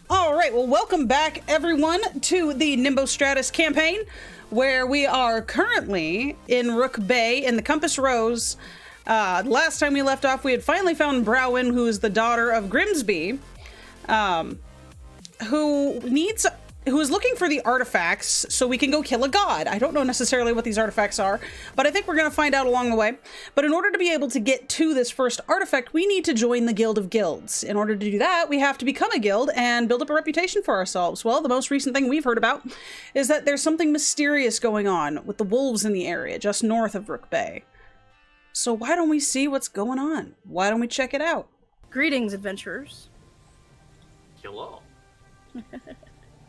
All right, well, welcome back, everyone, to the Nimbostratus campaign, where we are currently in Rook Bay in the Compass Rose. Last time we left off, we had finally found Browin, who is the daughter of Grimsby, who is looking for the artifacts so we can go kill a god. I don't know necessarily what these artifacts are, but I think we're going to find out along the way. But in order to be able to get to this first artifact, we need to join the Guild of Guilds. In order to do that, we have to become a guild and build up a reputation for ourselves. Well, the most recent thing we've heard about is that there's something mysterious going on with the wolves in the area just north of Rook Bay. So why don't we see what's going on? Why don't we check it out? Greetings, adventurers. Hello.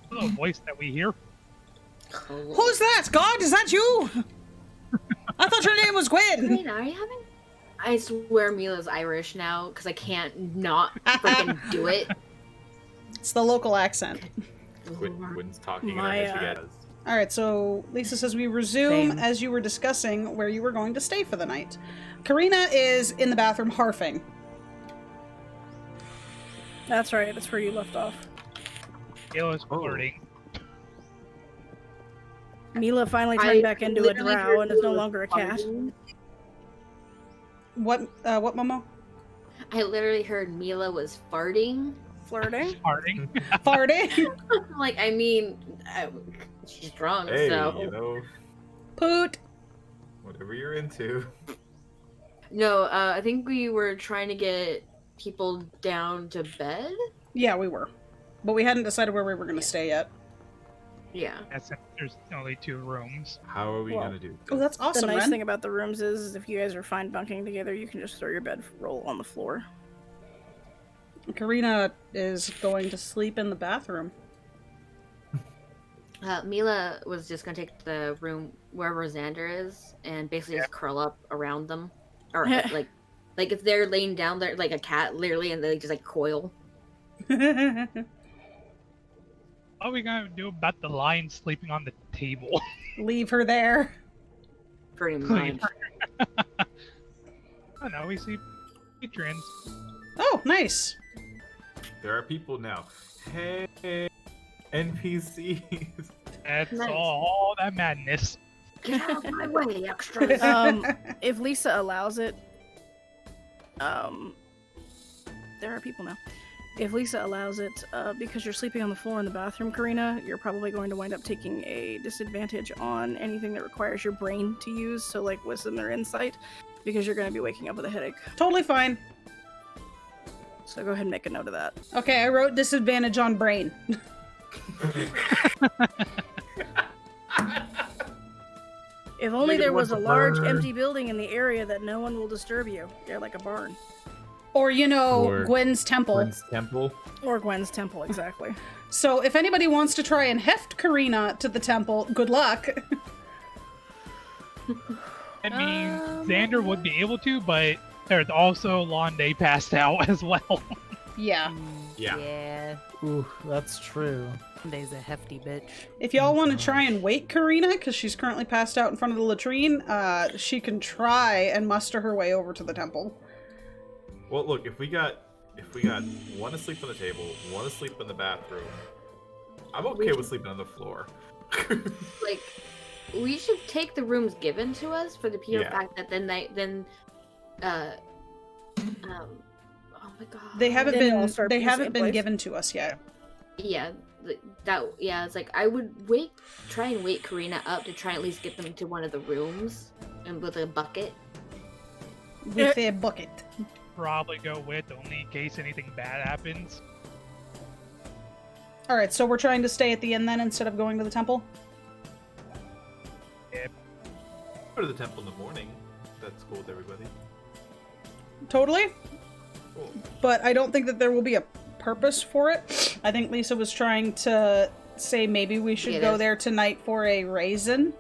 Hello, voice that we hear. Who's that? God, is that you? I thought your name was Gwen. Carina, are you having? I swear Mila's Irish now because I can't not freaking do it. It's the local accent. Gwen's talking and My, I forget. All right, so Lisa says we resume Same. as you were discussing where you were going to stay for the night. Carina is in the bathroom harfing. That's right, that's where you left off. Gail is flirting. Mila finally turned back into a literally drow heard and is no Mila longer a cat. farting. What, Momo? I literally heard Mila was farting. Flirting? Farting. Farting? Like, I mean, she's drunk, Hey, so. you know, Poot? whatever you're into. No, I think we were trying to get people down to bed. Yeah, we were. But we hadn't decided where we were going to stay yet. Yeah. That's it. There's only 2 rooms. How are we Well, gonna do this? Oh, that's awesome, The nice Ren. thing about the rooms is if you guys are fine bunking together, you can just throw your bedroll on the floor. Carina is going to sleep in the bathroom. Mila was just gonna take the room wherever Xander is and basically just curl up around them. Or, like if they're laying down there like a cat, literally, and they just, like, coil. What are we gonna do about the lion sleeping on the table? Leave her there. Pretty much. Oh no, we see patrons. Oh, nice. There are people now. Hey, NPCs. That's Nice. all that madness. Get out of my way, extras. If Lisa allows it, there are people now. If Lisa allows it, because you're sleeping on the floor in the bathroom, Carina, you're probably going to wind up taking a disadvantage on anything that requires your brain to use, so like wisdom or insight, because you're going to be waking up with a headache. Totally fine. So go ahead and make a note of that. Okay, I wrote disadvantage on brain. If only Look at there was a what the large bird- empty building in the area that no one will disturb you. Yeah, like a barn. Or, you know, Or Gwen's temple. Gwen's temple. Or Gwen's temple, exactly. So if anybody wants to try and heft Carina to the temple, good luck. I mean, Xander would be able to, but there's also Lande passed out as well. Yeah. Yeah. Yeah, Ooh, that's true. Lande's a hefty bitch. If y'all want to try and wake Carina, because she's currently passed out in front of the latrine, she can try and muster her way over to the temple. Well, look, if we got one asleep on the table, one asleep in the bathroom, I'm okay with sleeping on the floor. Like, we should take the rooms given to us for the pure Yeah. fact that oh my god. They haven't Then it'll been start they being haven't same been place. given to us yet. Yeah, it's like I would try and wake Carina up to try and at least get them to one of the rooms and with a bucket. With a bucket. Probably go with, only in case anything bad happens. All right, so we're trying to stay at the inn then instead of going to the temple? Go to the temple in the morning. That's cool with everybody. Totally. Cool. But I don't think that there will be a purpose for it. I think Lisa was trying to say maybe we should It go is. there tonight for a raisin.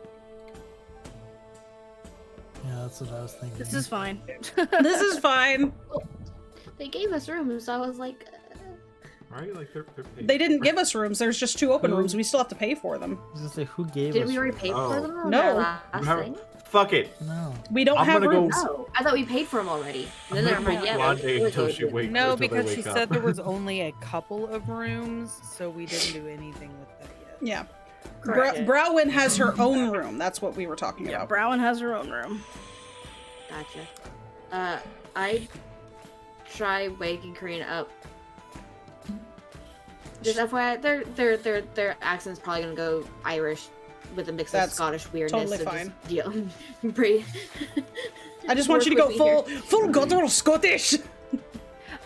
Yeah, that's what I was thinking. This is fine. This is fine. They gave us rooms, so I was like, Right? Like they're paid. They didn't give us rooms. There's just 2 open rooms. We still have to pay for them. I was gonna say, who gave did us? we already pay Oh. for them on No. our You last have- thing? Fuck it. No. We don't I'm have gonna go- rooms. Oh, I thought we paid for them already. And then I'm they're gonna like, book yeah, Lande we'll until go she with it. wakes. No, until they because she wake said up. there was only a couple of rooms, so we didn't do anything with that yet. Yeah. Correct. Browin has her own room. That's what we were talking Yeah, about. Browen has her own room. Gotcha. I try waking Carina up. Just FYI, their accent's probably gonna go Irish with a mix of That's Scottish weirdness. totally so fine. Just, yeah, breathe. I just want you to go full guttural Scottish.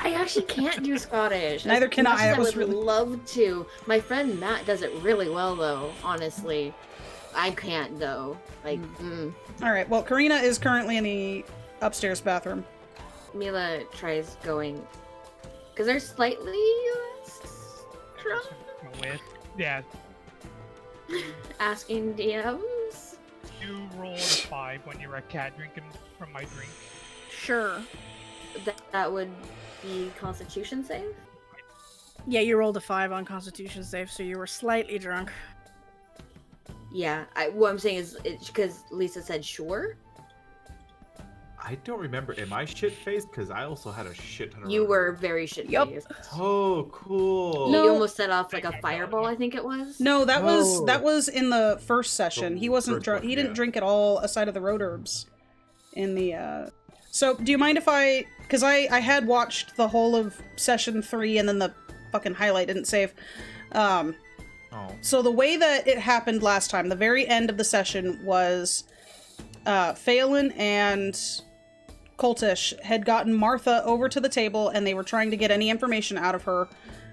I actually can't do Scottish. Neither can As much I. as That was would really- love to. My friend Matt does it really well, though. Honestly, I can't though. Like, All right. Well, Carina is currently in the upstairs bathroom. Mila tries going because they're slightly less drunk. With yeah, Asking DMs. you rolled a 5 when you were a cat drinking from my drink. Sure. That would be Constitution save. Yeah, you rolled a 5 on Constitution save, so you were slightly drunk. Yeah, what I'm saying is it's because Lisa said sure. I don't remember. Am I shit faced? Because I also had a shit ton of. You were very shit faced. Oh, cool. No. You almost set off like a fireball, I think it was. No, that Oh. was in the first session. He wasn't First drunk. one, He didn't yeah. drink at all aside of the road herbs. In the So, do you mind if because I had watched the whole of session 3 and then the fucking highlight didn't save. Oh. So the way that it happened last time, the very end of the session was Faolin and Col'Tash had gotten Martha over to the table and they were trying to get any information out of her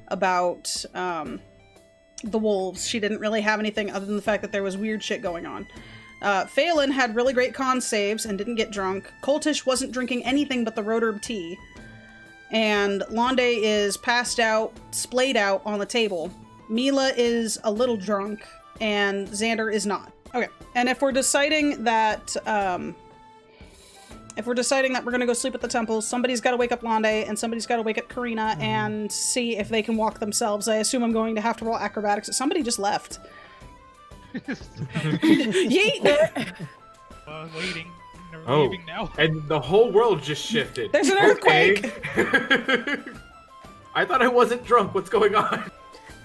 about the wolves. She didn't really have anything other than the fact that there was weird shit going on. Faolin had really great con saves and didn't get drunk. Col'Tash wasn't drinking anything but the road herb tea. And Lande is passed out, splayed out on the table. Mila is a little drunk, and Xander is not. Okay, and if we're deciding that we're gonna go sleep at the temple, somebody's got to wake up Lande, and somebody's got to wake up Carina and see if they can walk themselves. I assume I'm going to have to roll acrobatics. Somebody just left. Yeet! Waiting. They're Oh. leaving now. And the whole world just shifted. There's an Okay. I thought I wasn't drunk. What's going on?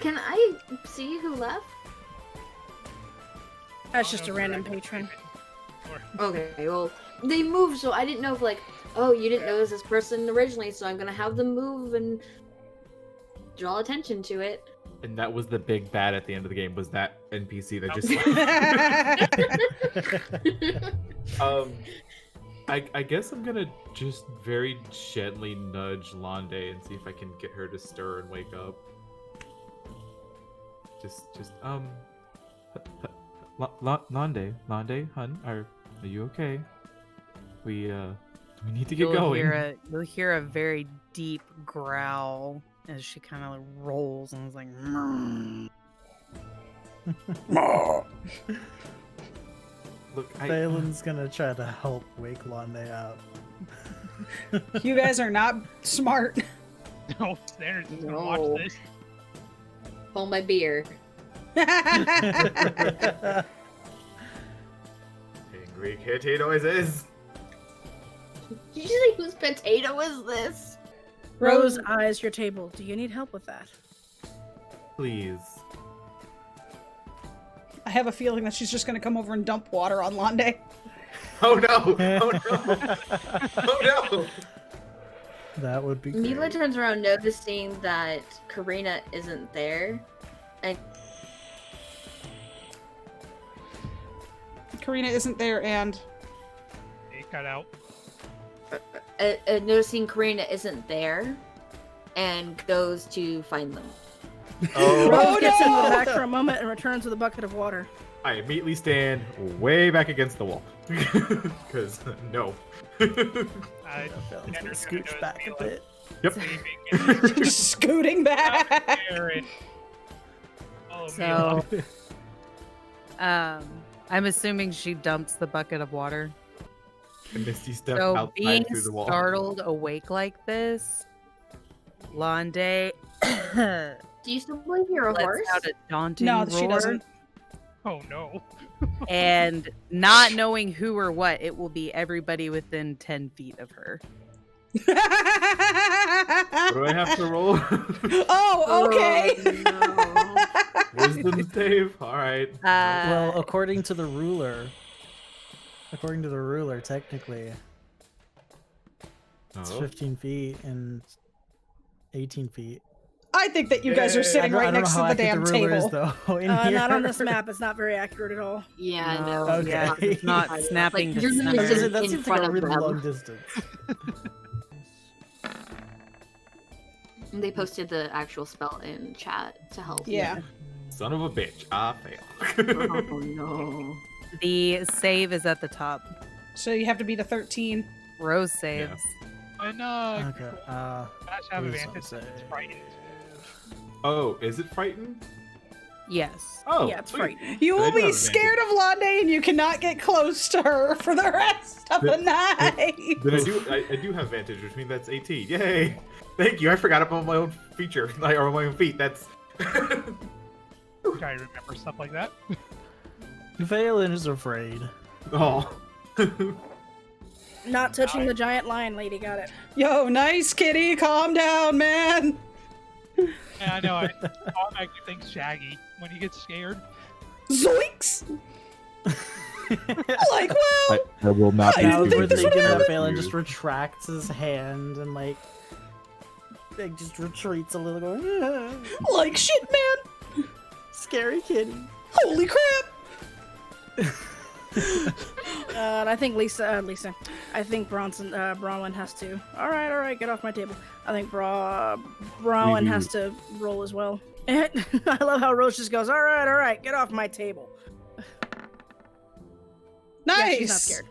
Can I see who left? That's just a random patron. Okay, well, they moved, so I didn't know if, like, oh, you didn't notice this person originally, so I'm gonna have them move and draw attention to it. And that was the big bad at the end of the game. Was that NPC that just? I guess I'm gonna just very gently nudge Lande and see if I can get her to stir and wake up. Lande, hun, are you okay? We need to get going. You'll hear a very deep growl as she kind of rolls and is like, Look, Phelan's gonna try to help wake Lande up. You guys are not smart. No, Xander's just gonna No. watch this. Hold my beer. Angry kitty noises. Usually, whose potato is this? Rose eyes your table. Do you need help with that? Please. I have a feeling that she's just going to come over and dump water on Lande. Oh no! Oh no! Oh no! That would be Mila great. turns around, noticing that Carina isn't there, and Carina isn't there, and They cut out. noticing Carina isn't there, and goes to find them. Oh! Rose gets in the back for a moment and returns with a bucket of water. I immediately stand way back against the wall. Because, no. Phelan's Xander's gonna gonna scooch go back a Mila. bit. Yep. Sleeping and just scooting back. there and follow So, Mila. I'm assuming she dumps the bucket of water. And Misty stepped So outside being through the wall. startled awake like this, Lande Do you still believe you're a lets horse? out a daunting No, roar. she doesn't. Oh no. And not knowing who or what, it will be everybody within 10 feet of her. What do I have to roll? Oh, okay. Oh, no. Wisdom save. All right. Well, according to the ruler, technically, it's Oh. 15 feet and 18 feet. I think that you guys are sitting right next to the damn table. Though, in Not on here. this map. It's not very accurate at all. Yeah, No, no. okay. yeah, it's not snapping Like, to you're center. literally That in seems front like a of really them. long distance. They posted the actual spell in chat to help. Yeah. Son of a bitch. I fail. Oh no. The save is at the top. So you have to beat a 13. Rose saves. And Okay. Dash have Wisdom advantage since it's save. frightened. Oh, is it frightened? Yes. Oh, Yeah, it's sweet. frightening. You I will do have be scared of Lande and you cannot get close to her for the rest of the night. Then I do have advantage, which means that's 18. Yay! Thank you. I forgot about my own feature, or my own feat. That's. Try to remember stuff like that. Faolin is afraid. Oh. Not touching the giant lion lady. Got it. Yo, nice kitty, calm down, man. Yeah, I know. I automatically think Shaggy when he gets scared. Zoinks! Like, well, I will not be I Now don't we're think this thinking would that ever- Faolin just retracts his hand and like just retreats a little, going, like shit, man. scary kitty. Holy crap. And I think Lisa. I think Bronwyn has to. All right, get off my table. I think Bronwyn has to roll as well. I love how Rose just goes, all right, get off my table. Nice. Yeah, she's not scared.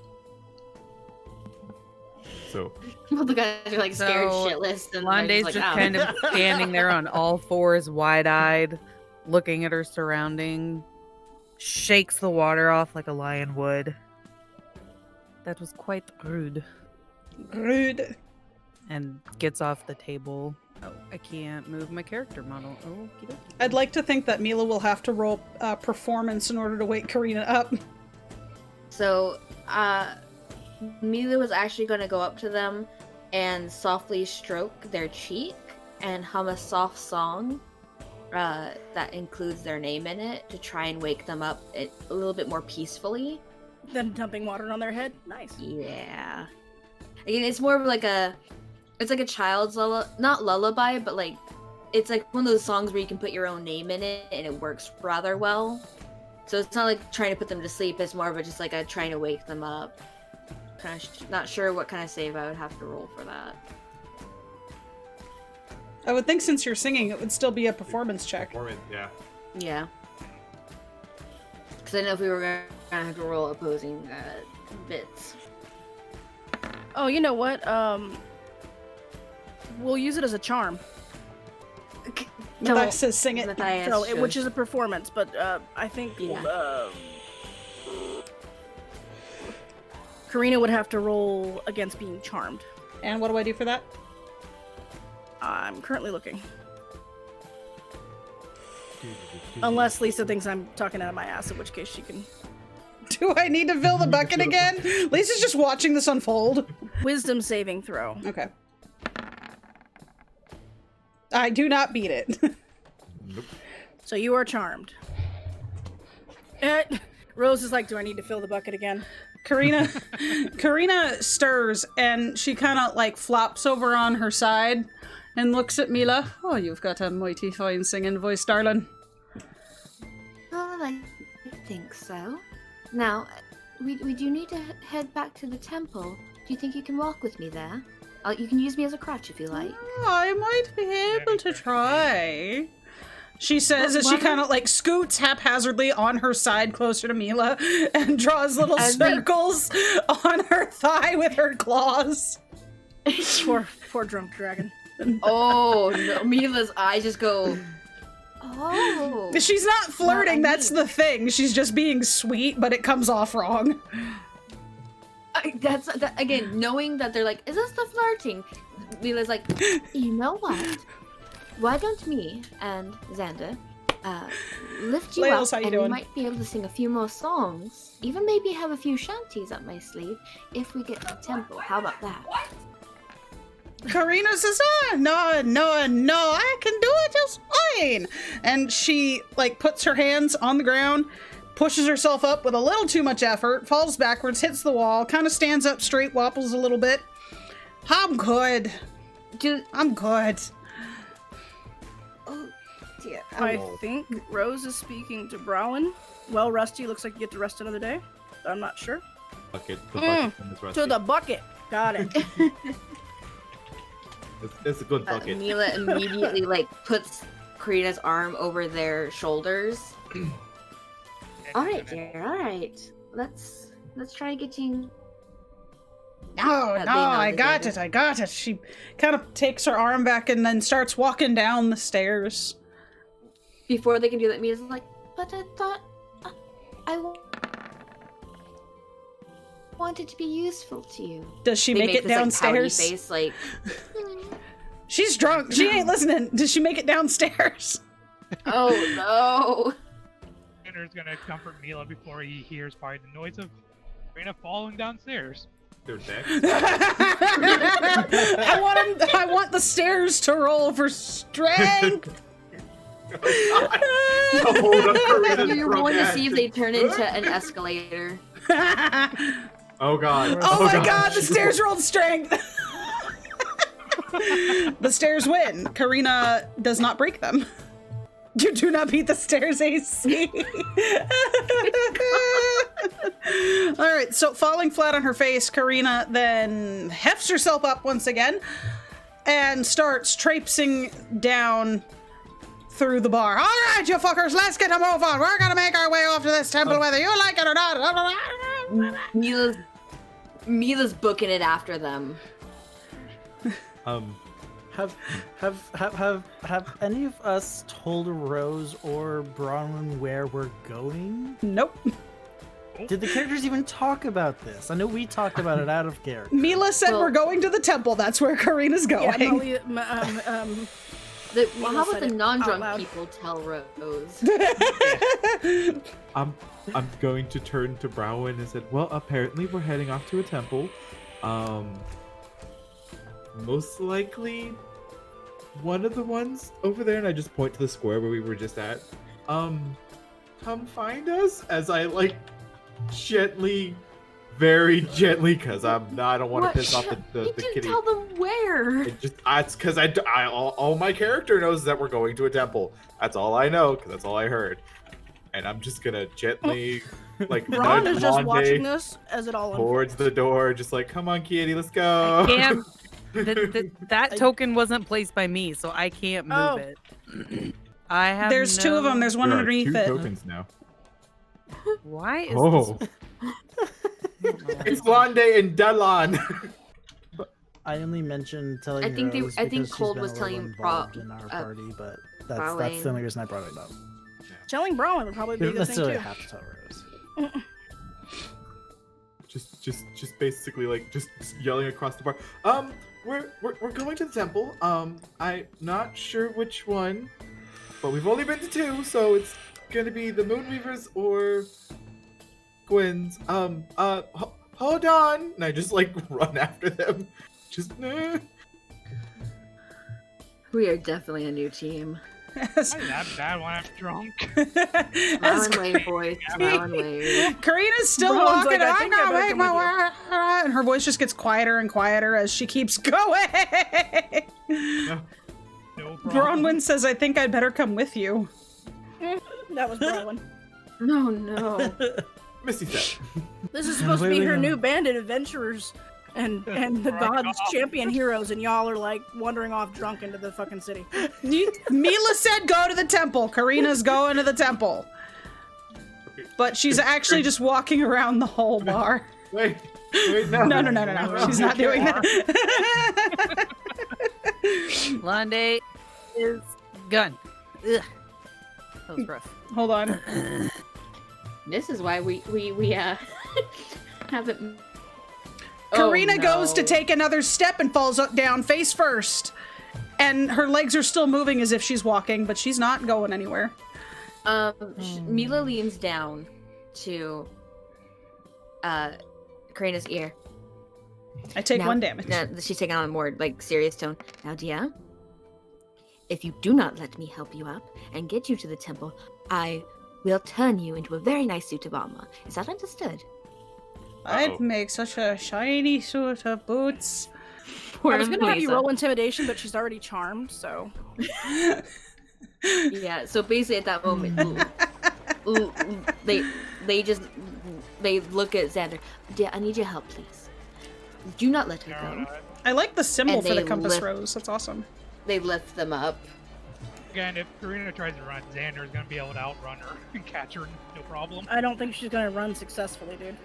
So. Well, the guys are like scared So, shitless, and Lande's they're just just like, kind of standing there on all fours, wide-eyed, looking at her surrounding, shakes the water off like a lion would. That was quite rude. Rude. And gets off the table. Oh, I can't move my character model. Oh, I'd like to think that Mila will have to roll performance in order to wake Carina up. So, Mila was actually going to go up to them and softly stroke their cheek and hum a soft song that includes their name in it to try and wake them up a little bit more peacefully. Then dumping water on their head. Nice. Yeah. Again, it's more of like it's like a child's not lullaby, but like it's like one of those songs where you can put your own name in it and it works rather well. So it's not like trying to put them to sleep, it's more of just like a trying to wake them up. Kind of not sure what kind of save I would have to roll for that. I would think since you're singing, it would still be a performance check. Performance, yeah. Yeah. Because I know if we were gonna have to roll opposing bits. Oh, you know what? We'll use it as a charm. Matthias says sing it. Matthias So, should. which is a performance, but I think Yeah. Carina would have to roll against being charmed. And what do I do for that? I'm currently looking. Unless Lisa thinks I'm talking out of my ass, in which case she can. Do I need to fill the bucket again? Lisa's just watching this unfold. Wisdom saving throw. Okay. I do not beat it. Nope. So you are charmed. Rose is like, do I need to fill the bucket again? Carina stirs and she kind of like flops over on her side and looks at Mila. Oh, you've got a mighty fine singing voice, darling. Well, I think so. Now, we do need to head back to the temple. Do you think you can walk with me there? You can use me as a crutch if you like. I might be able to try. She says as she kind of like scoots haphazardly on her side closer to Mila and draws little circles on her thigh with her claws. Poor drunk dragon. Oh, no. Mila's eyes just go, oh. She's not flirting, that's the thing. She's just being sweet, but it comes off wrong. Again, knowing that they're like, is this the flirting? Mila's like, you know what? Why don't me and Xander lift you Laels, up, how you and doing? we might be able to sing a few more songs. Even maybe have a few shanties up my sleeve if we get to the temple. How about that? Carina says, no, I can do it just fine. And she, like, puts her hands on the ground, pushes herself up with a little too much effort, falls backwards, hits the wall, kind of stands up straight, wobbles a little bit. I'm good. I'm good. Oh, dear. I think Rose is speaking to Browen. Well, Rusty, looks like you get to rest another day. I'm not sure. Bucket. The bucket from this Rusty. To the bucket. Got it. It's a good bucket. Mila immediately like puts Carina's arm over their shoulders. All right, dear. All right. Let's try getting. No, They I nod got together. it. I got it. She kind of takes her arm back and then starts walking down the stairs. Before they can do that, Mila's like, but I thought I wanted to be useful to you. Does she They make it this, downstairs? Like, pouty face, like. She's drunk. She ain't listening. Does she make it downstairs? Oh no. Xander's gonna comfort Mila before he hears probably the noise of Carina falling downstairs. They're dead. I want the stairs to roll for strength. Hold up, Carina's You're drunk going to ass. see if they turn into an escalator. Oh god. Oh my god, the stairs rolled strength. The stairs win. Carina does not break them. You do not beat the stairs AC. All right, so falling flat on her face, Carina then hefts herself up once again and starts traipsing down through the bar. All right, you fuckers, let's get a move on. We're gonna make our way off to this temple whether you like it or not. Mila's booking it after them. Have any of us told Rose or Bronwyn where we're going? Nope. Did the characters even talk about this? I know we talked about it out of character. Mila said Well- we're going to the temple. That's where Carina's Yeah, going. Molly, Well, how about said the it out non-drunk loud. people tell Rose? I'm going to turn to Browen and said, well, apparently we're heading off to a temple. Most likely one of the ones over there, and I just point to the square where we were just at. Come find us, as I like gently, very gently, because I don't want to piss off the You didn't kitty. tell them where. It's because all my character knows that we're going to a temple. That's all I know, because that's all I heard. And I'm just gonna gently, like, Ron nudge is just Lande watching this as it all towards unfolds. the door, just like, come on, kitty, let's go. Can't. That token wasn't placed by me, so I can't move Oh. it. I have. There's two of them. There's one There are underneath two it. tokens now. Why is Oh, it's Lande and Dalan. I only mentioned telling I think Rose I think because she's Cold been was a little telling involved in our party, but that's Faolin. the only reason I brought it up. Telling Browen would probably You be a don't good thing necessarily too. have to tell Rose. just basically like just yelling across the bar. We're going to the temple. I'm not sure which one, but we've only been to two, so it's gonna be the Moonweavers or Gwen's. Hold on, and I just like run after them. Just. We are definitely a new team. As, Why is that bad when I'm drunk? Smile as and wave, boys. Smile and wave. Karina's still Brown's walking. like, I I'm think I gonna better make come my with way. And her voice just gets quieter and quieter as she keeps going. No problem. Bronwyn says, I think I'd better come with you. That was Browen. No. Missy said. This is supposed to be Wait, her wait, new bandit adventurers and the Right gods off. champion heroes, and y'all are like wandering off drunk into the fucking city. Mila said go to the temple. Karina's going to the temple. But she's actually just walking around the whole bar. Wait, no. No. She's not doing that. Lande is gun. Ugh. That was rough. Hold on. This is why we haven't. Carina Oh, goes to no. take another step and falls down face first. And her legs are still moving as if she's walking, but she's not going anywhere. Mila leans down to Carina's ear. I take Now- 1 damage. Now, she's taking on a more serious tone. Now, Dia, if you do not let me help you up and get you to the temple, I will turn you into a very nice suit of armor. Is that understood? I'd make such a shiny suit of boots. I was gonna have you Lisa. roll intimidation, but she's already charmed, so. Yeah. So basically, at that moment, they look at Xander. Dia, I need your help, please. Do not let her go. I like the symbol And for the they compass lift- rose. That's awesome. They lift them up. Again, if Carina tries to run, Xander's gonna be able to outrun her and catch her, no problem. I don't think she's gonna run successfully, dude.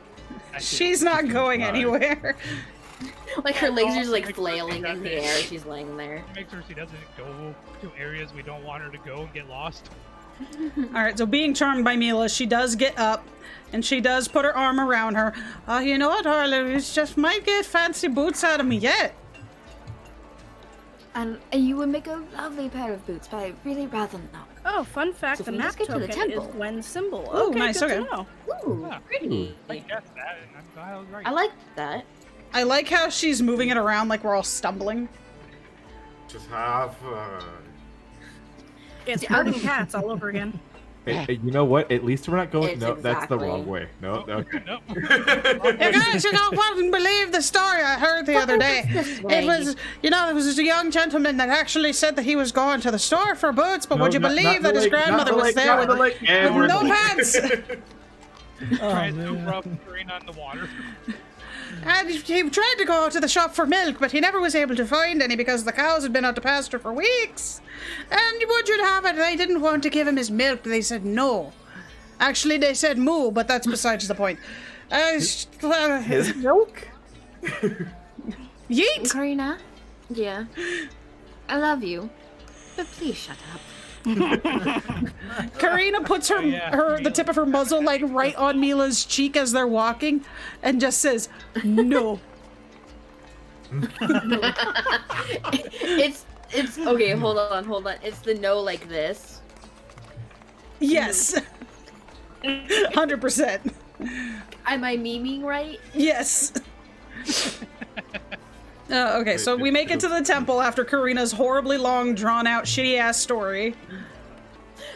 She's not going anywhere. Like her legs are just like flailing in the air. She's laying there. Make sure she doesn't go to areas we don't want her to go and get lost. All right, so being charmed by Mila, she does get up, and she does put her arm around her. You know what, darling? It's just might get fancy boots out of me yet. And you would make a lovely pair of boots, but I'd really rather not. Oh, fun fact, So the we map just get to the token is temple. Gwen's symbol. Ooh, Okay, nice, good okay. to know. Ooh, Yeah. pretty. I guessed that, and I'm glad I was right. I like that. I like how she's moving it around like we're all stumbling. Just have fun. It's herding cats all over again. Hey, you know what? At least we're not going. It's No, that's the exactly- wrong way. No, no. Nope. You guys, you wouldn't believe the story I heard the other day. It was, it was a young gentleman that actually said that he was going to the store for boots, but would you believe that his grandmother was there with no pants? Tries to rub Carina in the water. And he tried to go to the shop for milk, but he never was able to find any because the cows had been out to pasture for weeks. And would you have it, they didn't want to give him his milk. They said no. Actually, they said moo, but that's besides the point. His milk? Yeet! Carina, yeah, I love you, but please shut up. Karina puts her, the tip of her muzzle like right on Mila's cheek as they're walking and just says, no. It's okay. Hold on. It's the no like this. Yes. 100%. Am I memeing right? Yes. Okay, so we make it to the temple after Karina's horribly long, drawn-out, shitty-ass story.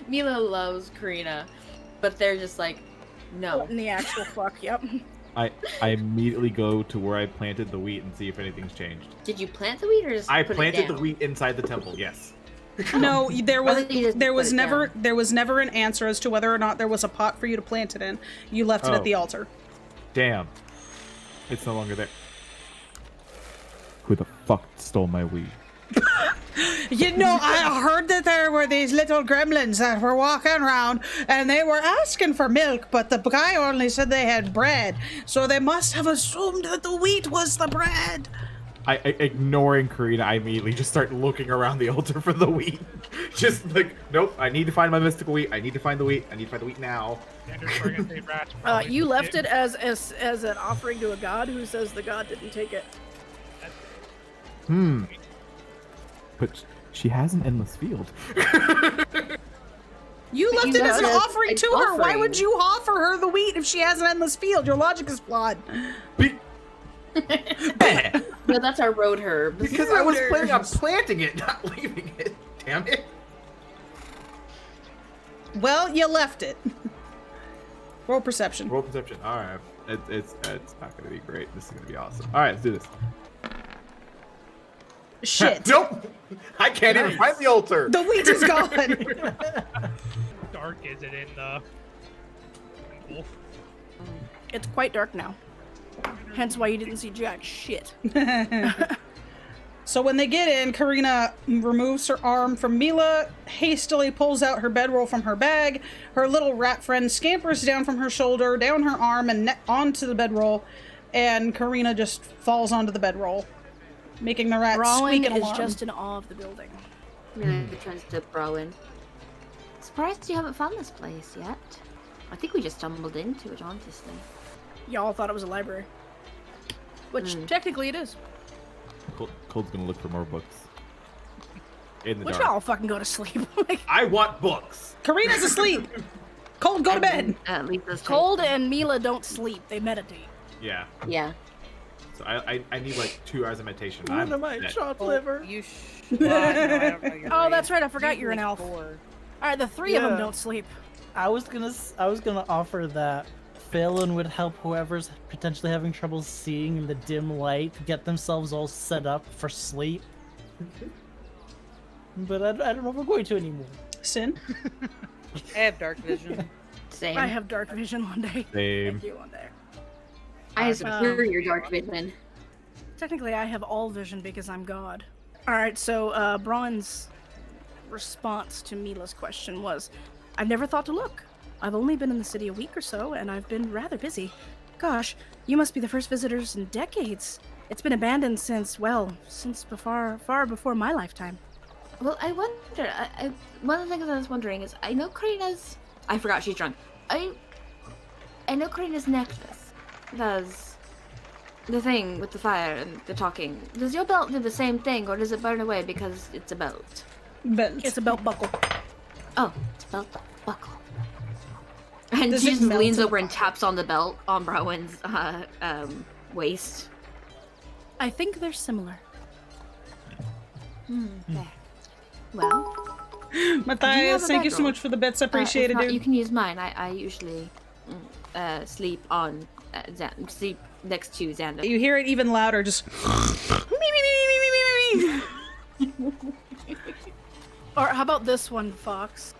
Mila loves Carina, but they're just like, no. In the actual fuck, yep. I immediately go to where I planted the wheat and see if anything's changed. Did you plant the wheat or just I put planted it the down? wheat inside the temple. Yes. No, there was Why didn't you just put it never down? there was never an answer as to whether or not there was a pot for you to plant it in. You left it Oh. at the altar. Damn. It's no longer there. Who the fuck stole my wheat? You know, I heard that there were these little gremlins that were walking around and they were asking for milk, but the guy only said they had bread. So they must have assumed that the wheat was the bread. Ignoring Carina, I immediately just start looking around the altar for the wheat. Just like, nope, I need to find my mystical wheat. I need to find the wheat. I need to find the wheat now. Xander's probably gonna say rats. probably You left did. it as an offering to a god who says the god didn't take it. But she has an endless field. You left You it as an left offering an to her. Why offering. would you offer her the wheat if she has an endless field? Your logic is flawed. No, that's our road herb. Because I was planning on planting it, not leaving it. Damn it. Well, you left it. Roll perception. Roll perception. All right. It's not going to be great. This is going to be awesome. All right, let's do this. Shit. Nope. I can't even find the altar. The wheat is gone. Dark is it in the wolf? It's quite dark now. Hence why you didn't see jack shit. So when they get in, Carina removes her arm from Mila, hastily pulls out her bedroll from her bag. Her little rat friend scampers down from her shoulder, down her arm, and onto the bedroll. And Carina just falls onto the bedroll, making the rat Brawling squeak an is alarm. just in awe of the building. Mila turns to Brolin. Surprised you haven't found this place yet. I think we just stumbled into it, honestly. Y'all thought it was a library. Which technically it is. Cold's going to look for more books. in the Would dark. y'all fucking go to sleep? Like, I want books. Karina's asleep. Cold, go to bed. At least this Cold and Mila don't sleep; they meditate. Yeah. Yeah. So I need like 2 hours of meditation. What I'm am I, dead. chopped liver? You no, I don't know. You're Oh, right. that's right. I forgot you're an Usually elf. 4. All right, the three of them Yeah. don't sleep. I was gonna offer that Faolin would help whoever's potentially having trouble seeing in the dim light get themselves all set up for sleep. But I don't know if we're going to anymore. Sin. I have dark vision. Same. I have dark vision one day. Same. Thank you one day. I have superior dark vision. Technically, I have all vision because I'm God. All right, so Braun's response to Mila's question was, I've never thought to look. I've only been in the city a week or so, and I've been rather busy. Gosh, you must be the first visitors in decades. It's been abandoned since far before my lifetime. Well, I wonder. One of the things I was wondering is, I know Carina's. I forgot she's drunk. I know Carina's necklace does the thing with the fire and the talking. Does your belt do the same thing, or does it burn away because it's a belt? Belt. It's a belt buckle. Oh, it's a belt buckle. And Does she it just melt leans in the over and taps on the belt on Browen's waist. I think they're similar. There. Well, Matthias, thank you so bedroll? much for the bits. I if appreciate it, not, dude. you can use mine. I usually sleep on sleep next to Xander. You hear it even louder, just. Or how about this one, Fox?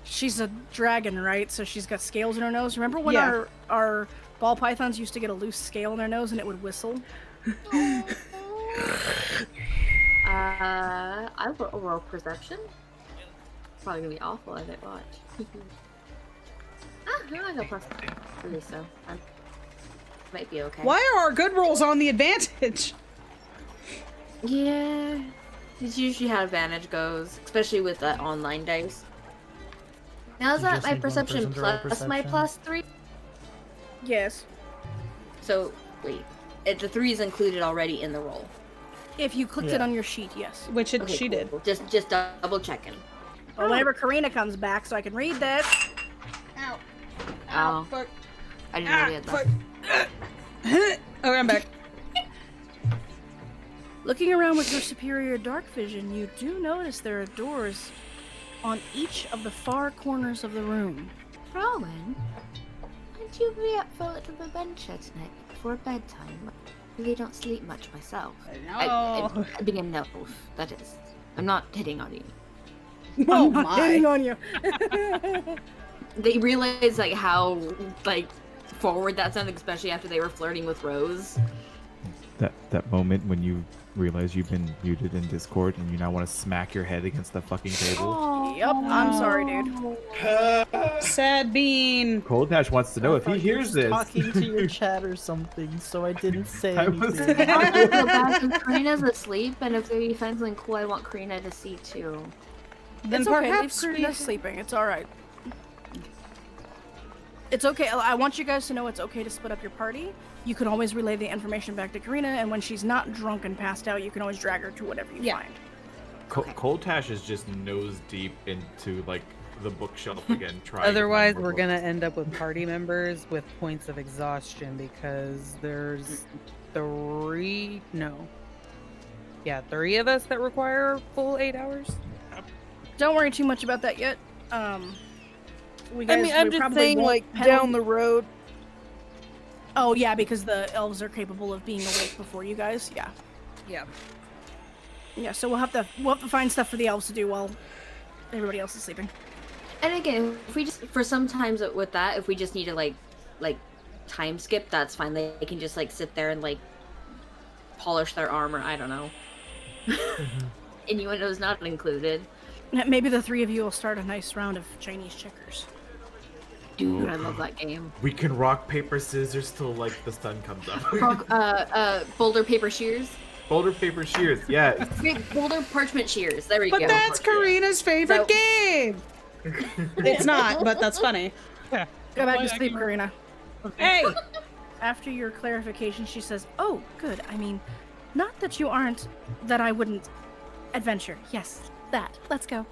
She's a dragon, right? So she's got scales in her nose. Remember when Yeah. our ball pythons used to get a loose scale in their nose and it would whistle? I will roll perception. Probably gonna be awful at it. Watch. I go plus 3, so I might be okay. Why are our good rolls on the advantage? Yeah, it's usually how advantage goes, especially with online dice. Now is You that just my need one perception person to roll plus my perception. plus 3? Yes. So wait, the 3 is included already in the roll. If you clicked it Yeah. on your sheet, yes. Which Okay, she did. cool. Just double checking. But whenever Carina comes back, so I can read this. Ow. Oh, Fuck. I didn't know we had that. Okay, I'm back. Looking around with your superior dark vision, you do notice there are doors on each of the far corners of the room. Rowan, aren't you be up for a little adventure tonight before bedtime? I really don't sleep much myself. No. Being an elf, that is. I'm not hitting on you. Oh I'm not hitting my. on you. They realize like how like forward that sounded, especially after they were flirting with Rose. That moment when you realize you've been muted in Discord and you now want to smack your head against the fucking table. Yep, I'm sorry, dude. Sad bean. Col'Tash wants to know if I he thought you were hears just this. talking to your chat or something, so I didn't say I was- anything. I feel bad because Karina's asleep, and if they find something cool, I want Karina to see too. Then It's okay, leave perhaps Karina we... sleeping. It's alright. It's okay. I want you guys to know it's okay to split up your party. You can always relay the information back to Karina, and when she's not drunk and passed out, you can always drag her to whatever you find. Col'Tash is just nose deep into like the bookshelf again. Trying. to Otherwise, find we're more gonna books. end up with party members with points of exhaustion because there's 3 of us that require full 8 hours. Don't worry too much about that yet. We guys, I'm we just probably saying, won't like, pedal- down the road. Oh yeah, because the elves are capable of being awake before you guys. Yeah. Yeah. Yeah. So we'll have to find stuff for the elves to do while everybody else is sleeping. And again, if we just for sometimes with that, if we just need to like time skip, that's fine. They can just like sit there and like polish their armor. I don't know. Innuendo's not included. Maybe the 3 of you will start a nice round of Chinese checkers. Dude, I love that game. We can rock paper scissors till like the sun comes up. Boulder paper shears. Boulder paper shears. Yes. Boulder parchment shears. There we But go. that's Karina's favorite So- game. It's not, but that's funny. Go back to I sleep, can- Karina. Hey, After your clarification, she says, "Oh, good. I mean, not that you aren't, that I wouldn't adventure. Yes, that. Let's go.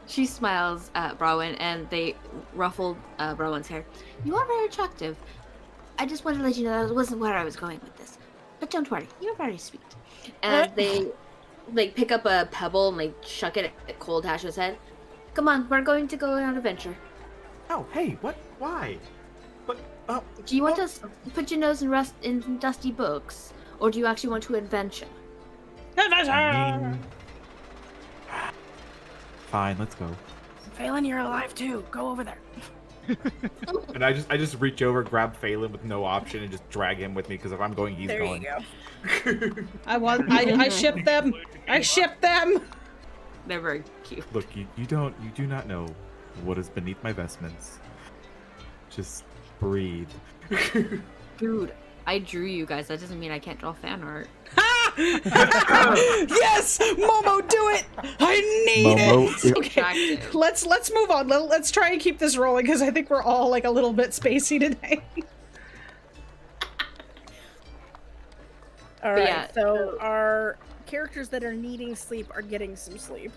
She smiles at Bronwyn, and they ruffled Bronwyn's hair. You are very attractive. I just wanted to let you know that wasn't where I was going with this. But don't worry, you're very sweet. And they like pick up a pebble and like chuck it at Col'Tash's head. Come on, we're going to go on an adventure. Oh, hey, what? Why? But, Do you want to put your nose and rest in dusty books? Or do you actually want to adventure? I mean, fine, let's go. Faolin, you're alive too. Go over there. And I just reach over, grab Faolin with no option, and just drag him with me, because if I'm going, he's There going. you go. I ship them. I ship them. They're very cute. Look, you do not know what is beneath my vestments. Just breathe. Dude, I drew you guys. That doesn't mean I can't draw fan art. Yes, Momo, do it. I need Momo, it. Okay, let's move on. Let's try and keep this rolling because I think we're all like a little bit spacey today. All right. Yeah, So our characters that are needing sleep are getting some sleep,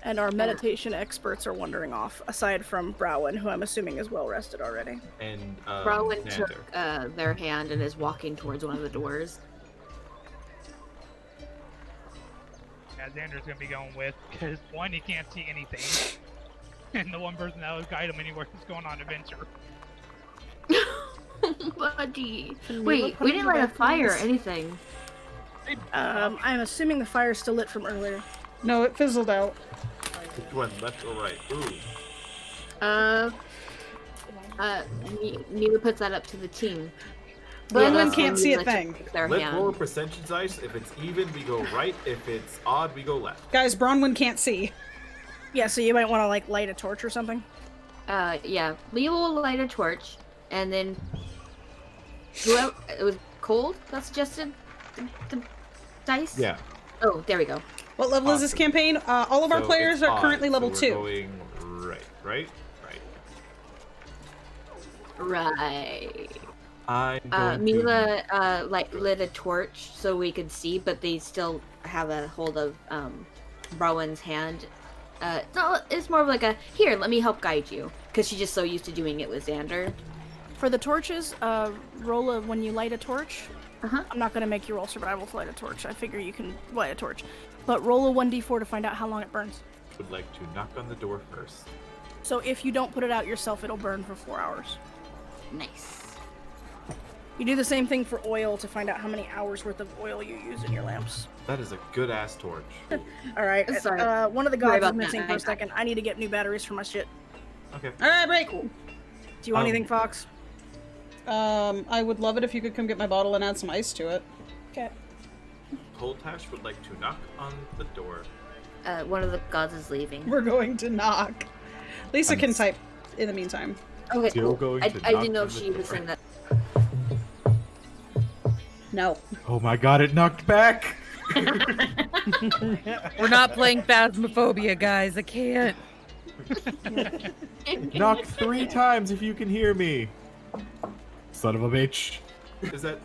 and our meditation experts are wandering off. Aside from Bronwyn, who I'm assuming is well rested already. And, Bronwyn Xander. took their hand and is walking towards one of the doors. Yeah, Xander's gonna be going with, because one, he can't see anything, and the one person that will guide him anywhere he's going on adventure. Buddy. Can Wait, Mila put we it in didn't the light a back, fire or please? anything. I'm assuming the fire's still lit from earlier. No, it fizzled out. Which one, left or right? Ooh. Mila puts that up to the team. Bronwyn Yeah, can't see a Mila thing. took their Let's hand. roll a percentage dice. If it's even, we go right. If it's odd, we go left. Guys, Bronwyn can't see. Yeah, so you might want to like light a torch or something. Yeah. Mila will light a torch, and then whoever it was cold that suggested the dice. Yeah. Oh, there we go. What level is this Awesome. campaign? All of our So players it's are odd, currently so level we're 2. Going right. Right. I'm going to- Mila lit a torch so we could see, but they still have a hold of Bronwyn's hand. No, it's more of like a here. Let me help guide you, because she's just so used to doing it with Xander. For the torches, roll a when you light a torch. Uh-huh. I'm not gonna make you roll survival to light a torch. I figure you can light a torch, but roll a 1d4 to find out how long it burns. would like to knock on the door first. So if you don't put it out yourself, it'll burn for 4 hours. Nice. You do the same thing for oil to find out how many hours worth of oil you use in your lamps. That is a good ass torch. All right. Sorry. One of the Sorry gods is about missing that. for a second. I need to get new batteries for my shit. Okay. All right, break. Do you want anything, Fox? I would love it if you could come get my bottle and add some ice to it. Okay. Col'Tash would like to knock on the door. One of the gods is leaving. We're going to knock. Lisa can type in the meantime. Okay, Still cool. going I to didn't knock know on if the she was door. saying that. No. Oh my god, it knocked back! We're not playing Phasmophobia, guys. I can't. Knock 3 times if you can hear me. Son of a bitch. Is that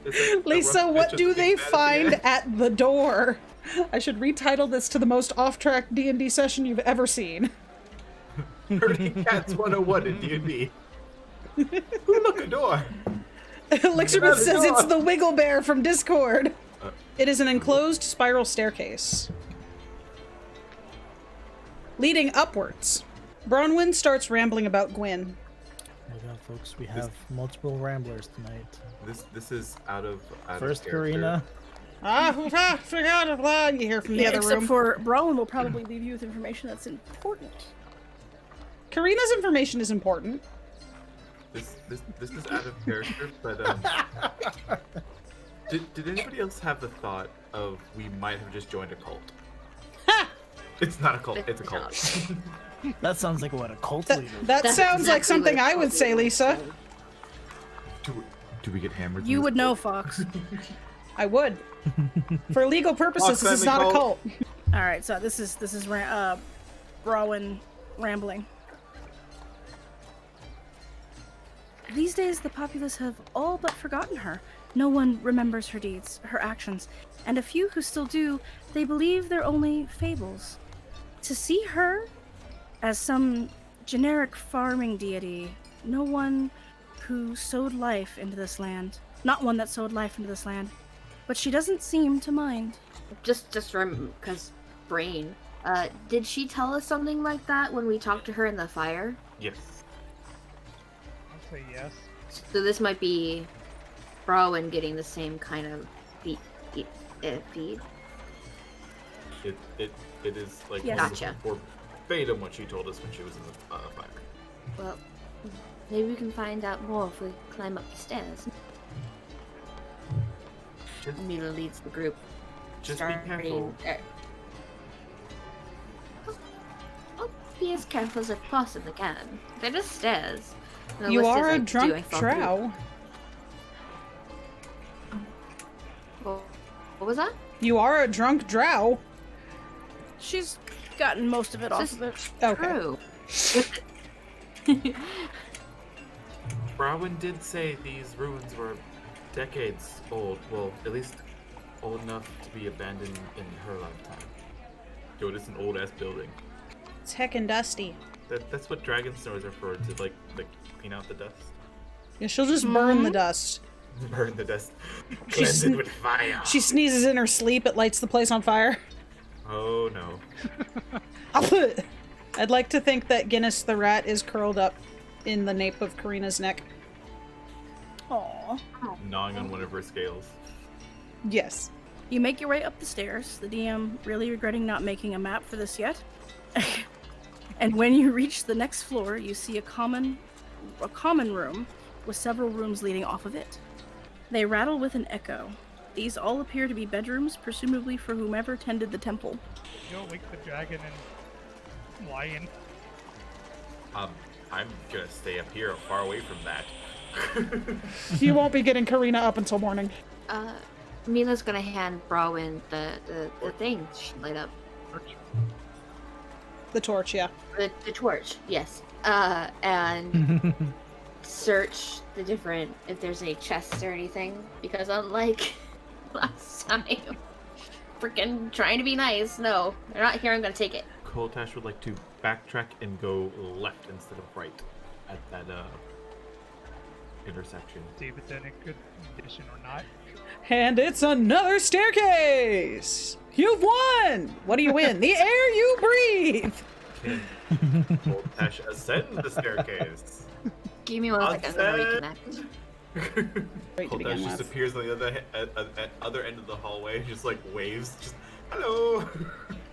Lisa, rough what bitch do at the they big bad find at at the door? I should retitle this to the most off-track D&D session you've ever seen. the end? Herding Cats 101 in D&D. Who look a door? Elixirmith Another says door. it's the Wiggle Bear from Discord. It is an enclosed spiral staircase leading upwards. Bronwyn starts rambling about Gwyn. Oh my god, folks, we have multiple ramblers tonight. This is out of First, character. Carina. Forgot blah. You hear from the other Except room. for Bronwyn will probably leave you with information that's important. Karina's information is important. This is out of character, but did anybody else have the thought of we might have just joined a cult? It's not a cult, it's a cult. That sounds like what a cult That, leader. that That's sounds like exactly something what I would say, Lisa. Do we get hammered? in You this would know, cult? Fox. I would. For legal purposes, this is Fox not a cult. cult. All right, so this is Bronwyn rambling. These days, the populace have all but forgotten her. No one remembers her deeds, her actions, and a few who still do, they believe they're only fables. To see her as some generic farming deity, no one who sowed life into this land. Not one that sowed life into this land. But she doesn't seem to mind. Just from, because brain. Did she tell us something like that when we talked to her in the fire? Yes. I'll say yes. So this might be Rowan getting the same kind of feed. It is like Yes. Gotcha. verbatim what she told us when she was in the fire. Well, maybe we can find out more if we climb up the stairs. Just, Mila leads the group. just be careful. I'll be as careful as I possibly can. They're just stairs. And You unless are there's, a like, drunk do I fall through? drow. What was that? You are a drunk drow. She's gotten most of it off Just of it. Okay. True. Rowan did say these ruins were decades old. Well, at least old enough to be abandoned in her lifetime. Yo, it is an old ass building. It's heckin' dusty. That's what dragon snows are for, to like clean out the dust. Yeah, she'll just burn the dust. Burn the dust. She's- Cleanse it with fire. She sneezes in her sleep, it lights the place on fire. Oh no. I'd like to think that Guinness the rat is curled up in the nape of Carina's neck. Aww. Gnawing on one of her scales. Yes. You make your way up the stairs, the DM really regretting not making a map for this yet. And when you reach the next floor, you see a common room with several rooms leading off of it. They rattle with an echo. These all appear to be bedrooms, presumably for whomever tended the temple. Go wake the dragon and lion. I'm gonna stay up here, far away from that. You won't be getting Carina up until morning. Mila's gonna hand Brawin the thing she lit up. The torch, yeah. The torch, yes. And search the different, if there's any chests or anything, because unlike last time, freaking trying to be nice, no, they're not here, I'm gonna take it. Col'Tash would like to backtrack and go left instead of right at that intersection. See if it's in a good condition or not. And it's another staircase! You've won! What do you win? The air you breathe! Can Col'Tash ascend the staircase? Give me 1 second, I'm gonna reconnect. Great to begin Col'Tash just with. appears on the other end of the hallway, just like waves, just hello.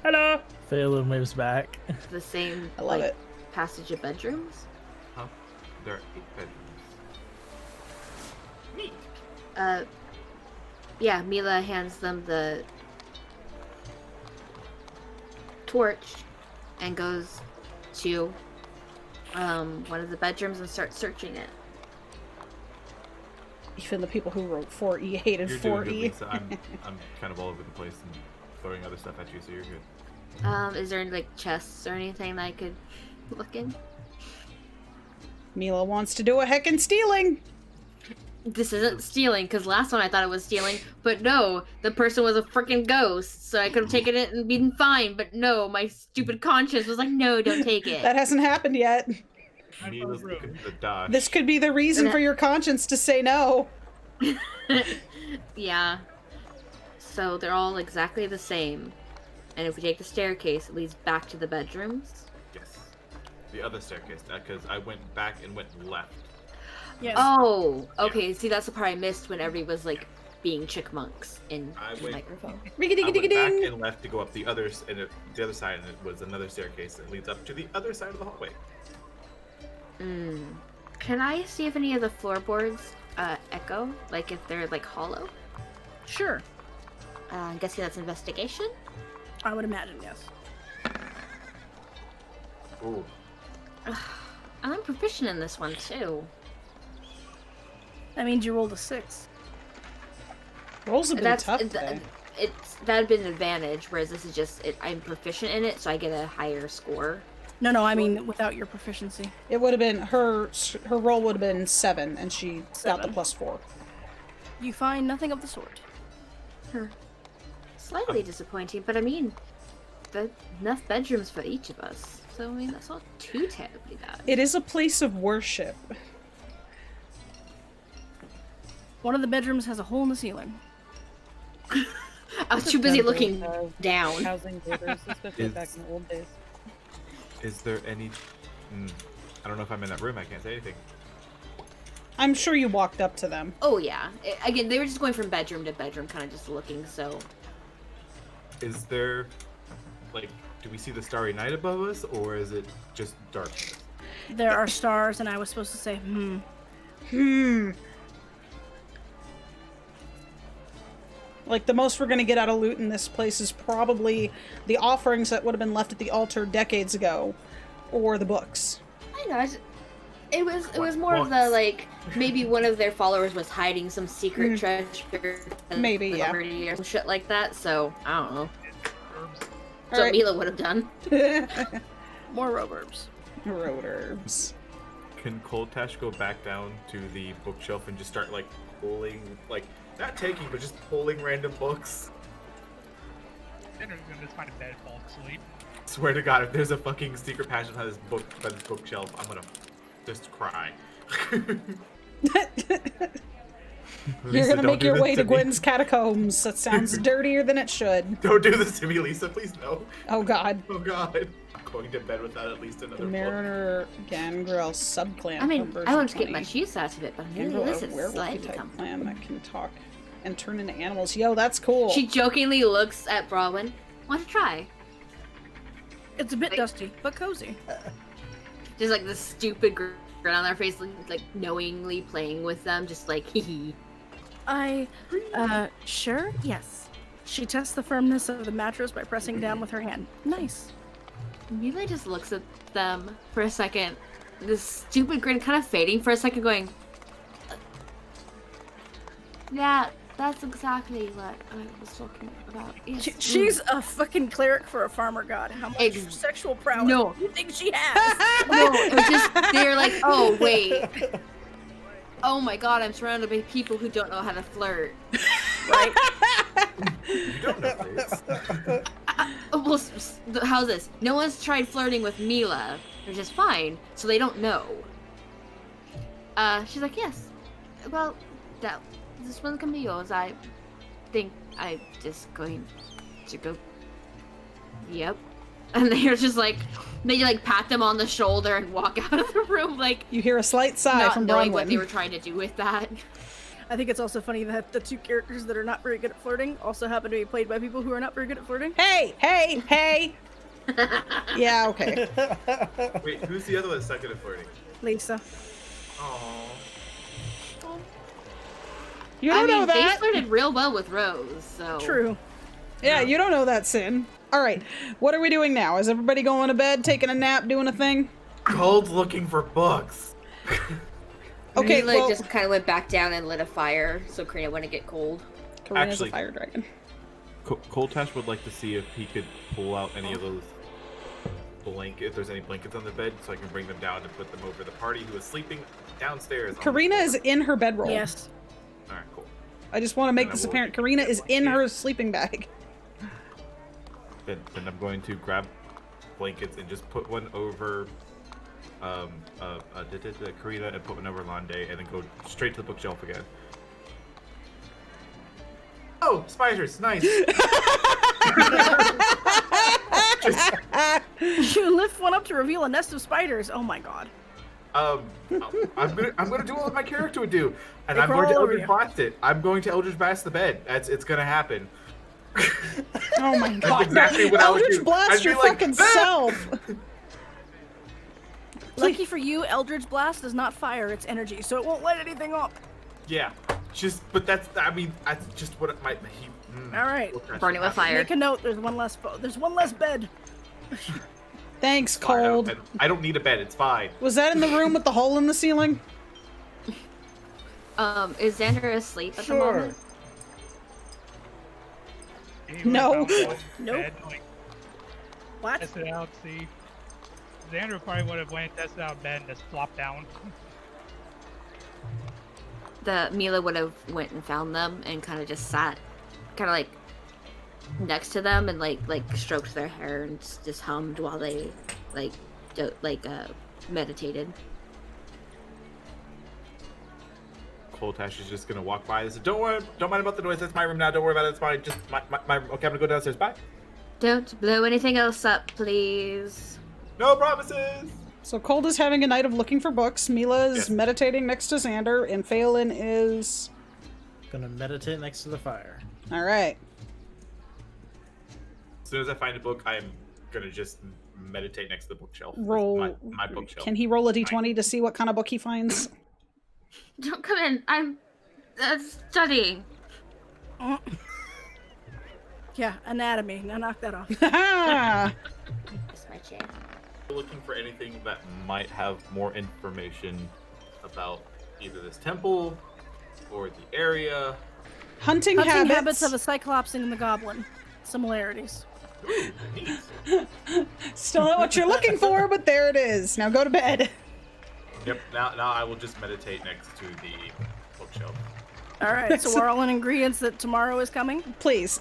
Hello! Faolin waves back. The same, I love like, it. passage of bedrooms. Huh? There are 8 bedrooms. Neat. Yeah, Mila hands them the torch and goes to one of the bedrooms and starts searching it. Even the people who wrote 4E hated You're doing good, 4E. Lisa. I'm kind of all over the place and throwing other stuff at you, so you're good. Is there like chests or anything that I could look in? Mila wants to do a heckin' stealing! This isn't stealing, because last one I thought it was stealing, but no, the person was a freaking ghost, so I could have taken it and been fine, but no, my stupid conscience was like, no, don't take it. That hasn't happened yet. Mila's looking for the dodge. This could be the reason for your conscience to say no. Yeah. So they're all exactly the same. And if we take the staircase, it leads back to the bedrooms. Yes. The other staircase, because I went back and went left. Yes. Oh, okay. See, that's the part I missed when everybody was like being chickmunks in I the went- microphone. I went back Riggedy-ding! and left to go up the other side, and it was another staircase that leads up to the other side of the hallway. Can I see if any of the floorboards echo? Like if they're like hollow? Sure. I'm guessing that's investigation? I would imagine, yes. Ooh. I'm proficient in this one too. That means you rolled a 6. Rolls have been That's tough today. that'd been an advantage, whereas this is just I'm proficient in it, so I get a higher score. No, I mean without your proficiency. It would have been, her roll would have been 7, and she got the 7. +4. You find nothing of the sort. Slightly disappointing, but I mean, enough bedrooms for each of us. So I mean, that's not too terribly bad. It is a place of worship. One of the bedrooms has a hole in the ceiling. I was too busy looking down. Housing quarters, especially Is- back in the old days. Is there any? I don't know if I'm in that room. I can't say anything. I'm sure you walked up to them. Oh yeah. Again, they were just going from bedroom to bedroom, kind of just looking. So Is there, like, do we see the starry night above us, or is it just darkness? There are stars, and I was supposed to say, Like, the most we're gonna get out of loot in this place is probably the offerings that would have been left at the altar decades ago, or the books. I know. It was more of the like maybe one of their followers was hiding some secret treasure. Maybe, yeah. Or some shit like that. So I don't know. Herbs. That's All what right. Mila would have done. more roverbs. Road herbs. Can Col'Tash go back down to the bookshelf and just start, like, pulling, like, not taking, but just pulling random books? Xander's gonna just find a bed, fall asleep. Swear to God, if there's a fucking secret passage on this bookshelf, I'm gonna just cry. You're gonna make your way to Gwen's catacombs. That sounds dirtier than it should. Don't do this to me, Lisa. Please no. Oh god. Oh God. I'm going to bed without at least The another book. Mariner Gangrel subclan. I mean, from I version won't get 20. much use out of it, but Mila Gangrel, is a werewolf slightly type comfortable. clan that can talk and turn into animals. Yo, that's cool. She jokingly looks at Bronwyn. Want to try? It's a bit dusty, but cozy. Just like this stupid grin on their face, like knowingly playing with them, just like hee hee. Sure? Yes. She tests the firmness of the mattress by pressing down with her hand. Nice. Mila just looks at them for a second, this stupid grin kind of fading for a second, going, yeah, that's exactly what I was talking about. Yes. She's a fucking cleric for a farmer god. How much sexual prowess No. do you think she has? No, it's just, they're like, oh, wait. Oh my god, I'm surrounded by people who don't know how to flirt. Right? You don't know this. Well, how's this? No one's tried flirting with Mila, which is fine, so they don't know. She's like, yes. Well, this one can be yours. I think I'm just going to go. Yep. And they're just like, they like pat them on the shoulder and walk out of the room, like You hear a slight sigh not from knowing what they Bronwyn. were trying to do with that. I think it's also funny that the two characters that are not very good at flirting also happen to be played by people who are not very good at flirting. Hey, hey, hey. Yeah, okay. Wait, who's the other one that's not good at flirting? Lisa. Aww. You don't know they that. flirted real well with Rose, so. True. Yeah, you don't know that, Sin. All right, what are we doing now? Is everybody going to bed, taking a nap, doing a thing? Cold's looking for books. Okay, Mila well, just kind of went back down and lit a fire so Carina wouldn't get cold. Carina's Actually- a fire dragon. Col'Tash would like to see if he could pull out any of those if there's any blankets on the bed, so I can bring them down and put them over the party who is sleeping downstairs. on the Karina floor. is in her bedroll. Yes. All right, cool. I just want to make Then I this will apparent. Karina get is one in here. her sleeping bag. Then I'm going to grab blankets and just put one over Carina and put one over Lande, and then go straight to the bookshelf again. Oh, spiders! Nice. You lift one up to reveal a nest of spiders. Oh my god. I'm gonna do what my character would do, and They I'm going to crawl over Eldritch you. Blast it. I'm going to Eldritch Blast the bed. It's gonna happen. Oh my god. exactly what I would Eldritch do. blast I'd be your like, fucking "Ah!" self. Lucky for you, Eldritch Blast is not fire, it's energy, so it won't light anything up. Yeah, but that's just what All right. Burn it with fire. Make a note, there's one less bed. Thanks, Fine, Cold. I don't need a bed. It's fine. Was that in the room with the hole in the ceiling? Is Xander asleep at the Sure. moment? He No. went down, Nope. bed, like, What? test it out, see. Xander probably would have went and tested out bed and just flopped down. the Mila would have went and found them and kind of just sat, kind of like next to them and like stroked their hair and just hummed while they meditated. Col'Tash is just gonna walk by and say, don't worry, don't mind about the noise. That's my room now. Don't worry about it. It's fine. Just my okay, I'm gonna go downstairs. Bye. Don't blow anything else up, please. No promises. So Cold is having a night of looking for books. Mila is Yes. meditating next to Xander, and Faolin is... Gonna meditate next to the fire. All right. As soon as I find a book, I'm gonna just meditate next to the bookshelf. Roll. My bookshelf. Can he roll a d20 to see what kind of book he finds? Don't come in. I'm studying. Yeah, anatomy. Now knock that off. Ha! That's my chair. Looking for anything that might have more information about either this temple or the area. Hunting Hunting habits. habits of a Cyclops and the Goblin. Similarities. Ooh, neat. Still not what you're looking for, but there it is. Now go to bed. Yep. Now I will just meditate next to the bookshelf. All right, so we're all in agreement that tomorrow is coming. Please.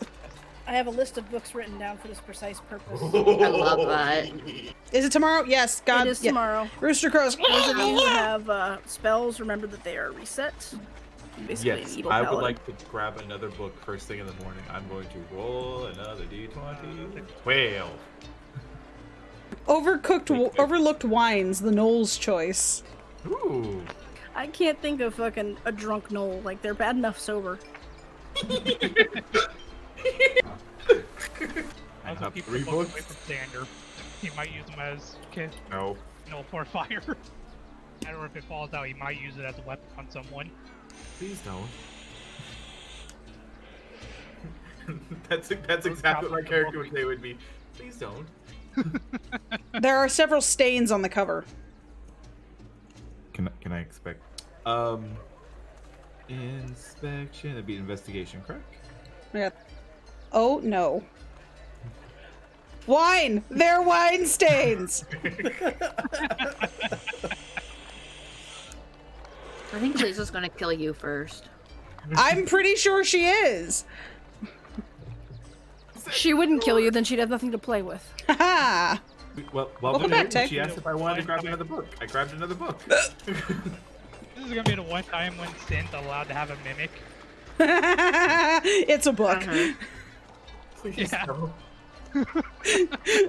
I have a list of books written down for this precise purpose. I love that. Is it tomorrow? Yes. God. It is yeah. tomorrow. Rooster crows. Those of you who have spells, remember that they are reset. Basically Yes, an evil I would paladin. like to grab another book first thing in the morning. I'm going to roll another d20. 12. Overlooked wines, the Knoll's choice. Ooh. I can't think of fucking a drunk knoll. Like, they're bad enough sober. I Also have keep 3 the books away books. from Xander. He might use them as No. for fire. I don't know if it falls out. He might use it as a weapon on someone. Please don't. that's exactly what my character would say would be. Please don't. There are several stains on the cover. Can I expect inspection? It'd be investigation, correct? Yeah. Oh no. Wine! They're wine stains! I think Lisa's gonna kill you first. I'm pretty sure she is. She wouldn't kill you, then she'd have nothing to play with. Haha. Well, Welcome back, Tay. she asked if I wanted to grab another book. I grabbed another book. This is gonna be the one time when Sin's allowed to have a mimic. It's a book. Please Yeah. no.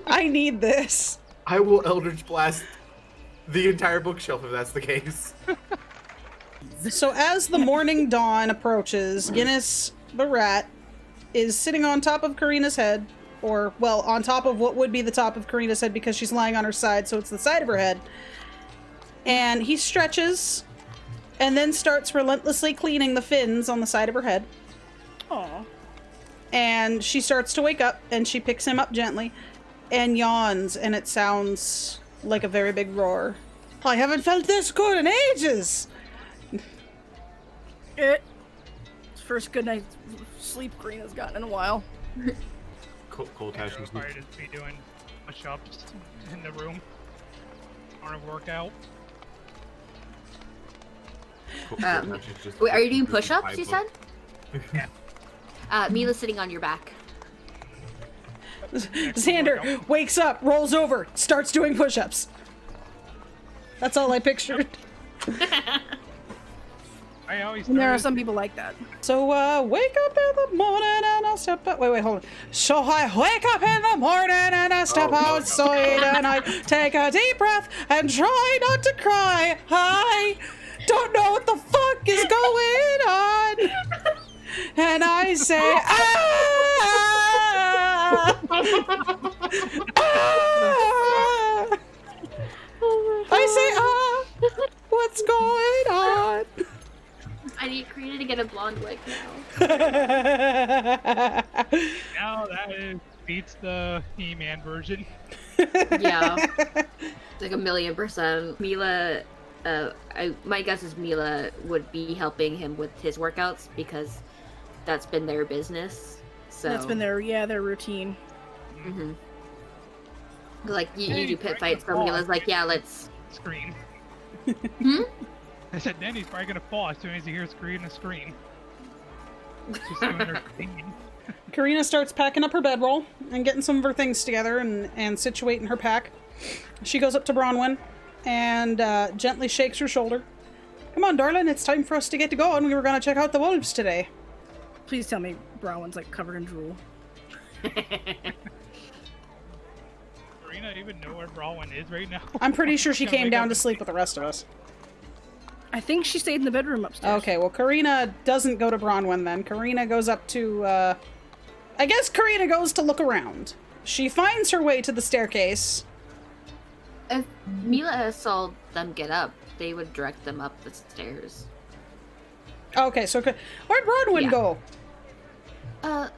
I need this. I will Eldritch Blast the entire bookshelf if that's the case. So as the morning dawn approaches, Guinness the rat is sitting on top of Carina's head, or, well, on top of what would be the top of Carina's head because she's lying on her side, so it's the side of her head. And he stretches and then starts relentlessly cleaning the fins on the side of her head. Aw. And she starts to wake up, and she picks him up gently and yawns, and it sounds like a very big roar. I haven't felt this good in ages! It's the first good night's sleep Karina's gotten in a while. Col'Tash Xander is will probably just be doing push-ups in the room. On a workout. Col'Tash is just Wait, are you doing reading push-ups, my you book. said? Yeah. Mila's sitting on your back. Xander wakes up, rolls over, starts doing push-ups. That's all I pictured. I always And there are started- some people like that. So, wake up in the morning and I'll step out. Wait, hold on. So I wake up in the morning and I step Oh, no, no. outside and I take a deep breath and try not to cry. I don't know what the fuck is going on. And I say, ah! Ah! I say, ah! What's going on? I need Karina to get a blonde wig now. Now that beats the He-Man version. Yeah. Like 1,000,000%. Mila, my guess is Mila would be helping him with his workouts because that's been their business. So That's been their routine. hmm Like you Hey, do pit break fights, the so ball. Mila's like, yeah, let's. Scream. Hmm? I said, then he's probably gonna fall as soon as he hears Carina scream. She's doing her thing. Carina starts packing up her bedroll and getting some of her things together and situating her pack. She goes up to Bronwyn and gently shakes her shoulder. Come on, darling, it's time for us to get to going. We were going to check out the wolves today. Please tell me Bronwyn's like covered in drool. Carina even know where Bronwyn is right now? I'm pretty sure she Can't came wake down up to and- sleep with the rest of us. I think she stayed in the bedroom upstairs. Okay, well, Carina doesn't go to Bronwyn then. Carina goes up to, I guess Carina goes to look around. She finds her way to the staircase. If Mila saw them get up, they would direct them up the stairs. Okay, so where'd Bronwyn Yeah. go?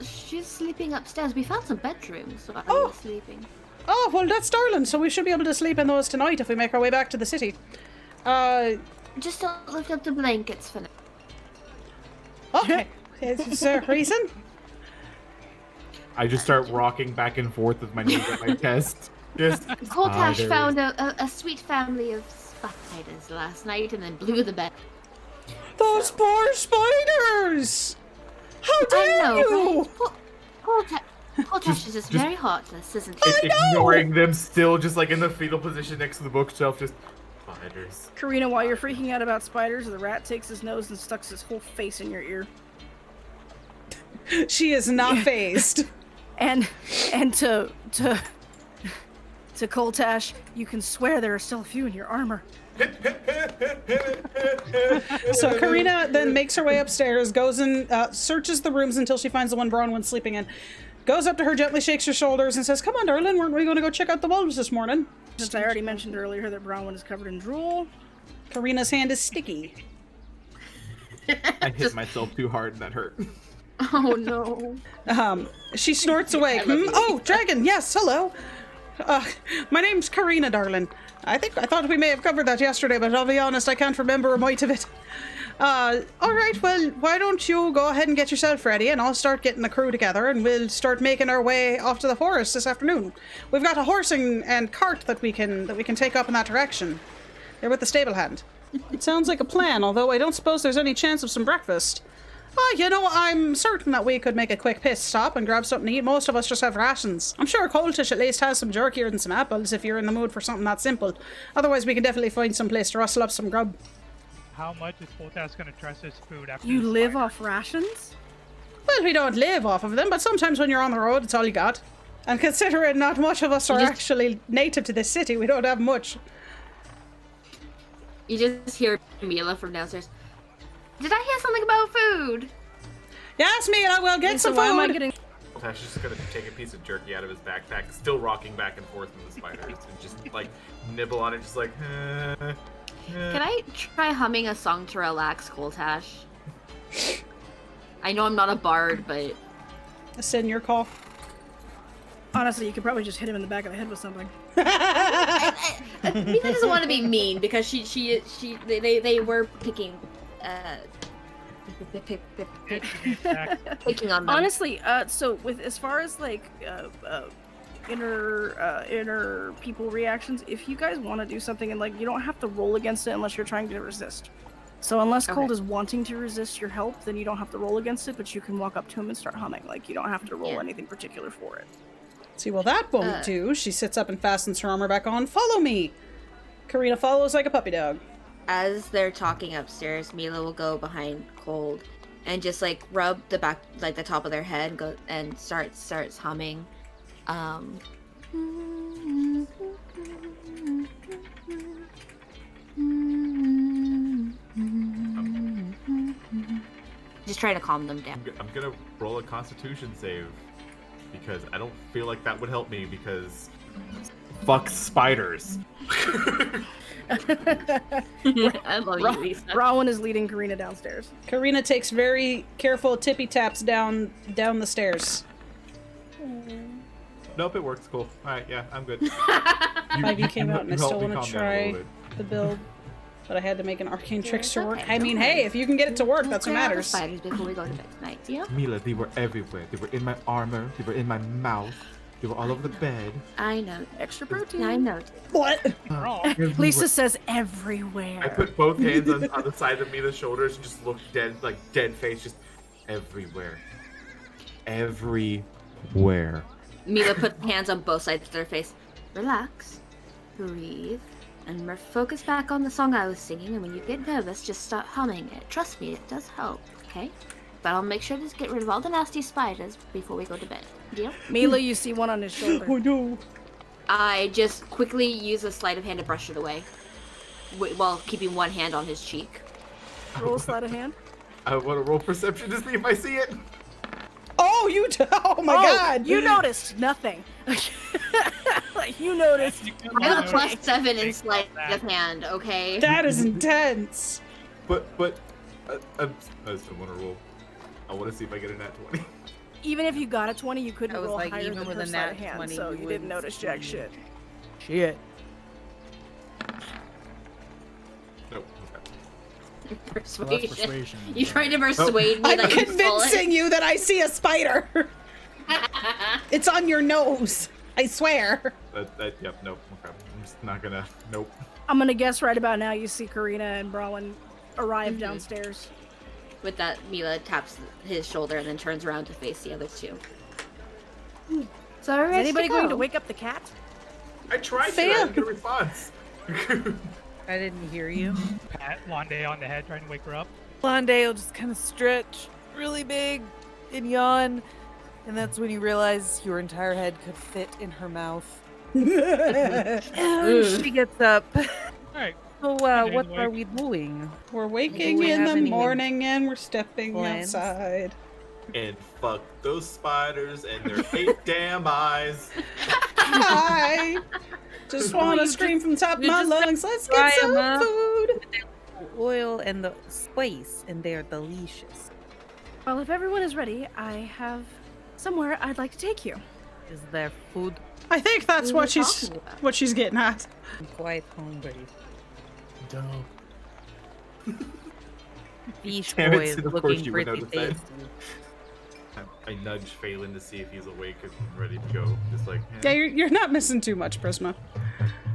She's sleeping upstairs. We found some bedrooms while Oh. we were sleeping. Oh, well, that's darling, so we should be able to sleep in those tonight if we make our way back to the city. Just don't lift up the blankets for now. Okay. Is there a reason? I just start rocking back and forth with my knees at my chest. Just Col'Tash spiders. found a sweet family of spiders last night and then blew the bed. Those poor spiders! How dare I know, you! right? Col'Tash is just very heartless, isn't he? Ignoring them still, just like in the fetal position next to the bookshelf, just spiders. Karina, while you're freaking out about spiders, the rat takes his nose and stucks his whole face in your ear. She is not phased. And to Col'Tash, you can swear there are still a few in your armor. So Carina then makes her way upstairs, goes and searches the rooms until she finds the one Bronwyn's sleeping in. Goes up to her, gently shakes her shoulders, and says, "Come on, darling, weren't we going to go check out the wolves this morning?" Since I already mentioned earlier that Bronwyn is covered in drool. Karina's hand is sticky. I hit myself too hard and that hurt. Oh no. She snorts away. Oh, dragon, yes, hello. My name's Carina, darling. I thought we may have covered that yesterday, but I'll be honest, I can't remember a mite of it. All right, well, why don't you go ahead and get yourself ready, and I'll start getting the crew together, and we'll start making our way off to the forest this afternoon. We've got a horse and cart that we can take up in that direction. They're with the stable hand. It sounds like a plan, although I don't suppose there's any chance of some breakfast. I'm certain that we could make a quick pit stop and grab something to eat. Most of us just have rations. I'm sure Col'Tash at least has some jerky and some apples if you're in the mood for something that simple. Otherwise, we can definitely find some place to rustle up some grub. How much is Col'Tash gonna trust his food after You the live spider? off rations? Well, we don't live off of them, but sometimes when you're on the road, it's all you got. And considering not much of us are actually native to this city, we don't have much. You just hear Mila from downstairs. Did I hear something about food? Yes, Mila, we'll get So some why am I food. getting... Col'Tash is just gonna take a piece of jerky out of his backpack, still rocking back and forth with the spiders, and just like nibble on it, just like. Can I try humming a song to relax Col'Tash? I know I'm not a bard, but Send your call. Honestly, you could probably just hit him in the back of the head with something. Mila doesn't want to be mean because they were picking picking on them. Honestly, so with as far as like inner people reactions, if you guys want to do something and like you don't have to roll against it unless you're trying to resist. So unless Okay. Cold is wanting to resist your help, then you don't have to roll against it, but you can walk up to him and start humming. Like you don't have to roll Yeah. anything particular for it. See, well, that won't do. She sits up and fastens her armor back on. Follow me. Karina follows like a puppy dog. As they're talking upstairs, Mila will go behind Cold and just like rub the back, like the top of their head, go and starts humming. Just trying to calm them down. I'm gonna roll a Constitution save because I don't feel like that would help me because fuck spiders. I love you, Lisa. Rowan is leading Karina downstairs. Karina takes very careful tippy taps down the stairs. Nope, it works. Cool. All right, yeah, I'm good. 5e came out and I still helped me want calm to down a little try bit. the build, but I had to make an arcane trickster it's work. okay, I mean, don't hey, worry. if you can get it to work, that's what Clear out the matters. spiders before we go to bed tonight, yeah? Mila, they were everywhere. They were in my armor. They were in my mouth. They were all over the bed. I know. Extra protein. I know. What? Wrong. Lisa says everywhere. I put both hands on the side of Mila's shoulders and just looked dead, like dead face, just everywhere. Everywhere. Mila puts hands on both sides of their face. Relax, breathe, and focus back on the song I was singing. And when you get nervous, just start humming it. Trust me, it does help, okay? But I'll make sure to get rid of all the nasty spiders before we go to bed. Deal? Mila, you see one on his shoulder. Oh no. I just quickly use a sleight of hand to brush it away, while keeping one hand on his cheek. Roll sleight of hand. I want to roll perception to see if I see it. Oh, oh my god. You noticed nothing. Like, you noticed. I have a +7 in sleight of hand, okay? That is intense. But I still want to roll. I want to see if I get a nat 20. Even if you got a 20, you couldn't I was roll like, higher even than with her a sleight nat of hand, 20, so you you didn't wouldn't notice jack succeed. shit. Shit. Nope. Okay. So that's Persuasion. persuasion. You trying to persuade me I'm that you stole convincing you that I see a spider. It's on your nose. I swear. Yep, nope. Okay. I'm just not gonna. Nope. I'm gonna guess right about now you see Carina and Brawlin arrive downstairs. With that, Mila taps his shoulder and then turns around to face the other two. So Is anybody going to wake up the cat? I tried to. I Fail. didn't get a response. I didn't hear you. Pat Lande on the head trying to wake her up. Lande will just kind of stretch really big and yawn, and that's when you realize your entire head could fit in her mouth. And she gets up. Alright. So, Okay, what wake. are we doing? We're waking Do we in have the any morning and we're stepping plans? outside. And fuck those spiders and their 8 damn eyes. I just want to you scream from the top of you my just lungs. Let's fry get 'em some up. food. The oil and the spice, and they're delicious. Well, if everyone is ready, I have somewhere I'd like to take you. Is there food? I think that's We were what she's talking about. what she's getting at. I'm quite hungry. Dope. Fish Damn it, boy is Sid, of course looking you would pretty notice that. tasty. I nudge Faolin to see if he's awake and ready to go. Just like, Yeah, you're not missing too much, Prisma.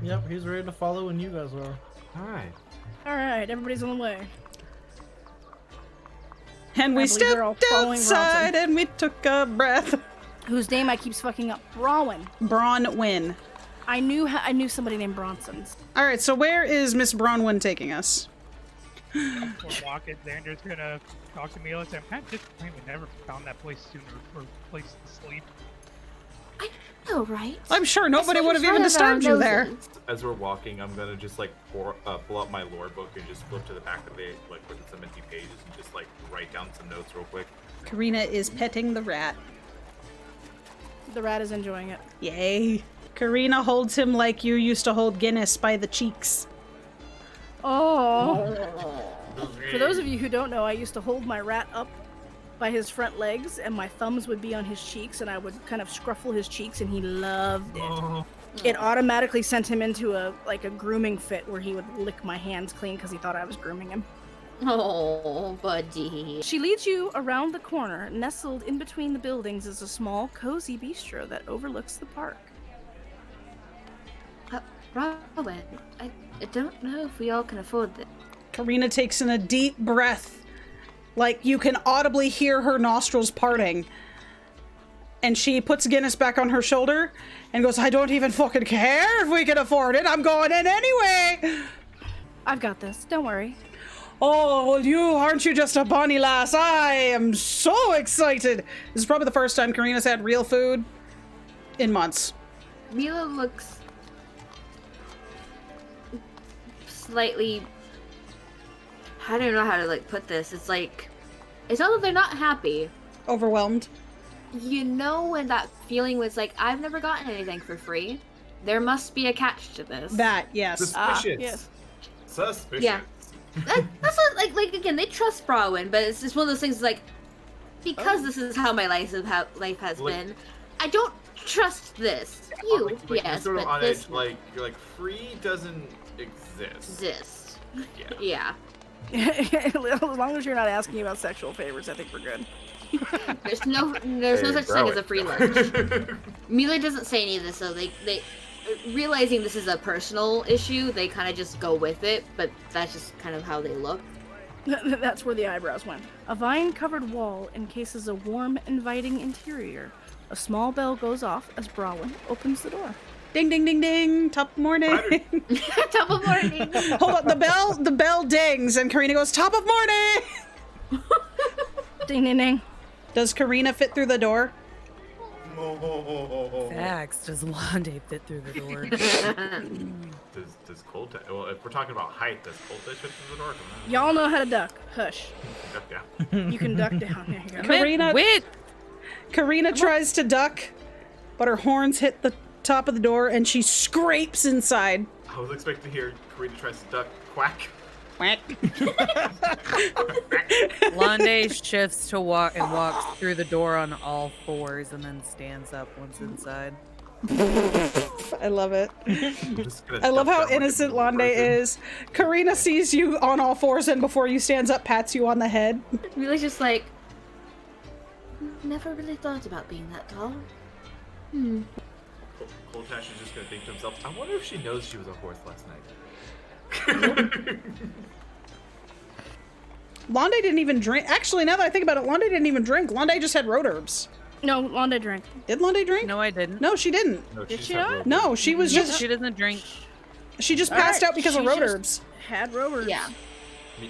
Yep, he's ready to follow when you guys are. alright. Alright, everybody's on the way. And we I believe they're all stepped following outside and we took a breath. Whose name I keeps fucking up. Brawlin. Bronwyn. I knew somebody named Bronson's. All right, so where is Miss Bronwyn taking us? We're walking. Xander's gonna talk to Mila and say, I'm kind of disappointed we never found that place sooner for a place to sleep. Oh, right. I'm sure nobody That's would what have even was right disturbed around you there. noses. As we're walking, I'm gonna just like pull out my lore book and just flip to the back of it, like with some empty pages, and just like write down some notes real quick. Carina is petting the rat. The rat is enjoying it. Yay. Carina holds him like you used to hold Guinness by the cheeks. Oh. For those of you who don't know, I used to hold my rat up by his front legs, and my thumbs would be on his cheeks, and I would kind of scruffle his cheeks, and he loved it. Oh, It automatically sent him into a grooming fit where he would lick my hands clean because he thought I was grooming him. Oh, buddy. She leads you around the corner. Nestled in between the buildings is a small, cozy bistro that overlooks the park. Robin, I don't know if we all can afford this. Carina takes in a deep breath. Like you can audibly hear her nostrils parting. And she puts Guinness back on her shoulder and goes, I don't even fucking care if we can afford it. I'm going in anyway. I've got this. Don't worry. Oh, well, aren't you just a bonny lass? I am so excited. This is probably the first time Carina's had real food in months. Mila looks slightly, I don't know how to put this. It's like, it's not that they're not happy. Overwhelmed. You know when that feeling was like, I've never gotten anything for free. There must be a catch to this. That, yes. suspicious. Yes. Suspicious. Yeah. That's what, like again, they trust Brawin, but it's just one of those things like, because this is how my life has been, I don't trust this. You, Like, yes, you're sort of but on this edge, like you're like free doesn't exist. exists. Yeah. Yeah. As long as you're not asking about sexual favors, I think we're good. There's no such thing as a free lunch. Mila doesn't say any of this, so they realizing this is a personal issue, they kind of just go with it, but that's just kind of how they look. That's where the eyebrows went. A vine-covered wall encases a warm, inviting interior. A small bell goes off as Brawin opens the door. Ding, ding, ding, ding. Top of morning. Top of morning. Hold on. The bell dings, and Carina goes, top of morning. Ding, ding, ding. Does Carina fit through the door? Facts. Does Lande fit through the door? Does Col'Tash? Well, if we're talking about height, does Col'Tash fit through the door? Y'all know how to duck. Hush. Duck down. You can duck down. There you go. Carina, Wait. Carina tries to duck, but her horns hit the top of the door, and she scrapes inside. I was expecting to hear Carina tries to duck. Quack. Quack. Lande shifts to walk and walks through the door on all fours and then stands up once inside. I love it. I'm just gonna I love duck how down like a innocent normal Lande person. is. Carina sees you on all fours, and before you stands up, pats you on the head. Mila's just like, never really thought about being that tall. Col'Tash is just gonna think to himself, I wonder if she knows she was a horse last night. Lande didn't even drink. Actually, now that I think about it, Lande didn't even drink. Lande just had road herbs. No, Lande drank. Did Lande drink? No, I didn't. No, she didn't. No, Did just she had not? rope. No, she was just. She doesn't drink. She just passed out because of road herbs. Had rovers. Yeah.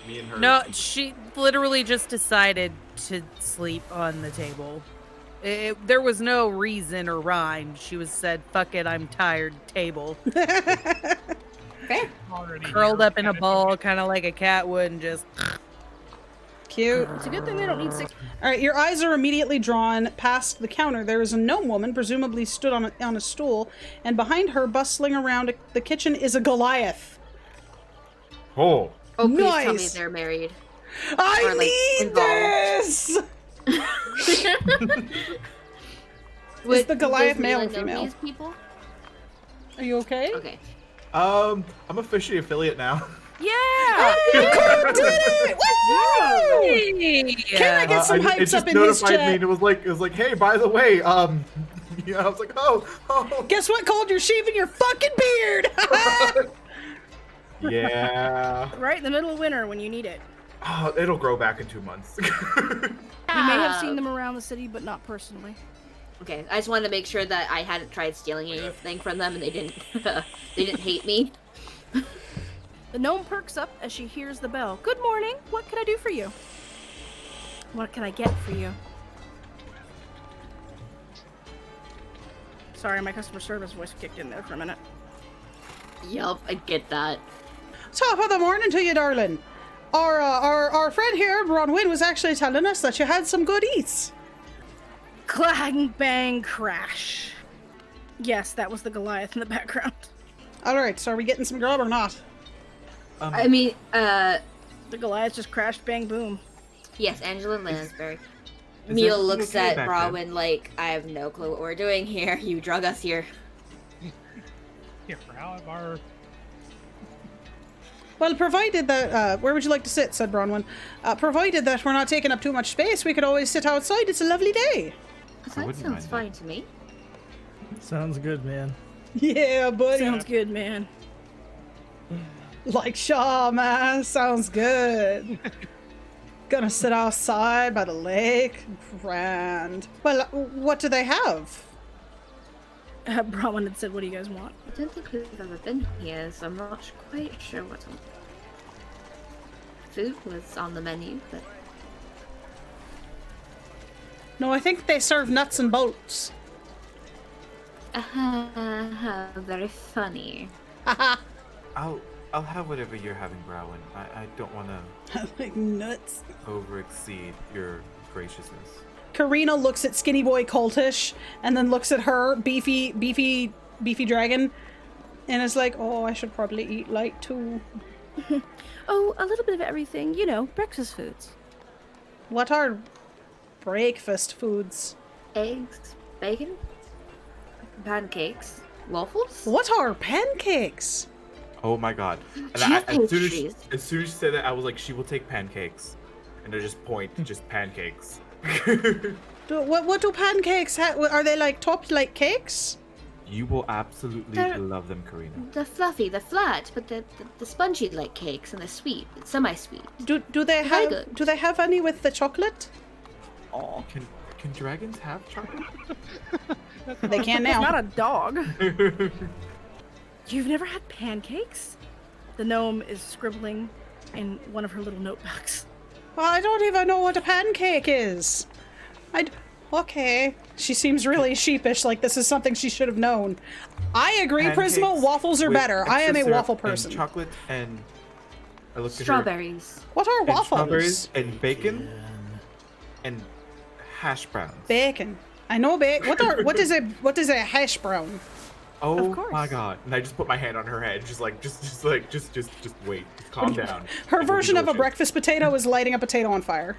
Me and her. No, she literally just decided to sleep on the table. There was no reason or rhyme. She was said, "Fuck it, I'm tired." Table. Fair. Already Curled here, up in a kinda ball, kind of like a cat would, and just. Cute. It's a good thing they don't need 6. All right, your eyes are immediately drawn past the counter. There is a gnome woman, presumably stood on a stool, and behind her, bustling around the kitchen, is a Goliath. Oh. Oh, please tell me Nice. they're married. I Or, like, need involved. this. Is the Goliath Does male Mila or know female? These people? Are you okay? Okay. I'm officially affiliate now. Yeah! You did it! Woo! Can I get some It hypes just up in his notified me, and chat? it was like, hey, by the way, yeah, I was like, oh. Guess what, Cold? You're shaving your fucking beard! Yeah. Right in the middle of winter when you need it. Oh, it'll grow back in 2 months. We may have seen them around the city, but not personally. Okay, I just wanted to make sure that I hadn't tried stealing anything from them and they didn't they didn't hate me. The gnome perks up as she hears the bell. Good morning. What can I do for you? What can I get for you? Sorry, my customer service voice kicked in there for a minute. Yup, I get that. Top of the morning to you, darling. Our friend here, Bronwyn, was actually telling us that you had some good eats. Clang, bang, crash. Yes, that was the Goliath in the background. All right, so are we getting some grub or not? I mean, The Goliath just crashed, bang, boom. yes, Angela Lansbury. Is Mila everything looks okay at back Brawin like, I have no clue what we're doing here. You drug us here. Here, how of our Well, provided that, where would you like to sit, said Bronwyn. Provided that we're not taking up too much space, we could always sit outside. It's a lovely day. That wouldn't sounds mind that. fine to me. Sounds good, man. Yeah, buddy. Sounds good, man. Like Shaw, man. Sounds good. Gonna sit outside by the lake. Grand. Well, what do they have? Bronwyn had said, what do you guys want? I don't think we've ever been here, so I'm not quite sure what food was on the menu, but No, I think they serve nuts and bolts. very funny. I'll have whatever you're having, Brawin. I don't want to Like nuts. overexceed your graciousness. Carina looks at skinny boy Col'Tash and then looks at her beefy dragon and is like, oh, I should probably eat light too. Oh, a little bit of everything. You know, breakfast foods. What are breakfast foods? Eggs, bacon, pancakes, waffles. What are pancakes? Oh my god. And Do you have as soon pastries? as she said that, I was like, she will take pancakes. And they're just just pancakes. What do pancakes have? Are they like topped like cakes? You will absolutely They're- love them, Carina. The fluffy, the flat, but the spongy like cakes and the sweet, semi-sweet. Do they Very have good. do they have any with the chocolate? Oh, can dragons have chocolate? They can It's now. not a dog. You've never had pancakes? The gnome is scribbling in one of her little notebooks. Well, I don't even know what a pancake is. Okay. She seems really sheepish, like this is something she should have known. I agree, Prisma. Pancakes Waffles are with better. I am extra a syrup waffle and person. chocolate and I looked at her. Strawberries. What are And waffles? strawberries and bacon and hash browns. Bacon. I know bacon. What is a hash brown? Oh course. my god! And I just put my hand on her head, just wait, just calm down. Her It will be version of a delicious. breakfast potato is lighting a potato on fire.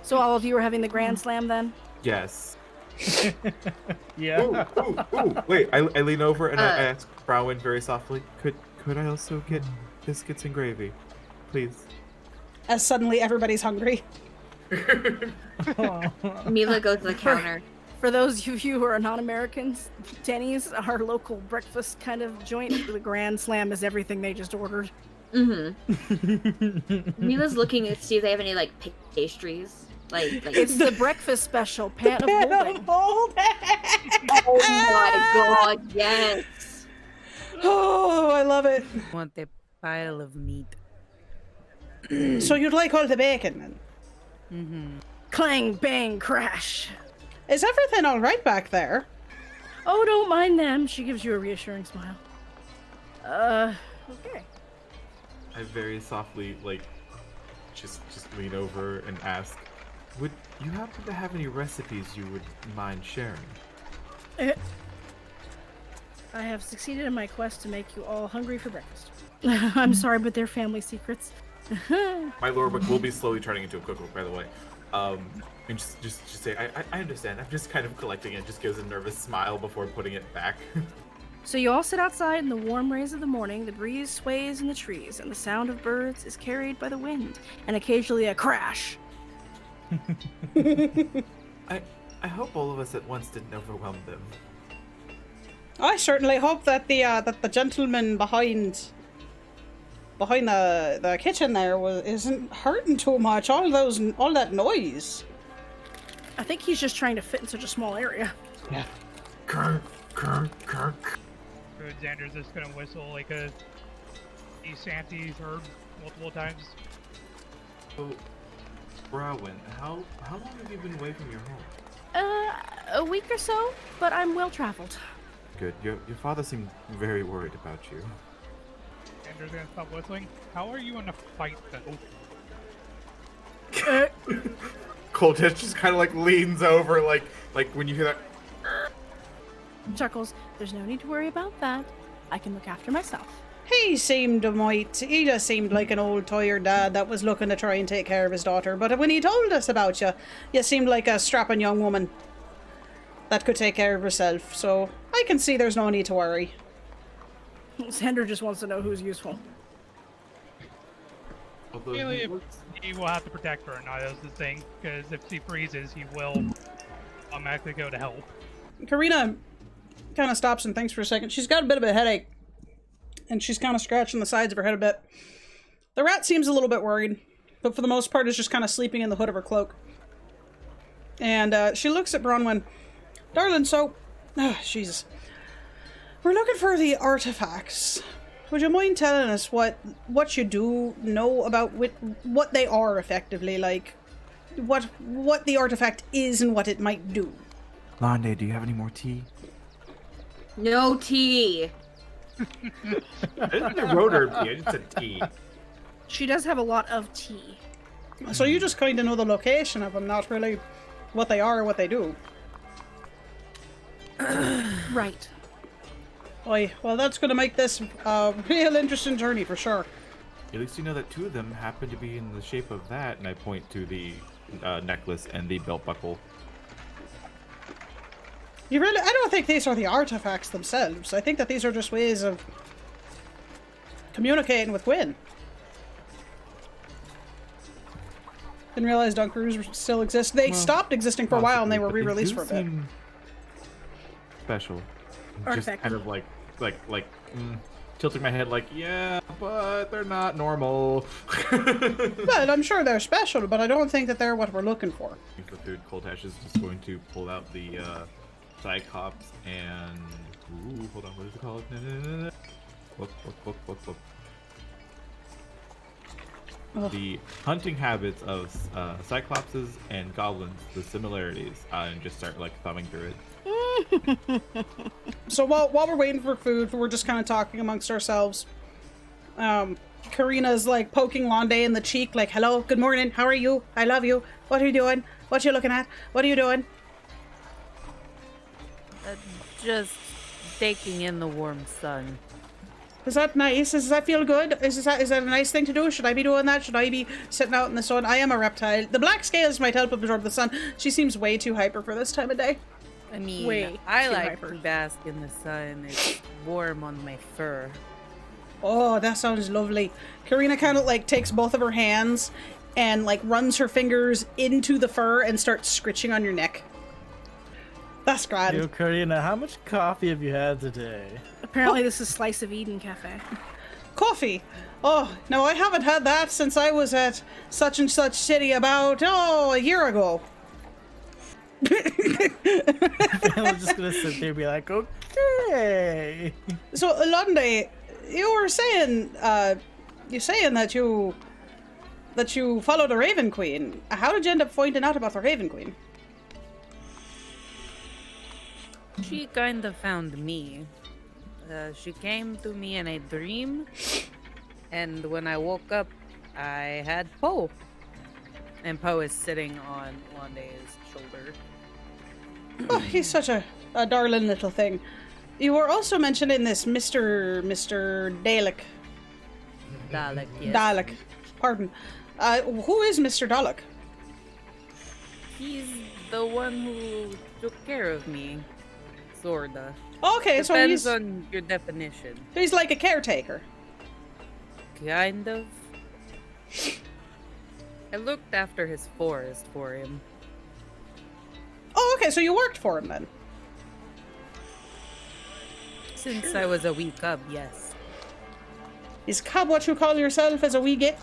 So all of you are having the Grand Slam then? Yes. Yeah. Ooh! Wait, I lean over and I Uh. ask Browin very softly, could I also get biscuits and gravy, please? As suddenly everybody's hungry. Mila goes to the counter. For those of you who are non-Americans, Denny's, our local breakfast kind of joint, the Grand Slam is everything they just ordered. Mila's looking to see if they have any like pastries. Like It's the breakfast special, pan of holding. oh my god, yes. Oh, I love it. Want the pile of meat. So you'd like all the bacon then? Clang, bang, crash. Is everything all right back there? Oh, don't mind them. She gives you a reassuring smile. Okay. I very softly just lean over and ask, would you happen to have any recipes you would mind sharing? I have succeeded in my quest to make you all hungry for breakfast. I'm sorry, but they're family secrets. My lore book will be slowly turning into a cookbook, by the way. And just say, I understand. I'm just kind of collecting it. Just gives a nervous smile before putting it back. So you all sit outside in the warm rays of the morning. The breeze sways in the trees, and the sound of birds is carried by the wind, and occasionally a crash. I hope all of us at once didn't overwhelm them. I certainly hope that the gentleman behind the kitchen there isn't hurting too much. All that noise. I think he's just trying to fit in such a small area. Yeah. Grr. Good, Xander's just gonna whistle like a East Santy's heard multiple times. So, Browin, how long have you been away from your home? A week or so, but I'm well traveled. Good. Your father seemed very worried about you. Xander's gonna stop whistling. How are you in a fight though? Col'Tash just kind of leans over, like when you hear that. Chuckles. There's no need to worry about that. I can look after myself. He just seemed like an old tired dad that was looking to try and take care of his daughter. But when he told us about you, you seemed like a strapping young woman that could take care of herself. So I can see there's no need to worry. Xander just wants to know who's useful. Although Really, he looks- he will have to protect her, now that's the thing, because if she freezes, he will automatically go to help. Carina kind of stops and thinks for a second. She's got a bit of a headache, and she's kind of scratching the sides of her head a bit. The rat seems a little bit worried, but for the most part is just kind of sleeping in the hood of her cloak. And she looks at Bronwyn. Darling, so... Jesus. We're looking for the artifacts. Would you mind telling us what you do know about what they are, effectively? Like, what the artifact is and what it might do? Lande, do you have any more tea? No tea. I didn't say rotor tea, I just said tea. She does have a lot of tea. So you just kind of know the location of them, not really what they are or what they do. Right. Oy, well, that's going to make this a real interesting journey for sure. At least you know that two of them happen to be in the shape of that, and I point to the necklace and the belt buckle. I don't think these are the artifacts themselves. I think that these are just ways of communicating with Gwyn. Didn't realize Dunkers still exist. They Well, stopped existing for a while and they were possibly, but re-released do for a bit. seem Special. Just Artifact. kind of tilting my head like, yeah, but they're not normal. But I'm sure they're special, but I don't think that they're what we're looking for. For food, Col'Tash is just going to pull out the Cyclops and... Ooh, hold on, what is it called? Look. Ugh. The hunting habits of Cyclopses and Goblins, the similarities, and just start, like, thumbing through it. So while we're waiting for food, we're just kind of talking amongst ourselves. Carina's like poking Lande in the cheek, like, hello, good morning, how are you? I love you. What are you doing? What you looking at? What are you doing? Just taking in the warm sun. Is that nice? Does that feel good? Is that a nice thing to do? Should I be doing that? Should I be sitting out in the sun? I am a reptile. The black scales might help absorb the sun. She seems way too hyper for this time of day. I mean, Way I too like hyper. to bask in the sun. It's warm on my fur. Oh, that sounds lovely. Carina kind of like takes both of her hands and like runs her fingers into the fur and starts scritching on your neck. That's grand. Yo, Carina, how much coffee have you had today? Apparently, this is Slice of Eden Cafe. Coffee. Oh, no, I haven't had that since I was at such and such city about, a year ago. I'm just gonna sit there and be like, okay. So, Lande, you were saying, that you followed the Raven Queen. How did you end up finding out about the Raven Queen? She kind of found me. She came to me in a dream, and when I woke up, I had Poe. And Poe is sitting on Lande's shoulder. Oh, he's such a darling little thing. You were also mentioning this Mr. Dalek. Dalek, yes. Dalek. Pardon. Who is Mr. Dalek? He's the one who took care of me. Sorta. Okay, so Depends on your definition. he's like a caretaker. Kind of. I looked after his forest for him. Oh, okay, so you worked for him then. Since I was a wee cub, yes. Is cub what you call yourself as a wee git?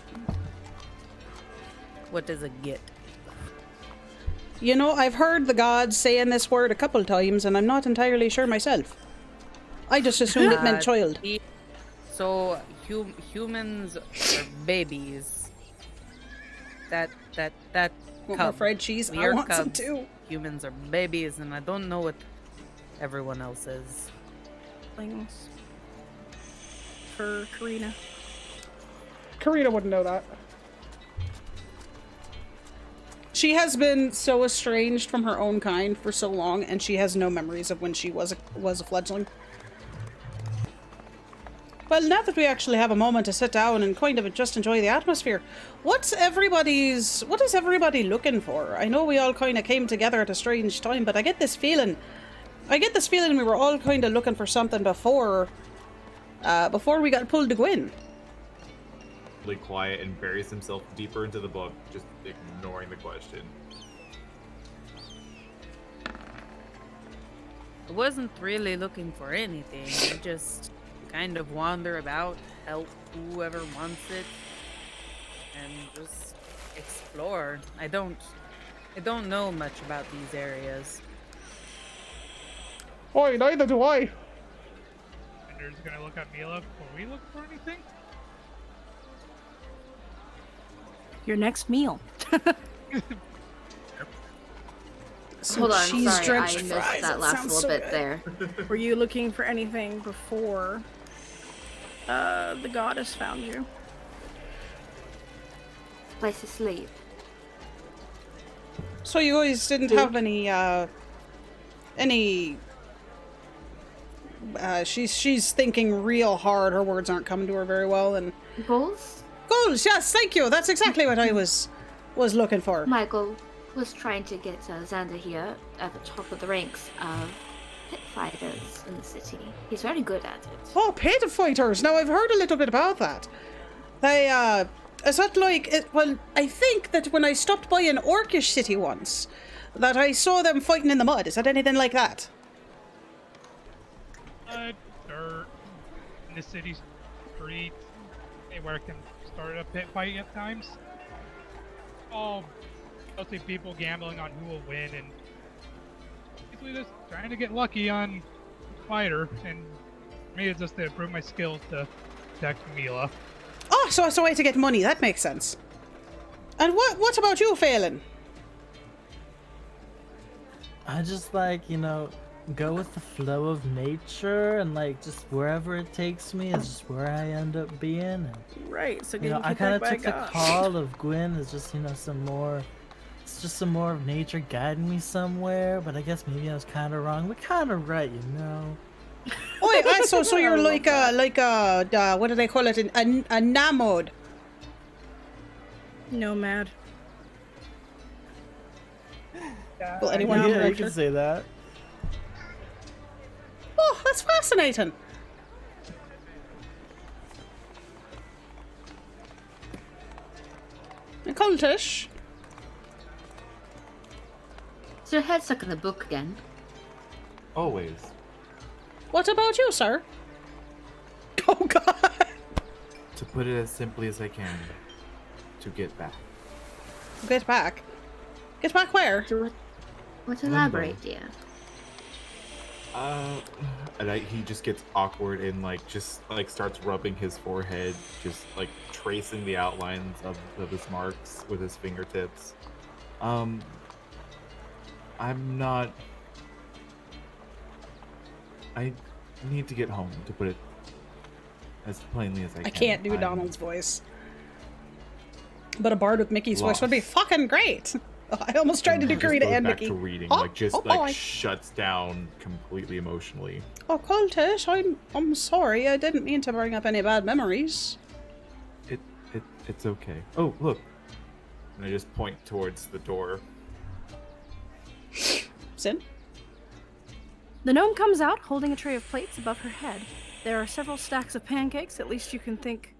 What does a git? You know, I've heard the gods saying this word a couple times, and I'm not entirely sure myself. I just assumed it meant child. So humans are babies. That Want cub. more fried cheese? We I are want some cubs. too. Humans are babies, and I don't know what everyone else is. Things. For Carina. Carina wouldn't know that. She has been so estranged from her own kind for so long, and she has no memories of when she was a fledgling. Well, now that we actually have a moment to sit down and kind of just enjoy the atmosphere, what is everybody looking for? I know we all kind of came together at a strange time, but I get this feeling we were all kind of looking for something before we got pulled to Gwyn. Really quiet and buries himself deeper into the book, just ignoring the question. I wasn't really looking for anything. I just kind of wander about, help whoever wants it, and just explore. I don't know much about these areas. Oi, neither do I. Xander's gonna look at Mila before we look for anything. Your next meal. Hold on, sorry, I cheese-drenched missed fries, that last sounds little so bit good. there. Were you looking for anything before the goddess found you? Place to sleep. So you guys didn't have she's thinking real hard. Her words aren't coming to her very well. And Goals? goals, yes, thank you. That's exactly what I was looking for. Michael was trying to get Xander here at the top of the ranks of pit fighters in the city. He's very good at it. Oh, pit fighters. Now I've heard a little bit about that. Is that like it? Well, I think that when I stopped by an orcish city once, that I saw them fighting in the mud. Is that anything like that? Dirt in the city streets, anywhere can start a pit fight at times. Oh, mostly people gambling on who will win and basically just trying to get lucky on fighter. And for me, it's just to improve my skills to protect Mila. Oh, so it's a way to get money. That makes sense. And what about you, Faolin? I just like, go with the flow of nature and like just wherever it takes me is just where I end up being. And, Right. So I kind of took the call of Gwyn as just, some more. It's just some more of nature guiding me somewhere. But I guess maybe I was kind of wrong. But kind of right, Oh, yeah, so you're like what do they call it? A nomad. Nomad. Will anyone Yeah, you correct can her? say that. Oh, that's fascinating. And Col'Tash. Is your head stuck in the book again? Always. What about you, sir? Oh, God. To put it as simply as I can, to get back. Get back. Get back where? So what elaborate, dear? And he just gets awkward and just starts rubbing his forehead, just tracing the outlines of his marks with his fingertips. I need to get home, to put it as plainly as I can. I can't do Donald's voice. But a bard with Mickey's voice would be fucking great. I almost tried to do Carina and back Mickey. to reading, Oh, boy. shuts down completely emotionally. Oh, Col'Tash, I'm sorry. I didn't mean to bring up any bad memories. It's okay. Oh, look. And I just point towards the door. Sin? The gnome comes out holding a tray of plates above her head. There are several stacks of pancakes. At least you think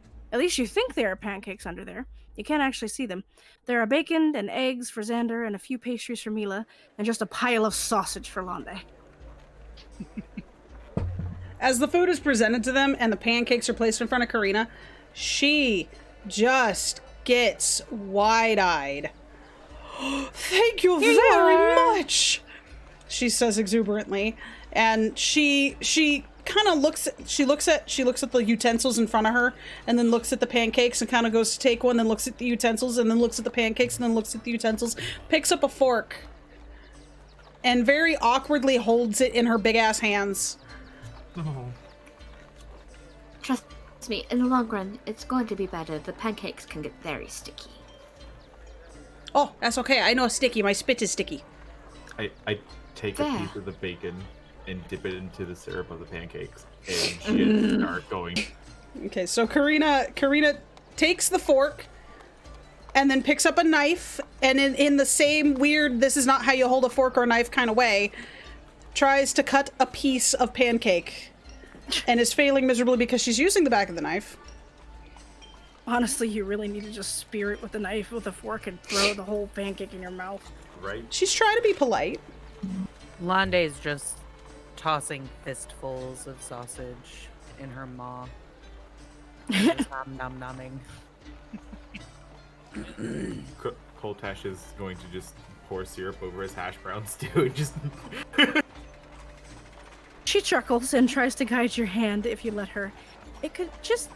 there are pancakes under there. You can't actually see them. There are bacon and eggs for Xander and a few pastries for Mila and just a pile of sausage for Lande. As the food is presented to them and the pancakes are placed in front of Carina, she just gets wide-eyed. Thank you very much, she says exuberantly, and she kind of looks at the utensils in front of her, and then looks at the pancakes and kind of goes to take one, then looks at the utensils, and then looks at the pancakes, and then looks at the utensils, picks up a fork, and very awkwardly holds it in her big ass hands. Oh. Trust me, in the long run, it's going to be better. The pancakes can get very sticky. Oh, that's okay. I know sticky. My spit is sticky. I take a There. piece of the bacon and dip it into the syrup of the pancakes and just start going. Okay, so Carina takes the fork and then picks up a knife, and in the same weird, this is not how you hold a fork or a knife kind of way, tries to cut a piece of pancake and is failing miserably because she's using the back of the knife. Honestly, you really need to just spear it with a knife with a fork and throw the whole pancake in your mouth. Right? She's trying to be polite. Lande's just tossing fistfuls of sausage in her maw. Just nom nomming. Col'Tash is going to just pour syrup over his hash browns too. Just She chuckles and tries to guide your hand if you let her. I couldn't just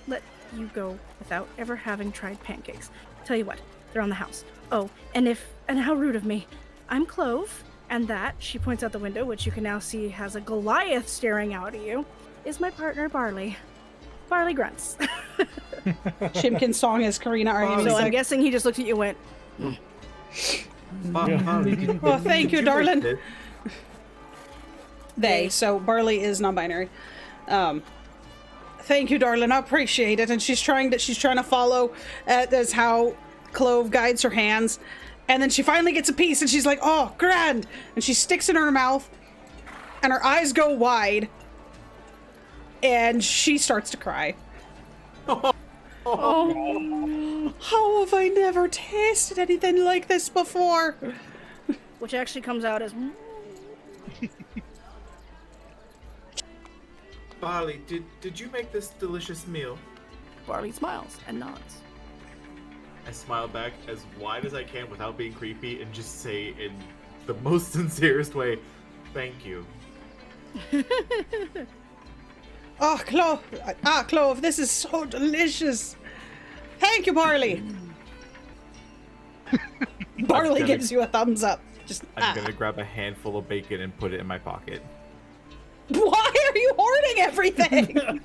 let you go without ever having tried pancakes. Tell you what, they're on the house. Oh, and how rude of me. I'm Clove, and that, she points out the window, which you can now see has a Goliath staring out at you, is my partner Barley. Barley grunts. Chimkin's song is Carina arguing. So I'm guessing he just looked at you and went, Oh, thank you, darling. They, so Barley is non-binary. Thank you, darling. I appreciate it. And she's trying to follow as how Clove guides her hands. And then she finally gets a piece and she's like, oh, grand. And she sticks it in her mouth and her eyes go wide and she starts to cry. Oh. How have I never tasted anything like this before? Which actually comes out as. Barley, did you make this delicious meal? Barley smiles and nods. I smile back as wide as I can without being creepy and just say in the most sincerest way, thank you. Oh, Clove, this is so delicious. Thank you, Barley. Barley gives you a thumbs up. Just I'm gonna grab a handful of bacon and put it in my pocket. Why are you hoarding everything?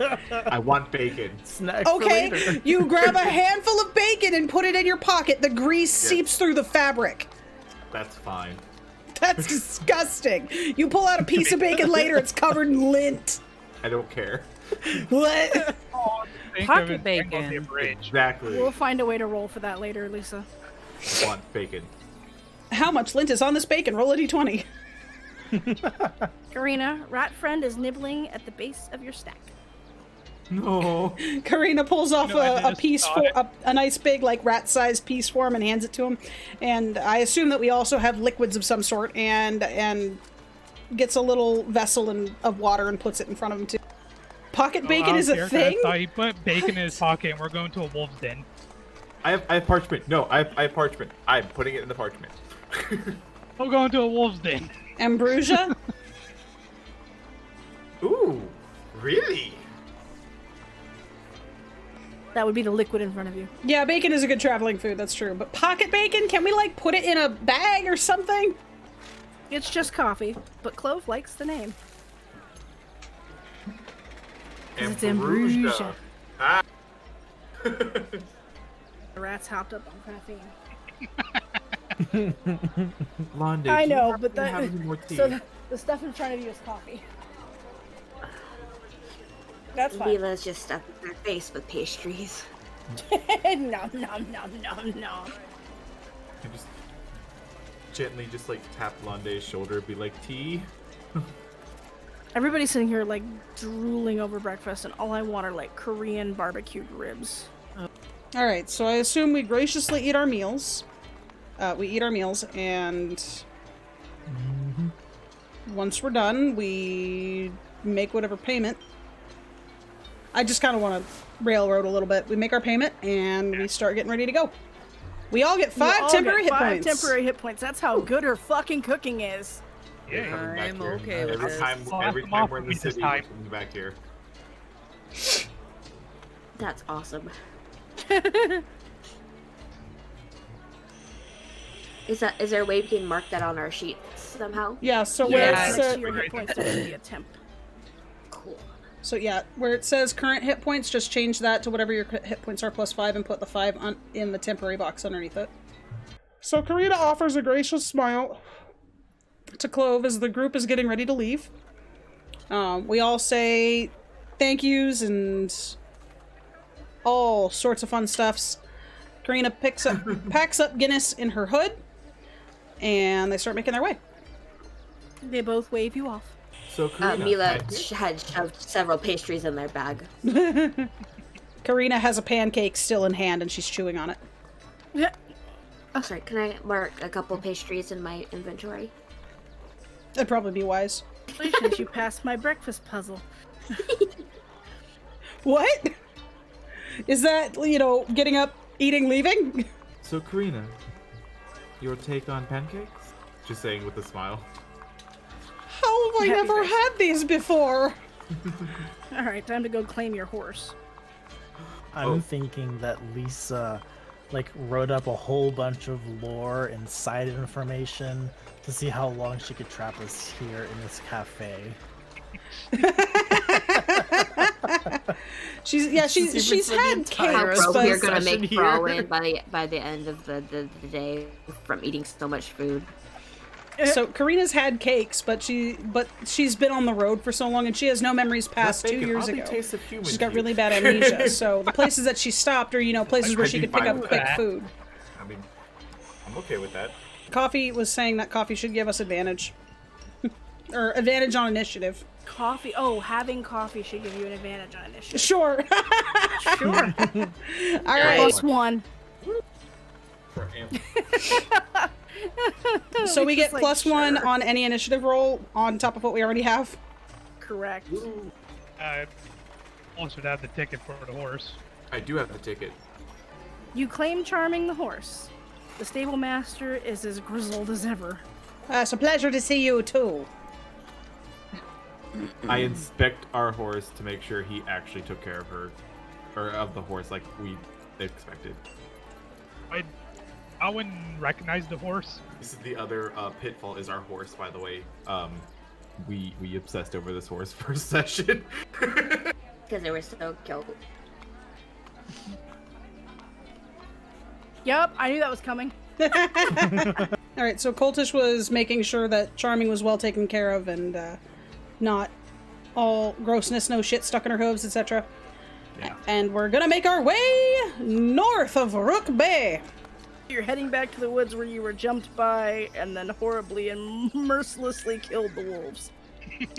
I want bacon. Snack for later. Okay, you grab a handful of bacon and put it in your pocket. The grease seeps through the fabric. That's fine. That's disgusting. You pull out a piece of bacon later, it's covered in lint. I don't care. What? Think Pocket of it, bacon. on the bridge. Exactly. We'll find a way to roll for that later, Lisa. I want bacon. How much lint is on this bacon? Roll a d20. Carina, rat friend is nibbling at the base of your stack. No. Karina pulls off No, I a just piece saw for it. a nice big like rat-sized piece for him and hands it to him. And I assume that we also have liquids of some sort and gets a little vessel of water and puts it in front of him too. Pocket bacon is a thing? I thought he put bacon in his pocket and we're going to a wolf's den. I have parchment. No, I have parchment. I'm putting it in the parchment. We're going to a wolf's den. Ambrosia? Ooh, really? That would be the liquid in front of you. Yeah, bacon is a good traveling food, that's true. But pocket bacon, can we like put it in a bag or something? It's just coffee, but Clove likes the name. 'Cause it's ambrosia. Ah. The rats hopped up on caffeine. Lande, I do you know, happen but to have any more tea? so the stuff in front of you is coffee. That's fine. Mila's just stuffing her face with pastries. Nom nom nom nom nom. I just gently just like tap Lande's shoulder, be like, tea? Everybody's sitting here like drooling over breakfast, and all I want are like Korean barbecued ribs. All right, so I assume we graciously eat our meals. We eat our meals, and once we're done, we make whatever payment. I just kind of want to railroad a little bit. We make our payment, and we start getting ready to go. We all get You all five temporary get hit five points. temporary hit points. That's how good her fucking cooking is. We're coming back I'm here. okay with every this. time, I'll every have time to we're in the offer me this city, we're time. coming back here. That's awesome. Is there a way we can mark that on our sheet somehow? Yeah, so Yeah, where Next it's, to your hit points, there should be a temp. Cool. so yeah, where it says current hit points, just change that to whatever your hit points are plus 5 and put the 5 in the temporary box underneath it. So Carina offers a gracious smile to Clove as the group is getting ready to leave. We all say thank yous and all sorts of fun stuffs. Carina packs up Guinness in her hood, and they start making their way. They both wave you off. So Karina, Mila I- had shoved several pastries in their bag. Carina has a pancake still in hand, and she's chewing on it. Oh, sorry. Can I mark a couple pastries in my inventory? That'd probably be wise. Congratulations, you passed my breakfast puzzle. What? Is that, getting up, eating, leaving? So Karina, your take on pancakes? Just saying with a smile. How have I Happy never face. had these before? All right, time to go claim your horse. I'm thinking that Lisa, wrote up a whole bunch of lore and side information to see how long she could trap us here in this cafe. She's for the had entire cakes, How but we're gonna session make here. Faolin by the end of the day from eating so much food. so Karina's had cakes, but she's been on the road for so long, and she has no memories past That 2 bacon years oddly ago. tastes of human She's got teeth. really bad amnesia. So the places that she stopped are places where I'd she be could pick fine up with quick that. food. I mean, I'm okay with that. Coffee was saying that coffee should give us advantage. or advantage on initiative. Coffee. Oh, having coffee should give you an advantage on initiative. Sure. Sure. All right. +1. For amp. So we Just get like, +1 sure. on any initiative roll on top of what we already have. Correct. Also should have the ticket for the horse. I do have the ticket. You claim charming the horse. The stable master is as grizzled as ever. It's a pleasure to see you too. I inspect our horse to make sure he actually took care of her, or of the horse like we expected. I wouldn't recognize the horse. This is the other pitfall. Is our horse, by the way. We obsessed over this horse first session. Because they were so cute. Yep, I knew that was coming. All right, so Col'Tash was making sure that Charming was well taken care of and not all grossness, no shit stuck in her hooves, etc. Yeah. And we're gonna make our way north of Rook Bay. You're heading back to the woods where you were jumped by and then horribly and mercilessly killed the wolves.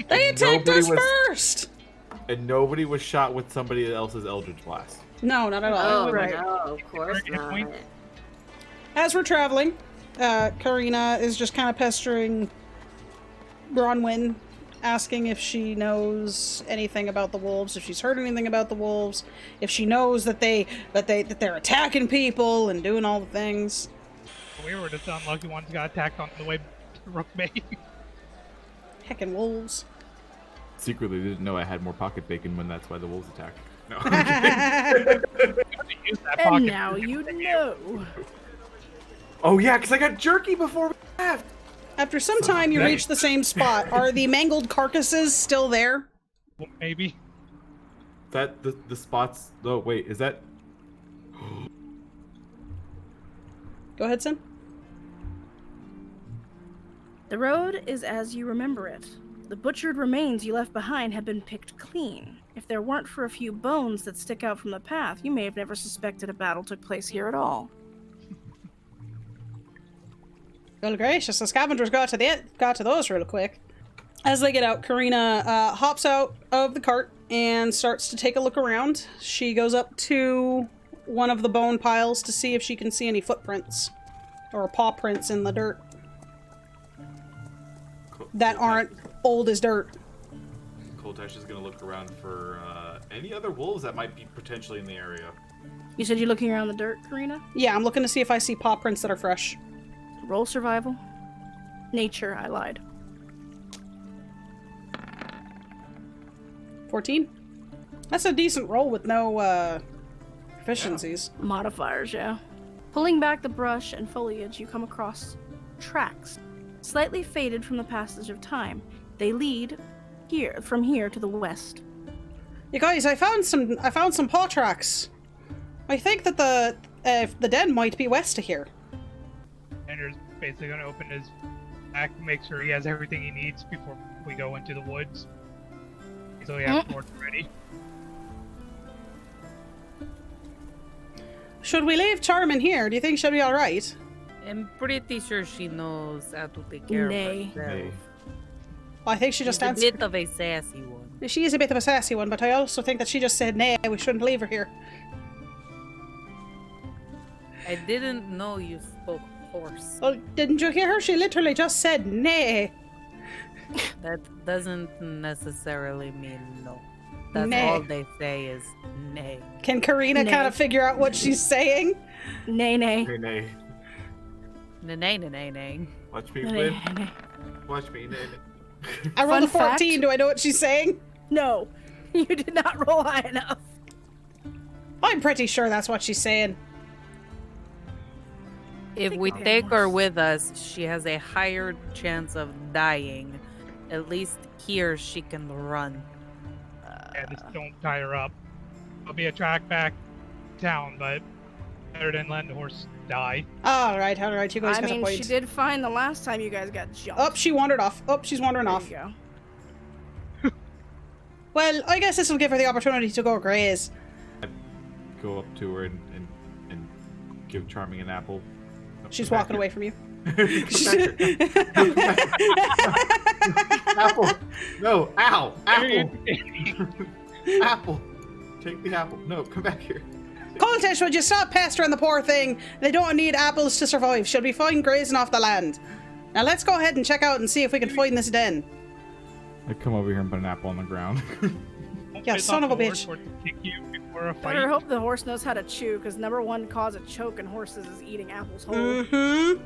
They attacked Nobody us was- first! And nobody was shot with somebody else's Eldritch Blast. No, not at all. Oh, right. no, of course Good not. point. As we're traveling, Carina is just kind of pestering Bronwyn, asking if she knows anything about the wolves, if she's heard anything about the wolves, if she knows that they're attacking people and doing all the things. We were just the unlucky ones who got attacked on the way to Rook Bay. Heckin' wolves. Secretly, they didn't know I had more pocket bacon when that's why the wolves attacked. No. Use that And pocket now for you something. know. Oh yeah, because I got jerky before we left. After some time, you reach the same spot. Are the mangled carcasses still there? Well, maybe. That the spots. Oh wait, is that? Go ahead, Sin. The road is as you remember it. The butchered remains you left behind have been picked clean. If there weren't for a few bones that stick out from the path, you may have never suspected a battle took place here at all. Well, gracious, the scavengers got to those real quick. As they get out, Carina hops out of the cart and starts to take a look around. She goes up to one of the bone piles to see if she can see any footprints or paw prints in the dirt that aren't old as dirt. Col'Tash is gonna look around for any other wolves that might be potentially in the area. You said you're looking around the dirt, Carina? Yeah, I'm looking to see if I see paw prints that are fresh. Roll survival. Nature, I lied. 14? That's a decent roll with no proficiencies. Modifiers, yeah. Pulling back the brush and foliage, you come across tracks, slightly faded from the passage of time. They lead from here to the west. You guys, I found some paw tracks. I think that the den might be west of here. Xander's basically going to open his back, make sure he has everything he needs before we go into the woods. So we have torch ready. Should we leave Charmin here? Do you think she'll be alright? I'm pretty sure she knows how to take care Nay. of herself. Nay. Well, I think she She's just a answered. bit of a sassy one. She is a bit of a sassy one, but I also think that she just said, nay, we shouldn't leave her here. I didn't know you spoke horse. Well, didn't you hear her? She literally just said, nay. That doesn't necessarily mean no. That's Nay. all they say is nay. Can Carina Nay. kind of figure out what she's saying? Nay, nay. Nay, nay. Nay, nay, nay, nay. Watch me Nay, win. nay. Watch me, nay, nay. I rolled a Fun fact. 14. Do I know what she's saying? No, you did not roll high enough. I'm pretty sure that's what she's saying. If we take her with us, she has a higher chance of dying. At least here she can run. Yeah, just don't tie her up. There'll be a track back town, but better than letting the horse die. Alright, you guys I got a mean, point. she did fine the last time you guys got jumped. Oh, she wandered off. Oh, she's wandering There off. you go. Well, I guess this will give her the opportunity to go graze. Go up to her and give Charming an apple. She's walking away from you. Apple. No. Ow. Apple. Apple. Take the apple. No, come back here. Col'Tash, would you stop pestering the poor thing? They don't need apples to survive. She'll be fine grazing off the land. Now let's go ahead and check out and see if we can find this den. I come over here and put an apple on the ground. Yeah, son of a bitch. Better hope the horse knows how to chew, because #1 cause of choke in horses is eating apples whole. Mm-hmm.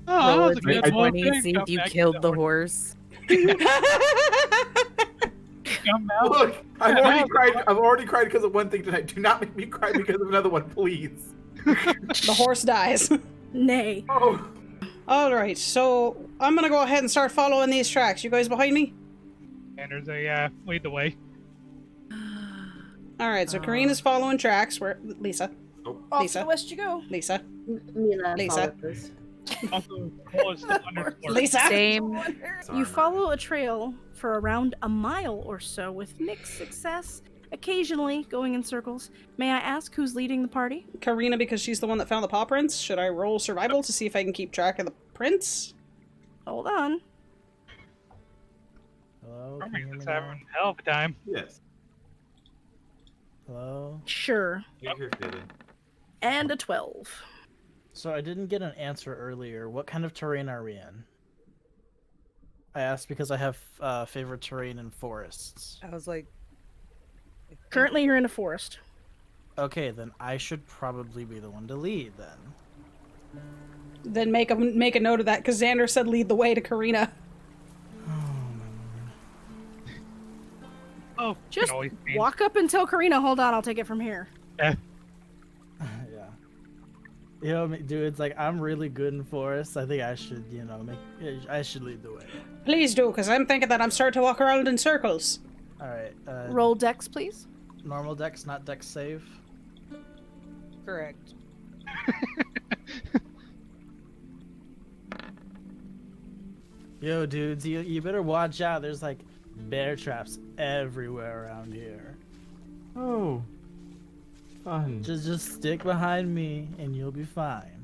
Oh, Roll that's a a good d20, see if you killed the horse. Look, I've already cried because of one thing tonight. Do not make me cry because of another one, please. The horse dies. Nay. Oh. Alright, so I'm gonna go ahead and start following these tracks. You guys behind me? And there's a lead the way. Alright, so Carina's following tracks. Where Lisa? Off Lisa. to the west you go. Lisa. Mila Lisa. follows. Also, Cole is still underscore. Lisa! Same. You follow a trail for around a mile or so with mixed success, occasionally going in circles. May I ask who's leading the party? Carina, because she's the one that found the paw prints. Should I roll survival to see if I can keep track of the prints? Hold on. Hello? I'm Can you hear me just now? having hell of a time. Yes. Hello? Sure. You're here, Phelan. And a 12. So I didn't get an answer earlier. What kind of terrain are we in? I asked because I have favorite terrain in forests. I was like, Currently you're in a forest. Okay, then I should probably be the one to lead then. Then make a note of that, because Xander said lead the way to Carina. Oh, Just can always be. walk up and tell Carina, hold on, I'll take it from here. Yeah. You know, dude, it's like I'm really good in forests. I think I should, I should lead the way. Please do, because I'm thinking that I'm starting to walk around in circles. All right. Roll dex, please. Normal dex, not dex save. correct. Yo, dudes, you better watch out. There's like bear traps everywhere around here. Oh. Fun. Just stick behind me and you'll be fine.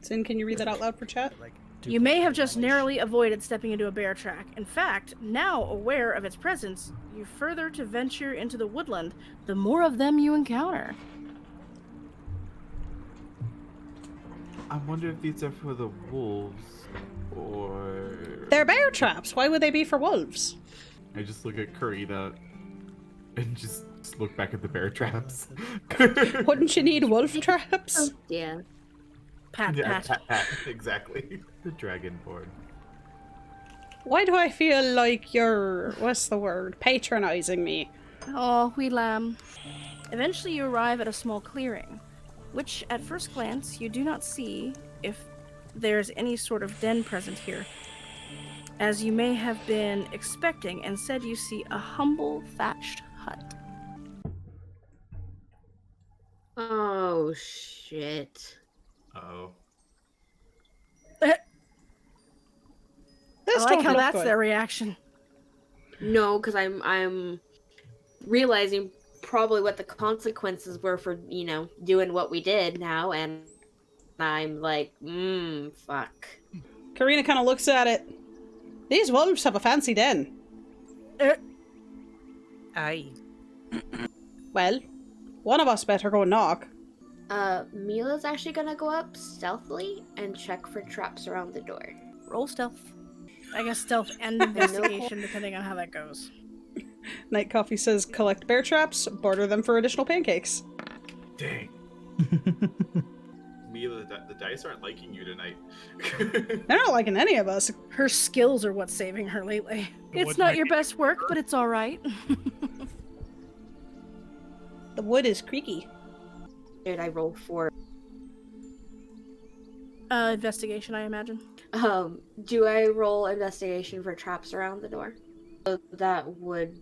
Sin, can you read that out loud for chat? Like, You may have just duplicate narrowly avoided stepping into a bear track. In fact, now aware of its presence, you further to venture into the woodland, the more of them you encounter. I wonder if these are for the wolves or. They're bear traps. Why would they be for wolves? I just look at Carina and just look back at the bear traps. Wouldn't you need wolf traps? Yeah. Pat, Yeah, pat. pat, exactly. The dragonborn. Why do I feel like you're, what's the word, patronizing me? Oh, wee lamb. Eventually you arrive at a small clearing, which at first glance you do not see if there's any sort of den present here. As you may have been expecting, instead you see a humble thatched hut. Oh, shit. Uh-oh. I This like don't how look that's good. their reaction. No, because I'm realizing probably what the consequences were for, doing what we did now, and I'm like, fuck. Carina kind of looks at it. These wolves have a fancy den. Aye. Well, one of us better go knock. Mila's actually gonna go up stealthily and check for traps around the door. Roll stealth. I guess stealth and investigation, depending on how that goes. Night Coffee says collect bear traps, barter them for additional pancakes. Dang. Mila, the dice aren't liking you tonight. They're not liking any of us. Her skills are what's saving her lately. It's wood not might your be best work, but it's alright. The wood is creaky. Did I roll 4? Investigation, I imagine. Do I roll investigation for traps around the door? So that would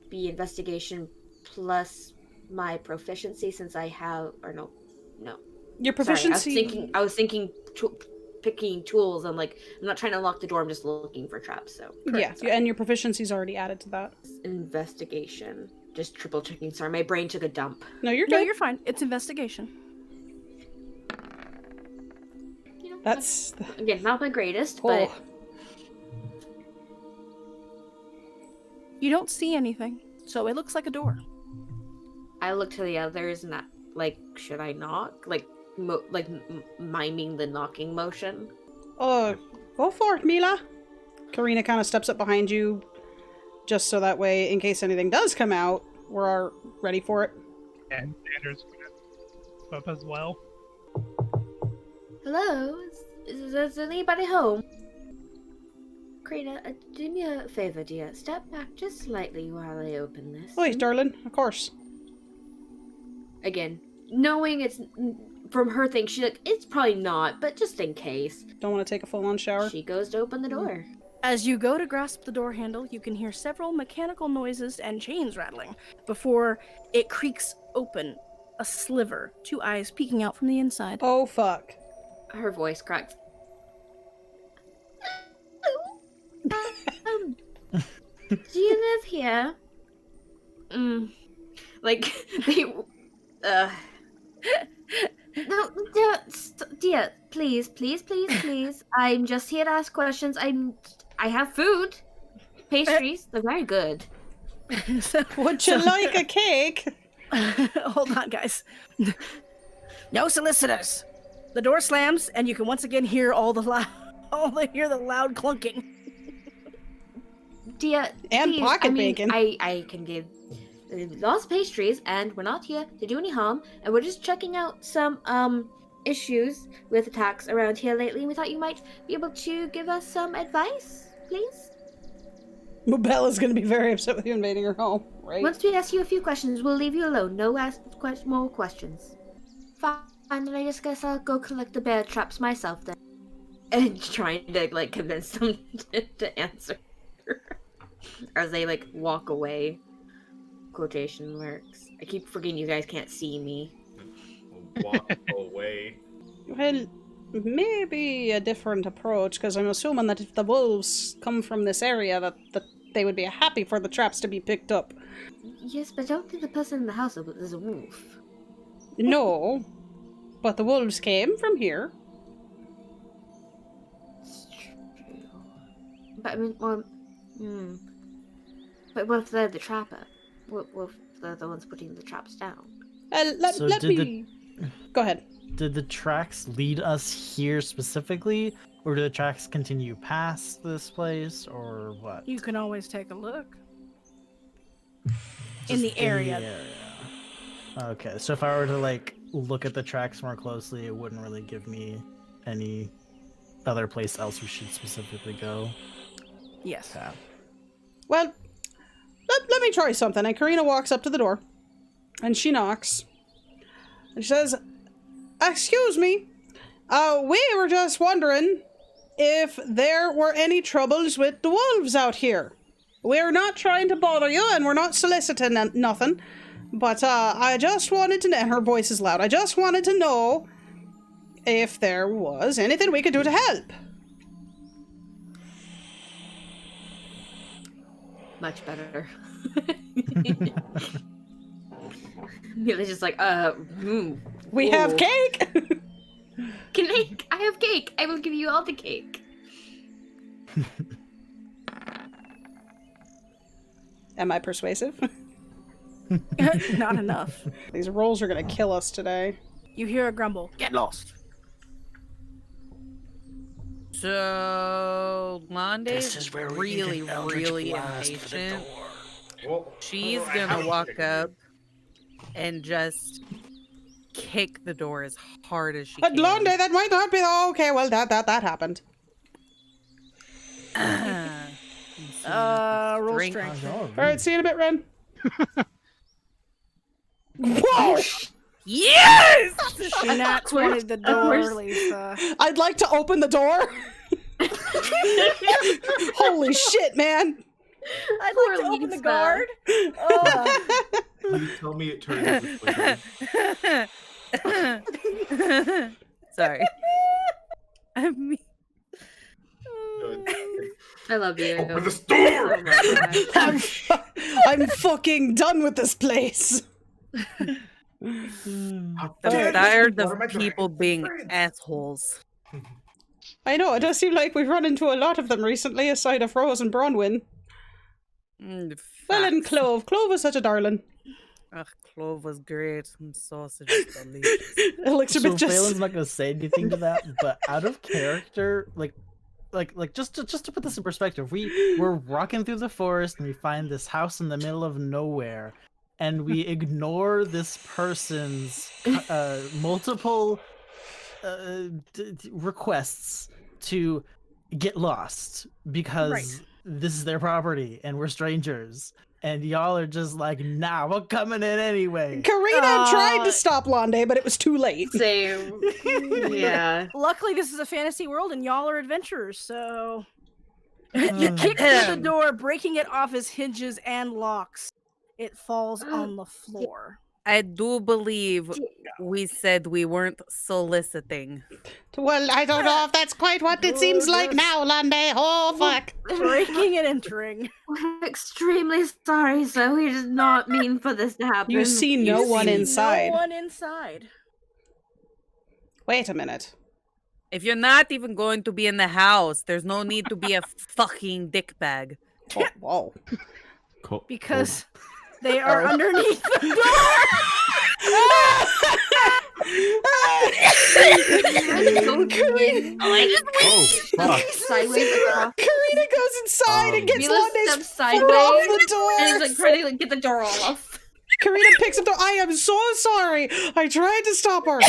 be investigation plus my proficiency since I have, or no. Your Sorry, proficiency. I was thinking picking tools. I'm like, I'm not trying to unlock the door. I'm just looking for traps. So Yeah, sorry. and your proficiency's already added to that. Investigation. Just triple checking. Sorry, my brain took a dump. No, you're No, good. you're fine. It's investigation. That's Again, not the greatest, oh. but You don't see anything, so it looks like a door. I look to the others and like, should I knock? Like, miming the knocking motion. Oh, go for it, Mila. Carina kind of steps up behind you, just so that way, in case anything does come out, we're ready for it. And Xander's gonna up as well. Hello? Is anybody home? Carina, do me a favor, dear. Step back just slightly while I open this. Oi, darling, of course. Again, knowing it's from her thing, she's like, it's probably not, but just in case. Don't want to take a full-on shower? She goes to open the door. As you go to grasp the door handle, you can hear several mechanical noises and chains rattling before it creaks open, a sliver, 2 eyes peeking out from the inside. Oh, fuck. Her voice cracks. Do you live here? Like, they, no, dear, please. I'm just here to ask questions. I have food. Pastries, they're very good. Would you like a cake? Hold on, guys. No solicitors. The door slams, and you can once again hear the loud clunking. Dear, And please, pocket bacon. I can give lots of pastries, and we're not here to do any harm, and we're just checking out some issues with attacks around here lately, and we thought you might be able to give us some advice, please? Bella's gonna be very upset with you invading her home, right? Once we ask you a few questions, we'll leave you alone. No more questions. Fine, then I just guess I'll go collect the bear traps myself then. And trying to, like, convince them to answer. As they, like, walk away. Quotation marks. I keep forgetting you guys can't see me. Walk away. Well, maybe a different approach, because I'm assuming that if the wolves come from this area, that they would be happy for the traps to be picked up. Yes, but I don't think the person in the house is a wolf. No, but the wolves came from here. It's true. But I mean, well, But what if they're the trapper? What if they're the ones putting the traps down? Let me... Go ahead. Did the tracks lead us here specifically, or do the tracks continue past this place, or what? You can always take a look. Just In the area. Okay, so if I were to, like, look at the tracks more closely, it wouldn't really give me any other place else we should specifically go. Yes. Yeah. Well, let me try something. And Carina walks up to the door, and she knocks. And she says, "Excuse me, we were just wondering if there were any troubles with the wolves out here. We're not trying to bother you, and we're not soliciting nothing, but I just wanted to know," and her voice is loud, "I just wanted to know if there was anything we could do to help." Much better. Mila's just like, We have cake! Cake! I have cake! I will give you all the cake. Am I persuasive? Not enough. These rolls are gonna kill us today. You hear a grumble. Get lost. So Lande This is is where we really, get an eldritch really blast for the impatient. door. Well, She's I gonna haven't walk picked up and just kick the door as hard as she But can. Lande, that might not be... Oh, okay, well, that happened. Roll Drink. strength. Alright, see you in a bit, Ren. Whoa! Yes! She not 20'd the door, Lisa. I'd like to open the door. Holy shit, man. I'd Poor like to open the Lisa. guard. Oh. Please tell me it turns into sleeping. Sorry. I mean, I love you. Open the door! Oh my God. I'm fucking done with this place. I'm Dude, tired what of am I people doing? being Friends. assholes. I know, it does seem like we've run into a lot of them recently, aside of Rose and Bronwyn. Well, and Facts. Clove. Clove is such a darling. Ugh, Clove was great. And sausage is delicious. Elixir So just... Phelan's not gonna say anything to that, but out of character, just to put this in perspective, we're walking through the forest and we find this house in the middle of nowhere, and we ignore this person's multiple requests to get lost because Right. this is their property and we're strangers. And y'all are just like, nah, we're coming in anyway. Karina tried to stop Lande, but it was too late. Same. Yeah. Luckily, this is a fantasy world, and y'all are adventurers, so you kick through the door, breaking it off its hinges and locks. It falls on the floor. I do believe we said we weren't soliciting. Well, I don't know if that's quite what it seems like now, Lande. Oh, fuck. Breaking and entering. We're extremely sorry, sir. We did not mean for this to happen. You see no one inside. No one inside. Wait a minute. If you're not even going to be in the house, there's no need to be a fucking dick bag. Oh, whoa. Because they are underneath the door. Oh, fuck. Sideways across. Karina goes inside and gets Mila Lande's steps foot sideways off the and is door. like trying to get the door off. Karina picks up the... I am so sorry. I tried to stop her.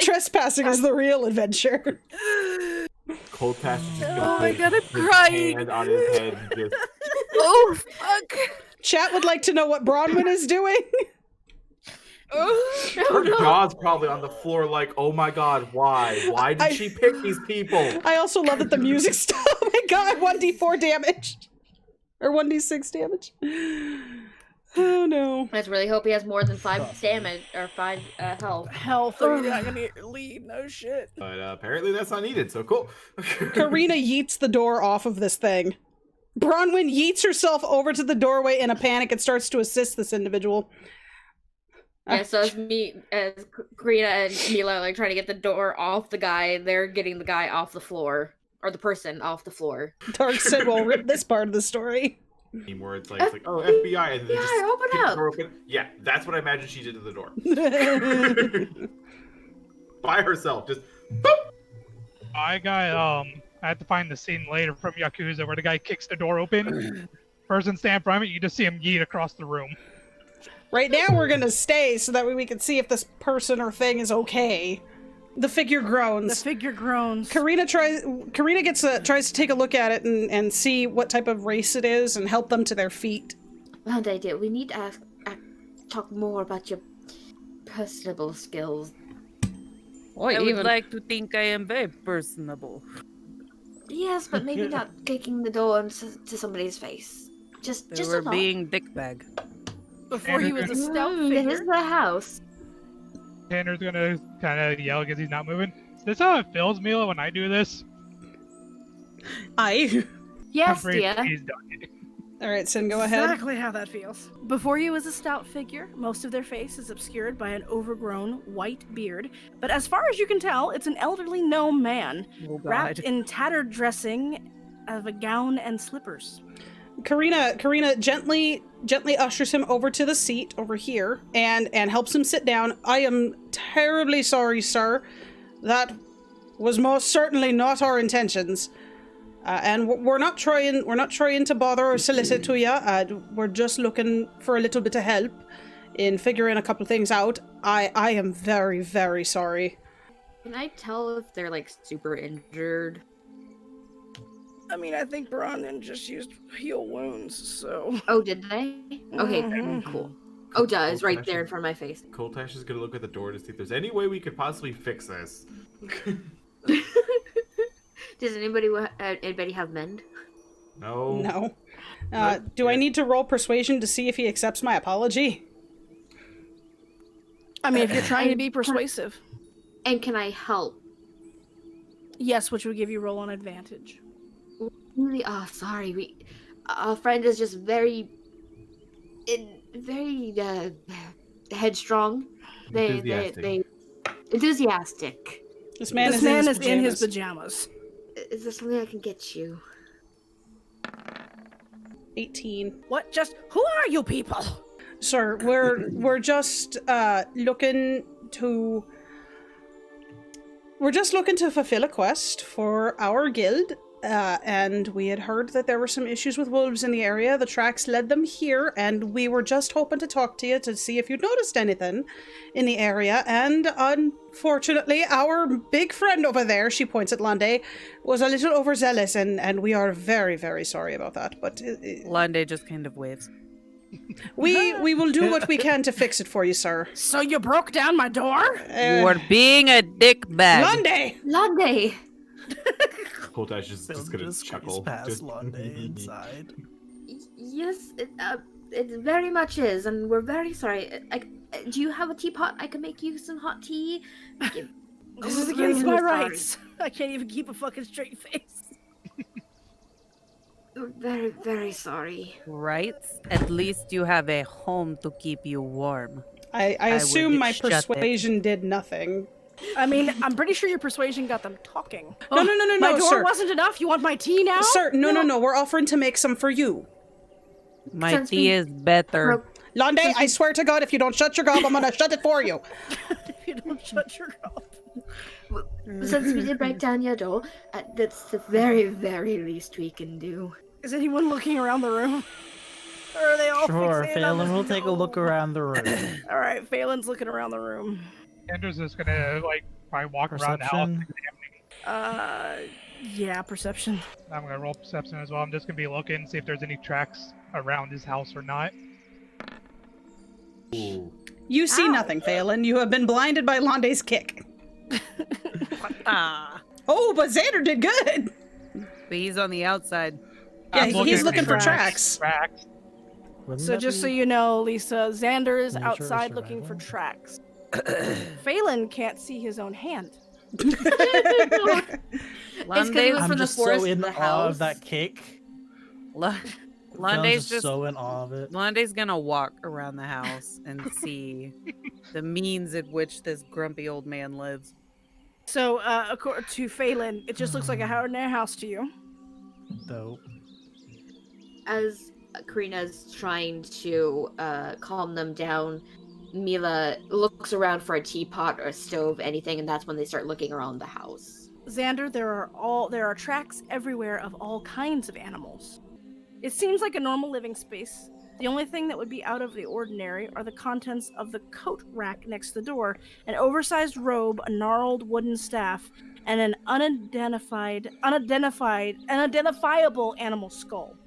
Trespassing is the real adventure. Col'Tash is just Oh my God, I'm his crying. hand on his head and just Oh, fuck. Chat would like to know what Bronwyn is doing. her jaw's probably on the floor like, oh my god, why? Why did she pick these people? I also love that the music stopped. Oh my god, 1d4 damage. Or 1d6 damage. Oh no. I just really hope he has more than 5 damage or 5 health. Health, or you're not gonna get your lead. No shit. But apparently that's not needed, so cool. Karina yeets the door off of this thing. Bronwyn yeets herself over to the doorway in a panic and starts to assist this individual. Yeah, so as Carina and Mila like trying to get the door off the guy, they're getting the guy off the floor. Or the person off the floor. Dark said we'll rip this part of the story. Where it's like oh, FBI, and then just open kick the up. door open. Yeah, that's what I imagine she did to the door. By herself, just boop. I had to find the scene later from Yakuza where the guy kicks the door open. Person stand in front of it, you just see him yeet across the room. Right now we're gonna stay so that way we can see if this person or thing is okay. The figure groans. The figure groans. Karina tries to take a look at it and see what type of race it is and help them to their feet. Well, idea. We need to talk more about your personable skills. I would like to think I am very personable. Yes, but maybe not kicking the door to somebody's face. Just They a were thought. being dick bag. Before he was a stout It figure. is the house. Tanner's gonna kind of yell because he's not moving. Is this how it feels, Mila, when I do this? Aye. Yes, I'm pretty dear. pleased on it. Alright, Sin, go ahead. Exactly how that feels. Before you was a stout figure, most of their face is obscured by an overgrown white beard, but as far as you can tell, it's an elderly gnome man, Oh, wrapped God. in tattered dressing of a gown and slippers. Karina gently ushers him over to the seat over here and helps him sit down. I am terribly sorry, sir. That was most certainly not our intentions. And we're not trying to bother or solicit to you. We're just looking for a little bit of help in figuring a couple things out. I am very, very sorry. Can I tell if they're like super injured? I mean, I think Brandon just used heal wounds, so... Oh, did they? Okay, Mhm. cool. Oja is right there in front of my face. Col'Tash is gonna look at the door to see if there's any way we could possibly fix this. Does anybody have mend? No. No. Do I need to roll persuasion to see if he accepts my apology? I mean, if you're trying to be persuasive. And can I help? Yes, which would give you roll on advantage. Really? Oh, sorry. Our friend is just very headstrong. They Enthusiastic. enthusiastic. This man This is man in is his in his pajamas. pajamas. Is there something I can get you? 18. What? Just who are you people? Sir, we're just looking to fulfill a quest for our guild, and we had heard that there were some issues with wolves in the area. The tracks led them here, and we were just hoping to talk to you to see if you'd noticed anything in the area. And unfortunately, our big friend over there, she points at Lande, was a little overzealous, and we are very, very sorry about that. But Lande just kind of waves. we will do what we can to fix it for you, sir. So you broke down my door? You are being a dick bag. Lande! Col'Tash is just gonna chuckle. Past Just... Lande inside. Yes, it very much is, and we're very sorry. Do you have a teapot? I can make you some hot tea. This is against my rights. I can't even keep a fucking straight face. We're very, very sorry. Right? At least you have a home to keep you warm. I will assume my shut it. persuasion did nothing. I mean, I'm pretty sure your persuasion got them talking. No, My door sir. wasn't enough? You want my tea now? Sir, no. We're offering to make some for you. My Since tea we is better. Lande, I swear to God, if you don't shut your gob, I'm gonna shut it for you. If you don't shut your mouth. Since we did break down your door, that's the very, very least we can do. Is anyone looking around the room? Or are they all Sure, fixated on Phelan, this? we'll take a look around the room. All right, Phelan's looking around the room. Xander's just gonna probably walk around the house Perception. examining. Yeah, perception. I'm gonna roll perception as well. I'm just gonna be looking, see if there's any tracks around his house or not. Ooh. You see nothing, Phelan. You have been blinded by Lande's kick. Oh, but Xander did good. But he's on the outside. Yeah, I'm he's looking for tracks. tracks. Wouldn't So that just so be- you know, Lisa, Xander is Nature or outside looking for survival? tracks. Phelan can't see his own hand. Lande, was I'm from the just forest so to in the awe house. of that cake. Lande's Phelan's just so in awe of it. Lande's gonna walk around the house and see the means at which this grumpy old man lives. So, according to Phelan, it just looks like a ordinary house to you. Dope. As Carina's trying to calm them down, Mila looks around for a teapot or a stove, anything, and that's when they start looking around the house. Xander, there are tracks everywhere of all kinds of animals. It seems like a normal living space. The only thing that would be out of the ordinary are the contents of the coat rack next to the door, an oversized robe, a gnarled wooden staff, and an unidentifiable animal skull.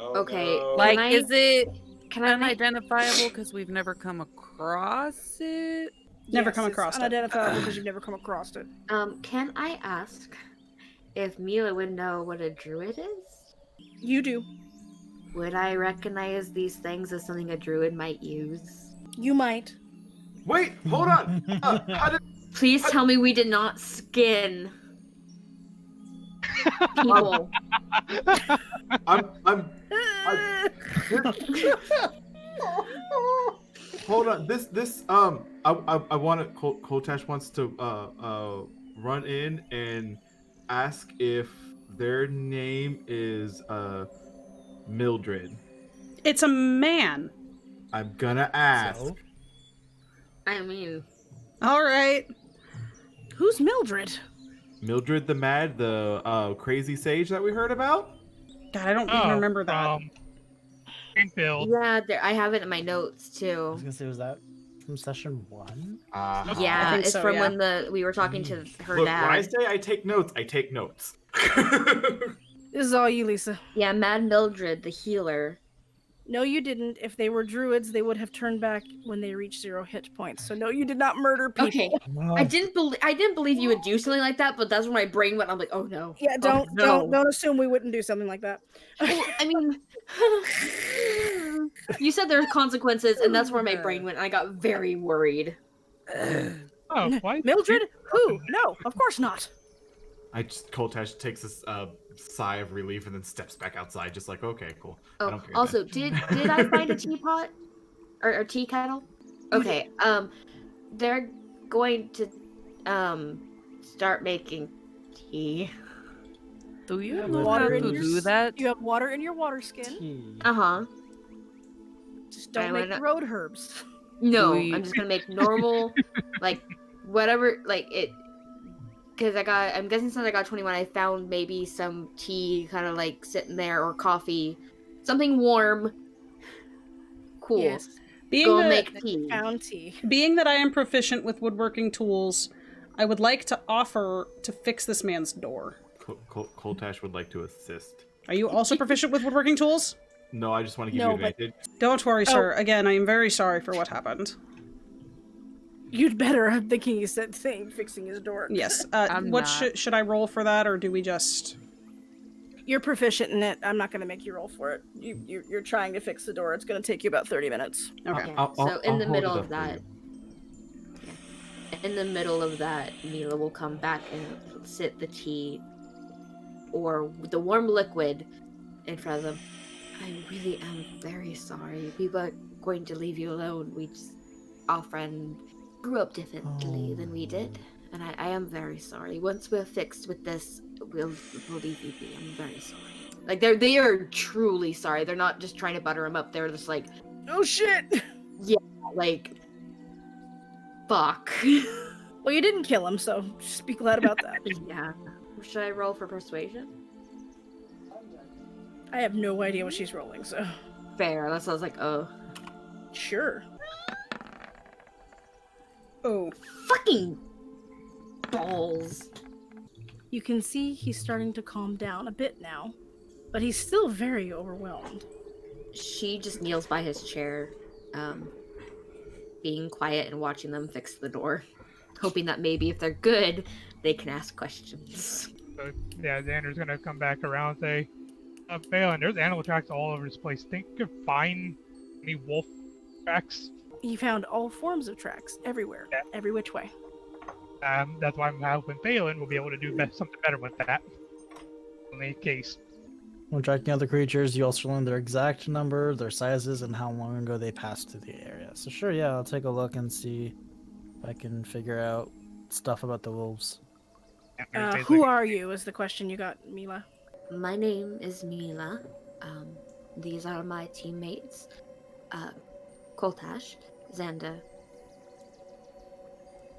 Okay, Like, can I, is it can I make, unidentifiable because we've never come across it? Never come across it. Unidentifiable because you've never come across it. can I ask if Mila would know what a druid is? You do. Would I recognize these things as something a druid might use? You might. Wait, hold on. How did... Please tell me we did not skin people. Hold on. I want to. Col'Tash wants to run in and ask if their name is Mildred. It's a man. I'm gonna ask. So? I mean, All right. Who's Mildred? Mildred the crazy sage that we heard about? God, I don't even remember that. Greenfield. yeah, I have it in my notes I too. was gonna say, was that from session 1? Yeah, think it's so, from yeah. when we were talking to her Look, when I dad. say I take notes, I take notes. This is all you, Lisa. Yeah, Mad Mildred, the healer. No, you didn't. If they were druids, they would have turned back when they reached 0 hit points. So no, you did not murder people. Okay, No. I didn't believe you would do something like that, but that's when my brain went. I'm like, oh no. Yeah, Oh, no. don't assume we wouldn't do something like that. I mean, you said there are consequences, and that's where my brain went. And I got very worried. Oh, what? Mildred? Who? No, of course not. Col'Tash takes this sigh of relief and then steps back outside, just like, okay, cool. I Oh, don't care also, then. did I find a teapot or tea kettle? Okay. They're going to start making tea. Do you have know water how in to your do that? You have water in your water skin. Tea. Uh-huh. Just don't I make wanna- the road herbs. No, We- I'm just gonna make normal, like, whatever, like, it... Because I'm guessing since I got 21, I found maybe some tea kind of, like, sitting there, or coffee. Something warm. Cool. Yes. Being Go that, make tea. Found tea. being that I am proficient with woodworking tools, I would like to offer to fix this man's door. Col'Tash would like to assist. Are you also proficient with woodworking tools? No, I just want to give No, you but- advantage. Don't worry, Oh. sir. Again, I am very sorry for what happened. You'd better. I'm thinking you said saying fixing his door. Yes. I'm What not. should I roll for that, or do we just... You're proficient in it. I'm not going to make you roll for it. You're trying to fix the door. It's going to take you about 30 minutes. Okay. Yeah, so in the hold middle it of up for that, you. in the middle of that, Mila will come back and sit the tea or the warm liquid in front of them. I really am very sorry. We weren't going to leave you alone. Our friend grew up differently than we did, and I am very sorry. Once we're fixed with this, we'll leave you be. I'm very sorry. Like they are truly sorry. They're not just trying to butter him up. They're just like, Oh shit! like, fuck. Well, you didn't kill him, so just be glad about that. Yeah. Should I roll for persuasion? I have no idea what she's rolling, so Fair. That's why I was like, oh. sure. Oh. Fucking balls. You can see he's starting to calm down a bit now, but he's still very overwhelmed. She just kneels by his chair, being quiet and watching them fix the door. Hoping that maybe if they're good, they can ask questions. So, yeah, Xander's gonna come back around and say, Faolin, there's animal tracks all over this place. Think you could find any wolf tracks? He found all forms of tracks everywhere, Yeah. every which way. That's why I'm hoping Faolin will be able to do something better with that. In any case. When tracking other creatures, you also learn their exact number, their sizes, and how long ago they passed through the area. So sure, yeah, I'll take a look and see if I can figure out stuff about the wolves. Who are you is the question you got, Mila. My name is Mila. These are my teammates. Col'Tash, Xander,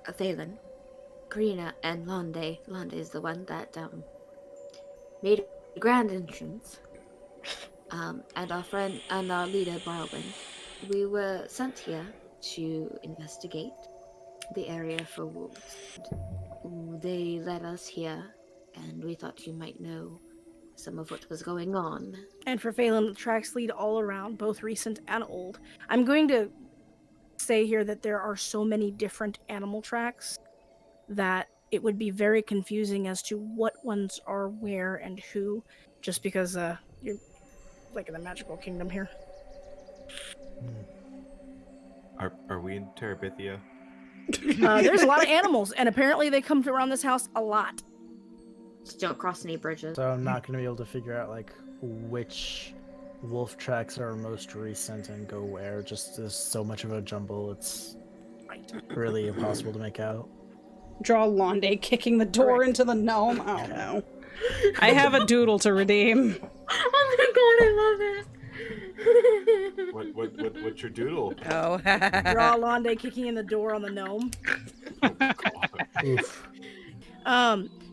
Faolin, Carina, and Lande. Lande is the one that made a grand entrance. And our friend and our leader, Barwin. We were sent here to investigate the area for wolves. They led us here, and we thought you might know some of what was going on. And for Phelan, the tracks lead all around, both recent and old. I'm going to say here that there are so many different animal tracks that it would be very confusing as to what ones are where and who, just because you're like in the magical kingdom here. Are we in Terabithia? There's a lot of animals, and apparently they come around this house a lot. Just don't cross any bridges. So I'm not going to be able to figure out like which wolf tracks are most recent and go where. Just there's so much of a jumble. It's really impossible to make out. Draw Lande kicking the door into the gnome. Oh no. I have a doodle to redeem. Oh my god, I love it. What's your doodle? Oh, Draw Lande kicking in the door on the gnome. Oof.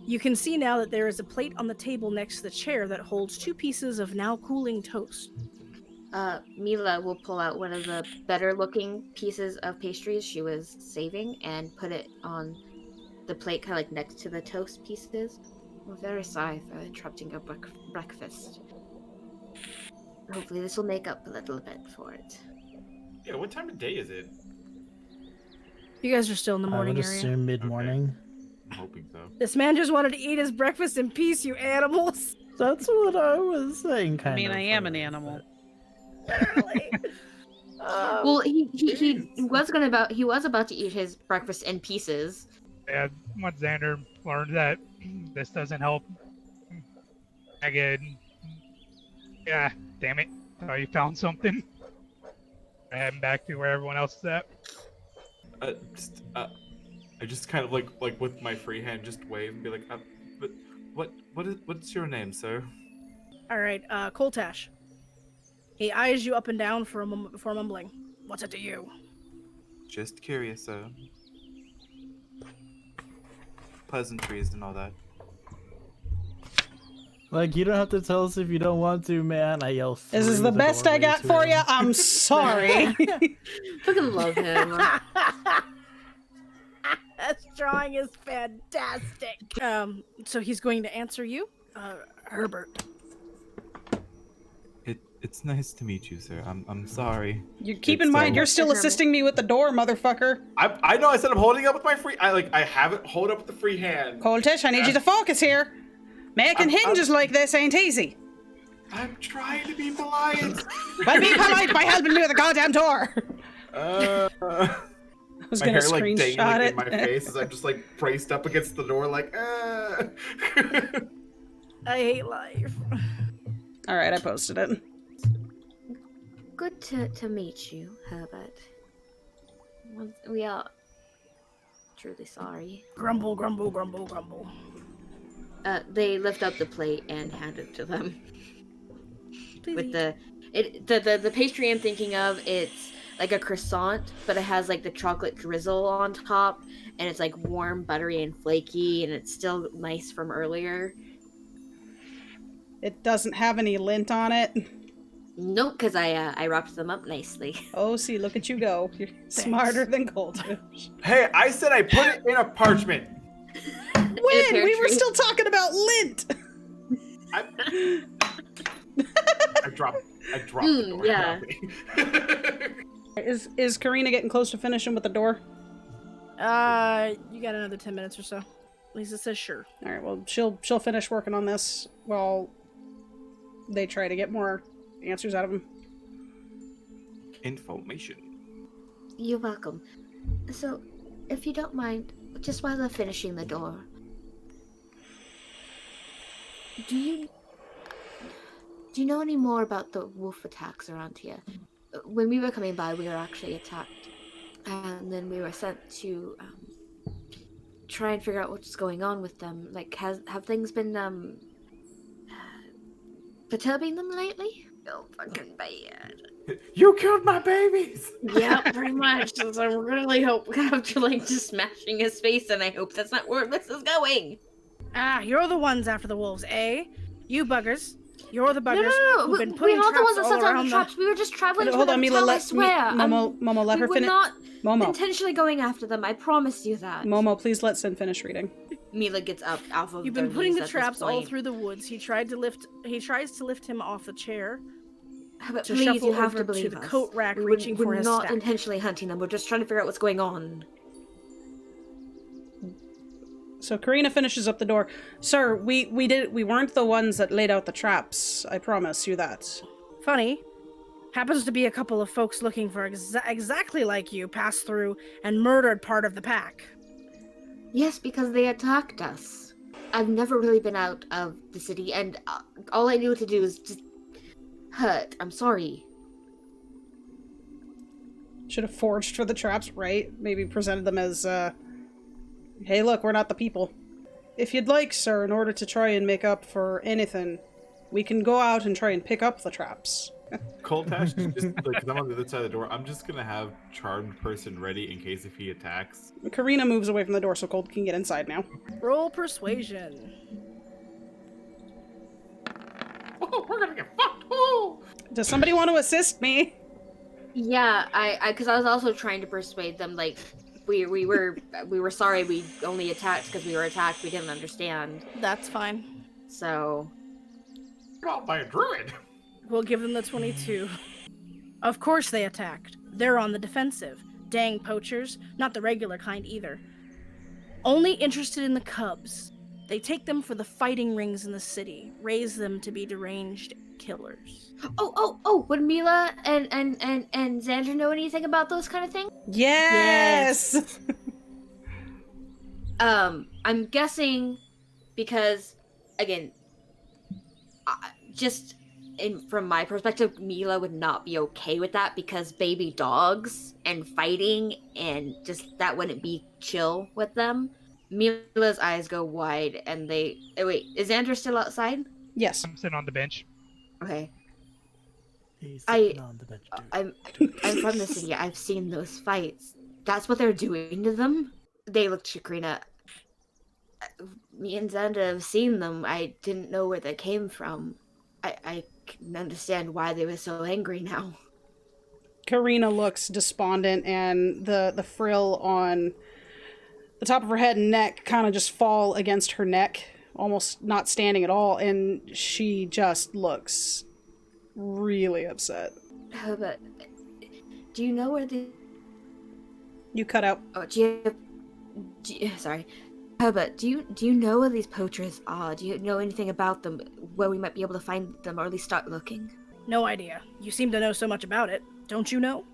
You can see now that there is a plate on the table next to the chair that holds 2 pieces of now cooling toast. Mila will pull out one of the better looking pieces of pastries she was saving and put it on the plate kind of like next to the toast pieces. We're very sorry for interrupting your breakfast. Hopefully this will make up a little bit for it. Yeah, what time of day is it? You guys are still in the I morning would area. assume mid-morning. I'm hoping so. This man just wanted to eat his breakfast in peace, you animals. That's what I was saying. I mean, I am an animal. Apparently. Well, he was about to eat his breakfast in pieces. Yeah, once Xander learned that this doesn't help, again, yeah, damn it, thought you found something. I'm heading back to where everyone else is at. I just kind of like with my free hand, just wave and be like, but what's your name, sir? All right, Col'Tash. He eyes you up and down for a moment before mumbling. What's it to you? Just curious, sir. Pleasantries and all that. Like, you don't have to tell us if you don't want to, man. I yell. This is the best I got for you. I'm sorry. Fucking love him. This drawing is fantastic. So he's going to answer you, Herbert. It's nice to meet you, sir. I'm sorry. You keep in mind, you're still assisting me with the door, motherfucker. I know. I said I'm holding up with my free. I have it. Hold up with the free hand. Col'Tash, I need you to focus here. Making hinges like this ain't easy. I'm trying to be polite. Well, be polite by helping me with the goddamn door. I was my gonna hair like screenshot dangling it. in my face as I'm just like braced up against the door, like. I hate life. All right, I posted it. Good to meet you, Herbert. We are truly sorry. Grumble, grumble, grumble, grumble. They lift up the plate and hand it to them. Please With eat. the pastry I'm thinking of, it's like a croissant, but it has like the chocolate drizzle on top, and it's like warm, buttery, and flaky, and it's still nice from earlier. It doesn't have any lint on it. Nope, because I wrapped them up nicely. Oh, see, look at you go. You're smarter than Col'Tash. Hey, I said I put it in a parchment. When? We were still talking about lint. I dropped the door. Yeah. Is Carina getting close to finishing with the door? You got another 10 minutes or so. Lisa says sure. All right, well, she'll finish working on this while they try to get more answers out of him. Information. You're welcome. So, if you don't mind, just while they're finishing the door, do you know any more about the wolf attacks around here? When we were coming by, we were actually attacked, and then we were sent to try and figure out what's going on with them. Like, have things been perturbing them lately? Oh, fucking bad. You killed my babies. Yeah, pretty much. So I really hope after like just smashing his face, and I hope that's not where this is going. Ah, you're the ones after the wolves, eh? You buggers. You're the buggers No. who've been We putting are the traps ones that all set down around the the... traps. We were just traveling to Hold on, the Mila, hotel, I let swear. Momo let her we were finish. not Momo, intentionally going after them. I promise you that. Momo, please let Sin finish reading. Mila gets up off of You've their been putting knees the at this traps all point. through the woods. He tries to lift him off the chair. But to please, shuffle you have over to to believe the us. coat rack, we're reaching for his not stack. intentionally hunting them. We're just trying to figure out what's going on. So Carina finishes up the door. Sir, we weren't the ones that laid out the traps. I promise you that. Funny. Happens to be a couple of folks looking for exactly like you passed through and murdered part of the pack. Yes, because they attacked us. I've never really been out of the city, and all I knew to do is just hurt. I'm sorry. Should have forged for the traps, right? Maybe presented them as, hey, look, we're not the people. If you'd like, sir, in order to try and make up for anything, we can go out and try and pick up the traps. Col'Tash, just like, 'cause I'm on the other side of the door. I'm just gonna have charmed person ready in case if he attacks. Carina moves away from the door so Colt can get inside now. Roll persuasion. Oh, we're gonna get fucked. Oh. Does somebody want to assist me? Yeah, because I was also trying to persuade them, like, we were sorry we only attacked because we were attacked. We didn't understand. That's fine. So, Not by a druid. We'll give them the 22. Of course they attacked. They're on the defensive. Dang poachers. Not the regular kind either. Only interested in the cubs. They take them for the fighting rings in the city. Raise them to be deranged killers. would Mila and Xander know anything about those kind of things? Yes! I'm guessing because, again, just from my perspective, Mila would not be okay with that because baby dogs and fighting and just that wouldn't be chill with them. Mila's eyes go wide and they. Oh, wait, is Xander still outside? Yes. I'm sitting on the bench. Okay. He's sitting on the bench, dude. I'm from the city. I've seen those fights. That's what they're doing to them. They look to Carina. Me and Xander have seen them. I didn't know where they came from. I can understand why they were so angry now. Carina looks despondent, and the frill on the top of her head and neck kind of just fall against her neck, almost not standing at all, and she just looks really upset. But do you know where the... You cut out. Oh, sorry. Herbert, do you know where these poachers are? Do you know anything about them, where we might be able to find them, or at least start looking? No idea. You seem to know so much about it. Don't you know?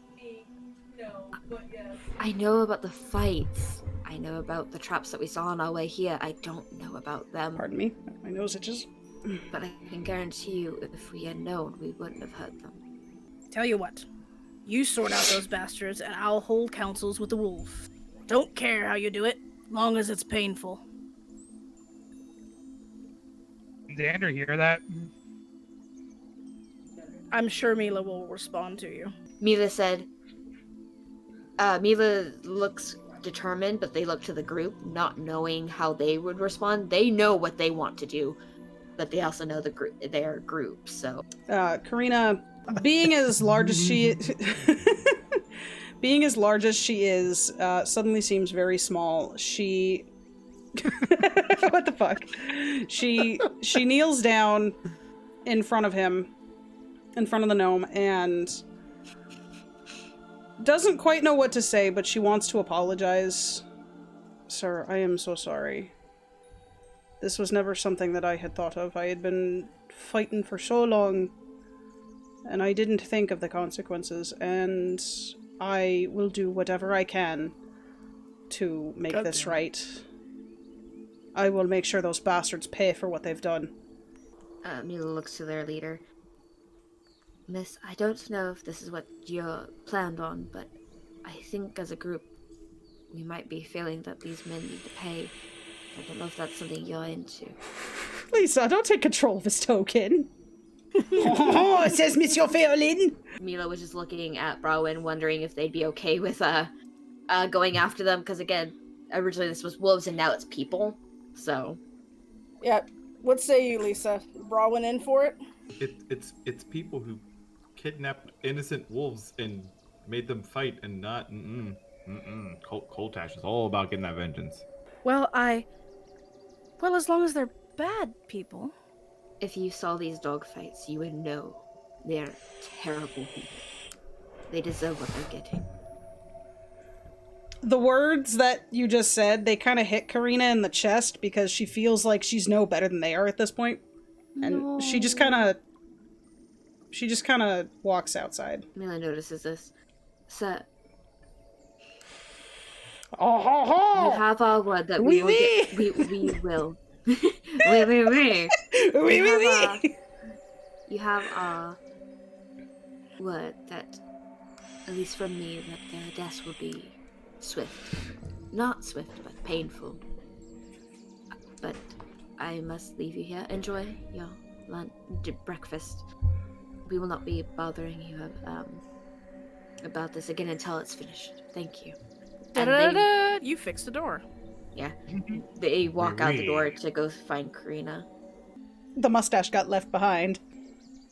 I know about the fights. I know about the traps that we saw on our way here. I don't know about them. Pardon me. My nose itches. But I can guarantee you, if we had known, we wouldn't have hurt them. Tell you what. You sort out those bastards, and I'll hold councils with the wolf. Don't care how you do it. Long as it's painful. Did Xander hear that? I'm sure Mila will respond to you. Mila said, Mila looks determined, but they look to the group, not knowing how they would respond. They know what they want to do, but they also know their group, so. Carina, being as large as she being as large as she is, suddenly seems very small. She... What the fuck? She kneels down in front of him, in front of the gnome, and doesn't quite know what to say, but she wants to apologize. Sir, I am so sorry. This was never something that I had thought of. I had been fighting for so long, and I didn't think of the consequences, and I will do whatever I can to make this right. I will make sure those bastards pay for what they've done. Mila looks to their leader. Miss, I don't know if this is what you're planned on, but I think as a group, we might be feeling that these men need to pay. I don't know if that's something you're into. Lisa, don't take control of his token. Oh, says Monsieur Faolin. Mila was just looking at Browin, wondering if they'd be okay with going after them, because again, originally this was wolves and now it's people, so. Yeah, what say you, Lisa? Brawin in for it? It's people who kidnapped innocent wolves and made them fight and not. Col'Tash is all about getting that vengeance. Well, as long as they're bad people. If you saw these dog fights, you would know they're terrible people. They deserve what they're getting. The words that you just said, they kind of hit Carina in the chest because she feels like she's no better than they are at this point. And she just kind of walks outside. Mila notices this. Sir, Oh, you have our word that we will get. We will. You have our word that, at least from me, that their deaths will be swift. Not swift, but painful. But I must leave you here. Enjoy your breakfast. We will not be bothering you about this again until it's finished. Thank you. You fixed the door. Yeah. They walk out the door to go find Carina. the mustache got left behind.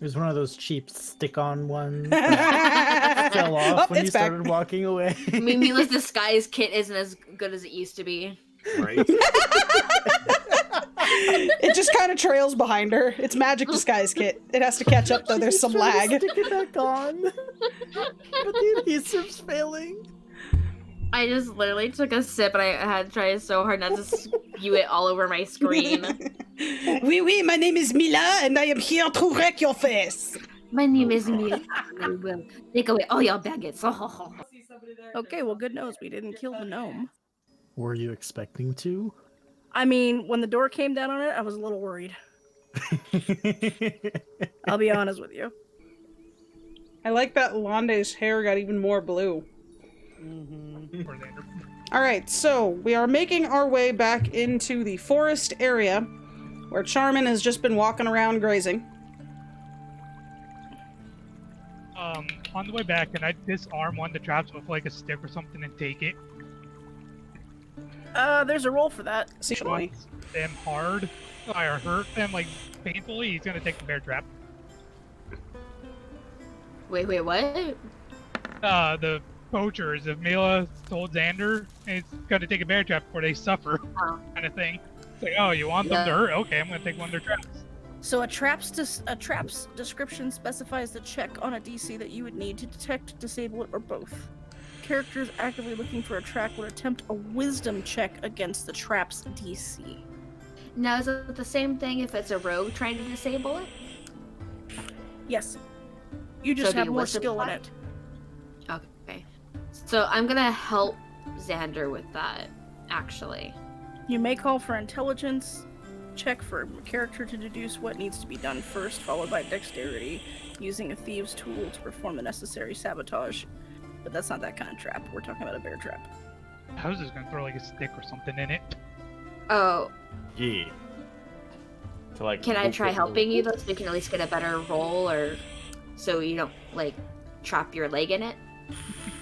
It was one of those cheap stick-on ones that fell off when you started walking away. I mean, Mila's disguise kit isn't as good as it used to be. Right. It just kind of trails behind her. It's magic disguise kit. It has to catch up though. There's some lag. Stick it back on, but the adhesive's failing. I just literally took a sip and I had to try so hard not to spew it all over my screen. Oui, my name is Mila and I am here to wreck your face. My name is Mila. I will take away all your baggage. Okay, well, good news. We didn't kill the gnome. Were you expecting to? I mean, when the door came down on it, I was a little worried. I'll be honest with you. I like that Lande's hair got even more blue. Poor Xander. All right, so we are making our way back into the forest area where Charmin has just been walking around grazing. On the way back, can I disarm one of the traps with like a stick or something and take it? There's a roll for that. See, Once them hard, or hurt them like painfully, he's gonna take the bear trap. Wait, what? The poachers, if Mila told Xander, it's gonna take a bear trap before they suffer, Oh. kind of thing. It's like, oh, you want them to hurt? Okay, I'm gonna take one of their traps. So a trap's description specifies the check on a DC that you would need to detect, disable it, or both. Characters actively looking for a trap would attempt a wisdom check against the trap's DC. Now, is it the same thing if it's a rogue trying to disable it? Yes. You just So have do you more wisdom skill in check? it. Okay. So I'm gonna help Xander with that, actually. You may call for intelligence check for a character to deduce what needs to be done first, followed by dexterity, using a thieves' tool to perform the necessary sabotage. But that's not that kind of trap. We're talking about a bear trap. I was just gonna throw like a stick or something in it. Oh, Yeah. To like. can I hope try it- helping you though, so you can at least get a better roll, or so you don't like trap your leg in it?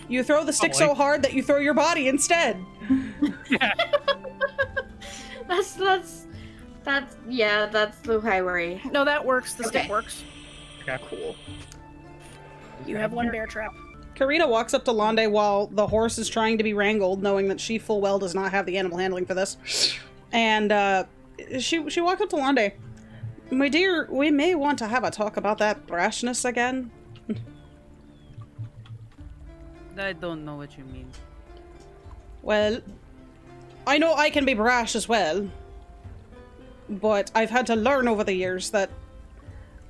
You throw the stick so Probably. hard that you throw your body instead. That's the high worry. No, that works. The stick Okay. works. Okay. Cool. You have one bear trap. Karina walks up to Lande while the horse is trying to be wrangled, knowing that she full well does not have the animal handling for this. And she walks up to Lande. My dear, we may want to have a talk about that brashness again. I don't know what you mean. Well, I know I can be brash as well, but I've had to learn over the years that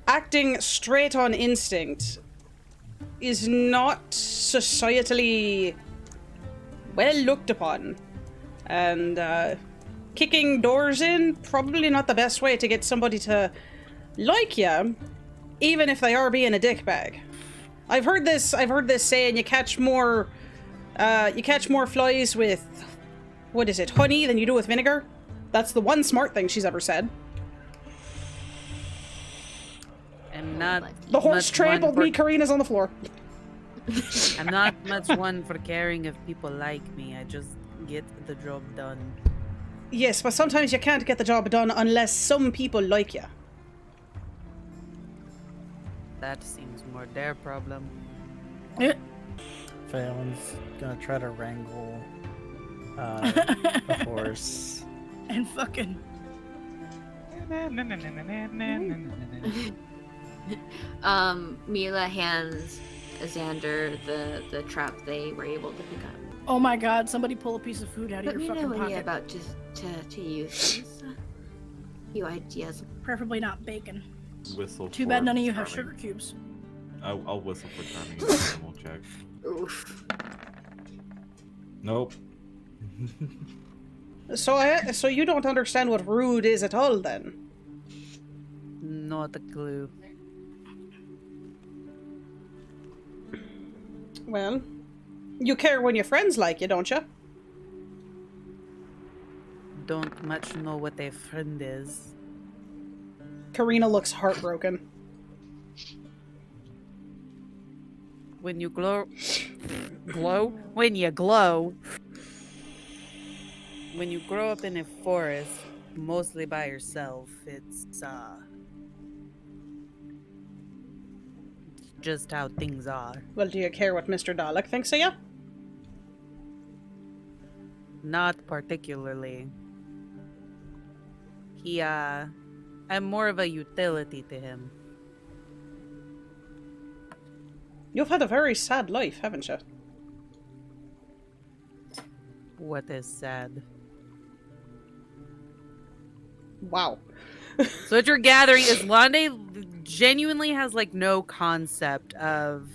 acting straight on instinct is not societally well looked upon. And kicking doors in, probably not the best way to get somebody to like you, even if they are being a dickbag. I've heard this saying, you catch more flies with, what is it, honey than you do with vinegar? That's the one smart thing she's ever said. I'm not. The horse much trampled one me, Karina's on the floor. I'm not much one for caring if people like me. I just get the job done. Yes, but sometimes you can't get the job done unless some people like you. That seems more their problem. Faolin's gonna try to wrangle the horse. And fucking. Mila hands Xander the trap they were able to pick up. Oh my god, somebody pull a piece of food out of Let your me fucking know when you're pocket. about to use this. Few ideas. Preferably not bacon. Whistle. Too for bad none of you have charming. sugar cubes. I'll whistle for charming. And we'll check. Oof. Nope. So you don't understand what rude is at all, then? Not a clue. Well, you care when your friends like you, don't you? Don't much know what a friend is. Karina looks heartbroken. When you glow, when you glow, when you grow up in a forest, mostly by yourself, it's just how things are. Well, do you care what Mr. Dalek thinks of you? Not particularly. I'm more of a utility to him. You've had a very sad life, haven't you? What is sad? Wow. So what you're gathering is Lande genuinely has like no concept of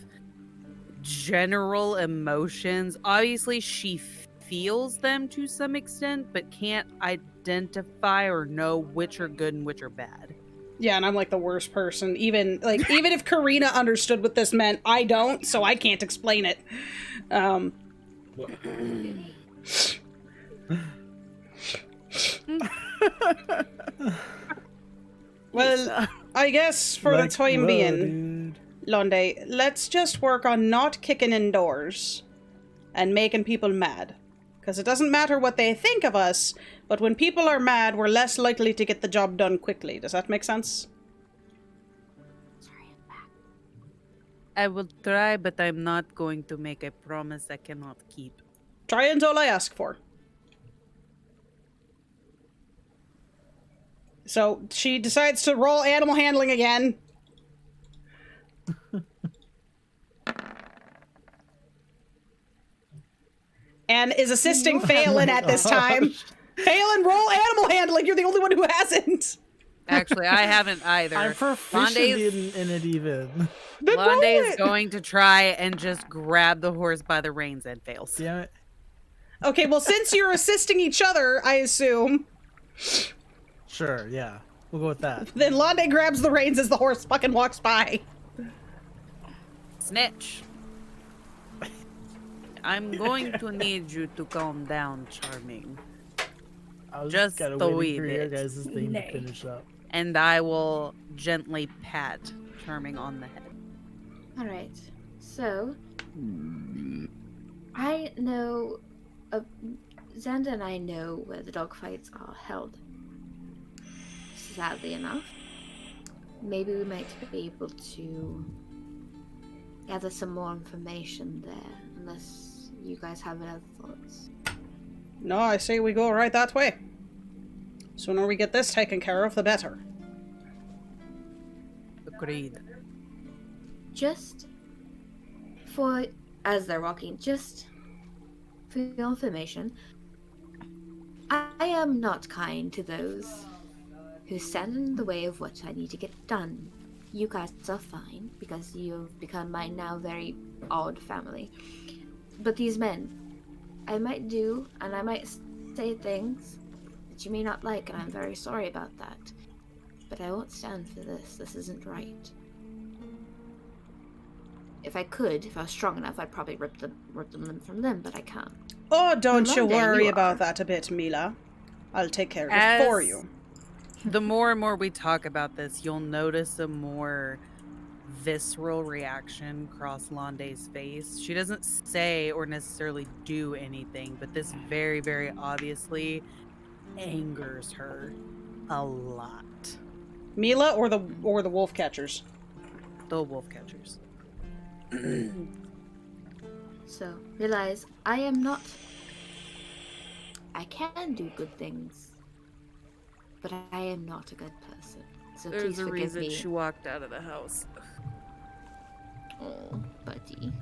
general emotions. Obviously, she feels them to some extent, but can't identify or know which are good and which are bad. Yeah, and I'm like the worst person. Even if Carina understood what this meant, I don't, so I can't explain it. Well, I guess for the time being, Lande, let's just work on not kicking indoors and making people mad. Because it doesn't matter what they think of us, but when people are mad, we're less likely to get the job done quickly. Does that make sense? I will try, but I'm not going to make a promise I cannot keep. Trying's all I ask for. So she decides to roll animal handling again. And is assisting Faolin at this time. Faolin, roll animal handling. You're the only one who hasn't. Actually, I haven't either. I'm proficient in it even. Lande is going to try and just grab the horse by the reins and fails. Damn it. Okay, well, since you're assisting each other, I assume. Sure, yeah. We'll go with that. Then Lande grabs the reins as the horse fucking walks by. Snitch. I'm going to need you to calm down, Charming. I was Just kind of a waiting wee for your bit. guys' thing to finish up. And I will gently pat Charming on the head. Alright, so I know Xander and I know where the dogfights are held. Sadly enough. Maybe we might be able to gather some more information there, unless you guys have any other thoughts. No, I say we go right that way. Sooner we get this taken care of, the better. Agreed. Just for, as they're walking, just for your information, I am not kind to those who stand in the way of what I need to get done. You guys are fine, because you've become my now very odd family. But these men, I might do, and I might say things that you may not like, and I'm very sorry about that. But I won't stand for this. This isn't right. If I was strong enough, I'd probably rip them from them, but I can't. Oh, don't you Lande, worry you about are. that a bit, Mila. I'll take care of it for you. The more and more we talk about this, you'll notice a more visceral reaction across Lande's face. She doesn't say or necessarily do anything, but this very, very obviously angers her a lot. Mila or the wolf catchers? The wolf catchers. So, realize I am not... I can do good things, but I am not a good person. So There's please a forgive reason me. she walked out of the house. Oh, buddy.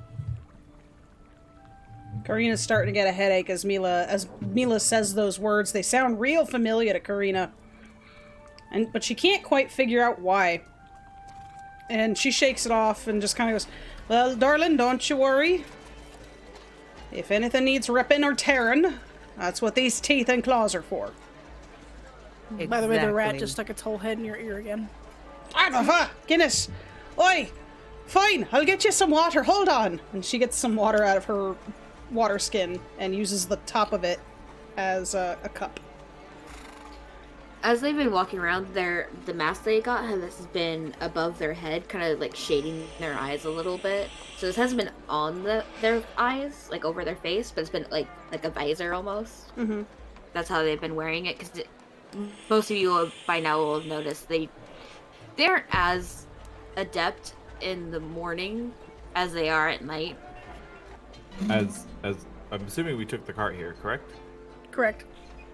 Carina's starting to get a headache as Mila says those words. They sound real familiar to Carina. But she can't quite figure out why. And she shakes it off and just kind of goes, well, darling, don't you worry. If anything needs ripping or tearing, that's what these teeth and claws are for. By the way, the rat Exactly. just stuck its whole head in your ear again. Guinness! Oi! Fine, I'll get you some water, hold on! And she gets some water out of her water skin and uses the top of it as a cup. As they've been walking around, the mask they got has been above their head, kind of like shading their eyes a little bit. So this hasn't been on their eyes, like over their face, but it's been like a visor almost. Mm-hmm. That's how they've been wearing it, because most of you by now will have noticed they aren't as adept in the morning as they are at night. As I'm assuming we took the cart here, correct? Correct.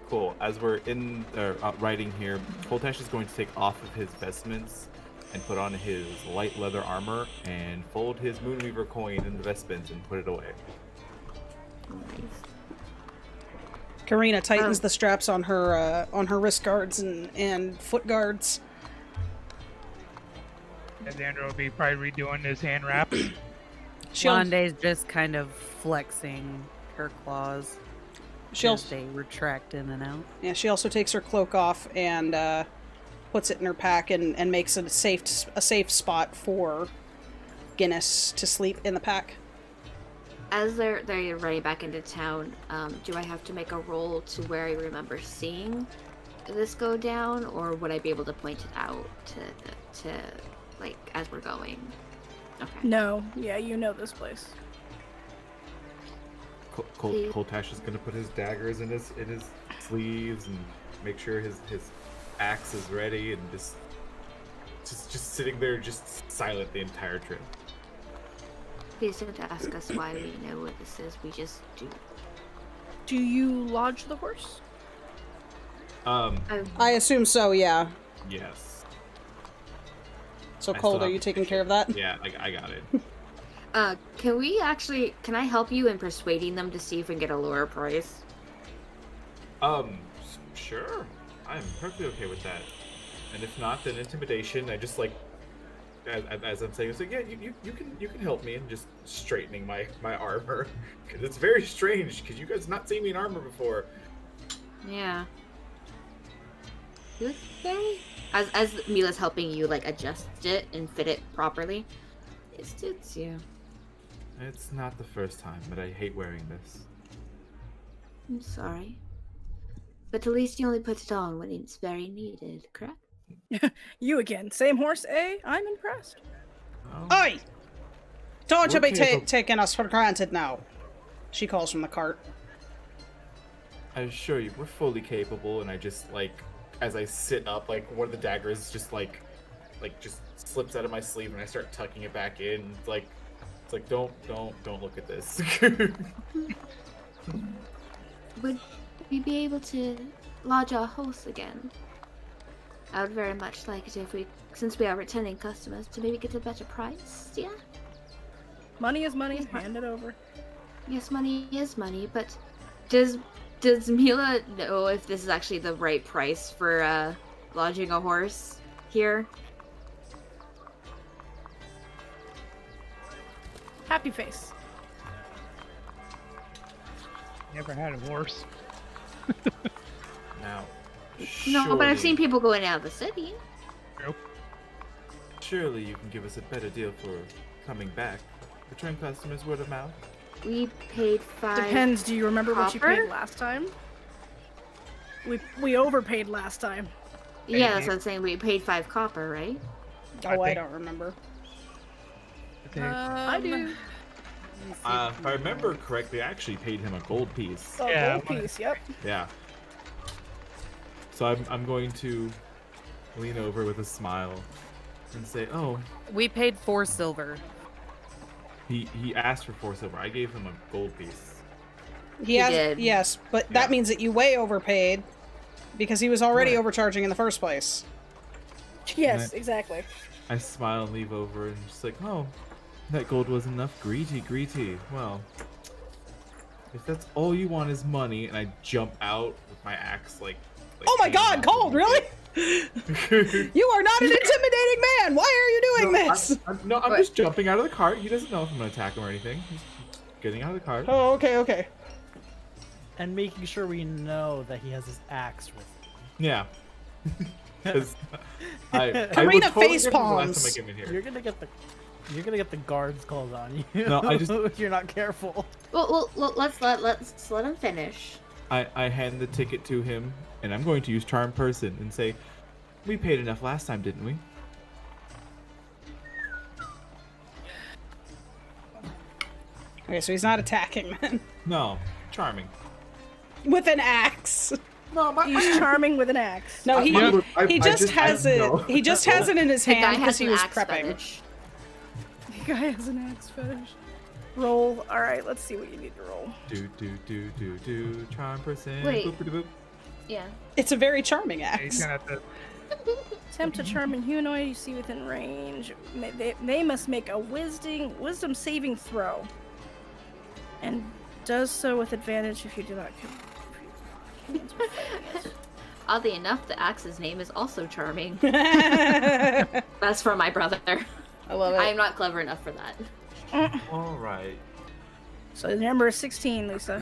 Cool. As we're riding here, Col'Tash is going to take off of his vestments and put on his light leather armor and fold his Moonweaver coin in the vestments and put it away. Nice. Carina tightens the straps on her wrist guards and foot guards. And Xander will be probably redoing his hand wrap. Lande's just kind of flexing her claws. She'll as they retract in and out. Yeah, she also takes her cloak off and puts it in her pack and makes it a safe spot for Guinness to sleep in the pack. As they're running back into town, do I have to make a roll to where I remember seeing this go down, or would I be able to point it out to like as we're going? Okay. No, yeah, you know this place. Col'Tash is gonna put his daggers in his sleeves and make sure his axe is ready, and just sitting there, just silent the entire trip. Please don't ask us why we know what this is. We just do. Do you lodge the horse? I assume so, yeah. Yes. So I Cold, still are you have- taking care of that? Yeah, I got it. Can I help you in persuading them to see if we can get a lower price? Sure. I'm perfectly okay with that. And if not, then intimidation. I just like, as I'm saying, it's like, yeah, you can help me in just straightening my armor, because it's very strange, because you guys not seen me in armor before. Yeah. You look very... As Mila's helping you, like, adjust it and fit it properly, it suits you. It's not the first time, but I hate wearing this. I'm sorry. But at least you only put it on when it's very needed, correct? You again. Same horse, eh? I'm impressed. Oh. Oi! Don't you We're be capable- taking us for granted now. She calls from the cart. I assure you, we're fully capable, and I just, like, as I sit up, like, one of the daggers just, like just slips out of my sleeve, and I start tucking it back in. It's like, don't look at this. Would we be able to lodge our horse again? I would very much like it if since we are returning customers, to maybe get a better price, yeah? Money is money. Hand it over. Yes, money is money, but does Mila know if this is actually the right price for lodging a horse here? Happy face. Never had a horse. Now, No, but I've seen surely- people going out of the city. Nope. Surely you can give us a better deal for coming back. Return customers, word of mouth. We paid 5. Depends. Do you remember what you Copper? paid last time? We overpaid last time. Yeah, that's what I'm saying. We paid 5 copper, right? Oh, I think- don't remember. I do. If I remember correctly, I actually paid him a gold piece. Oh, Yeah, gold piece. Yep. Yeah. So I'm going to lean over with a smile and say, "Oh, We paid 4 silver. he asked for 4 silver. I gave him a gold piece." He has, did. yes, but Yeah. that means that you way overpaid because he was already Right. overcharging in the first place. Yes, Right. exactly. I smile and leave over and just like, "Oh, that gold was enough. Greedy. Well, if that's all you want is money," and I jump out with my axe, like Oh my hanging god, off Cold, of really? it. You are not an intimidating man! Why are you doing this? I'm just jumping out of the cart. He doesn't know if I'm gonna attack him or anything. He's getting out of the cart. Oh, okay. And making sure we know that he has his axe with him. Yeah. 'Cause I Carina will totally face give him the last time I palms. came in here. You're gonna get the guards called on you. No, I just- if you're not careful. Well, let's let him finish. I hand the ticket to him, and I'm going to use Charm Person and say, "We paid enough last time, didn't we?" Okay, so he's not attacking then. No, charming. With an axe. No, He's charming with an axe. No, he I just has it. know. He just has it in his The guy hand because has he an was axe prepping. fetish. The guy has an axe fetish. Roll. All right, let's see what you need to roll. Do. Charm Person. Wait. Boop-a-doop. Yeah. It's a very charming Yeah, he's axe. gonna have to. Attempt to charm a humanoid you see within range. They must make a wisdom saving throw, and does so with advantage if you do not. Oddly enough, the axe's name is also charming. I That's from my brother. love I it. am not clever enough for that. All right. So the number is 16, Lisa.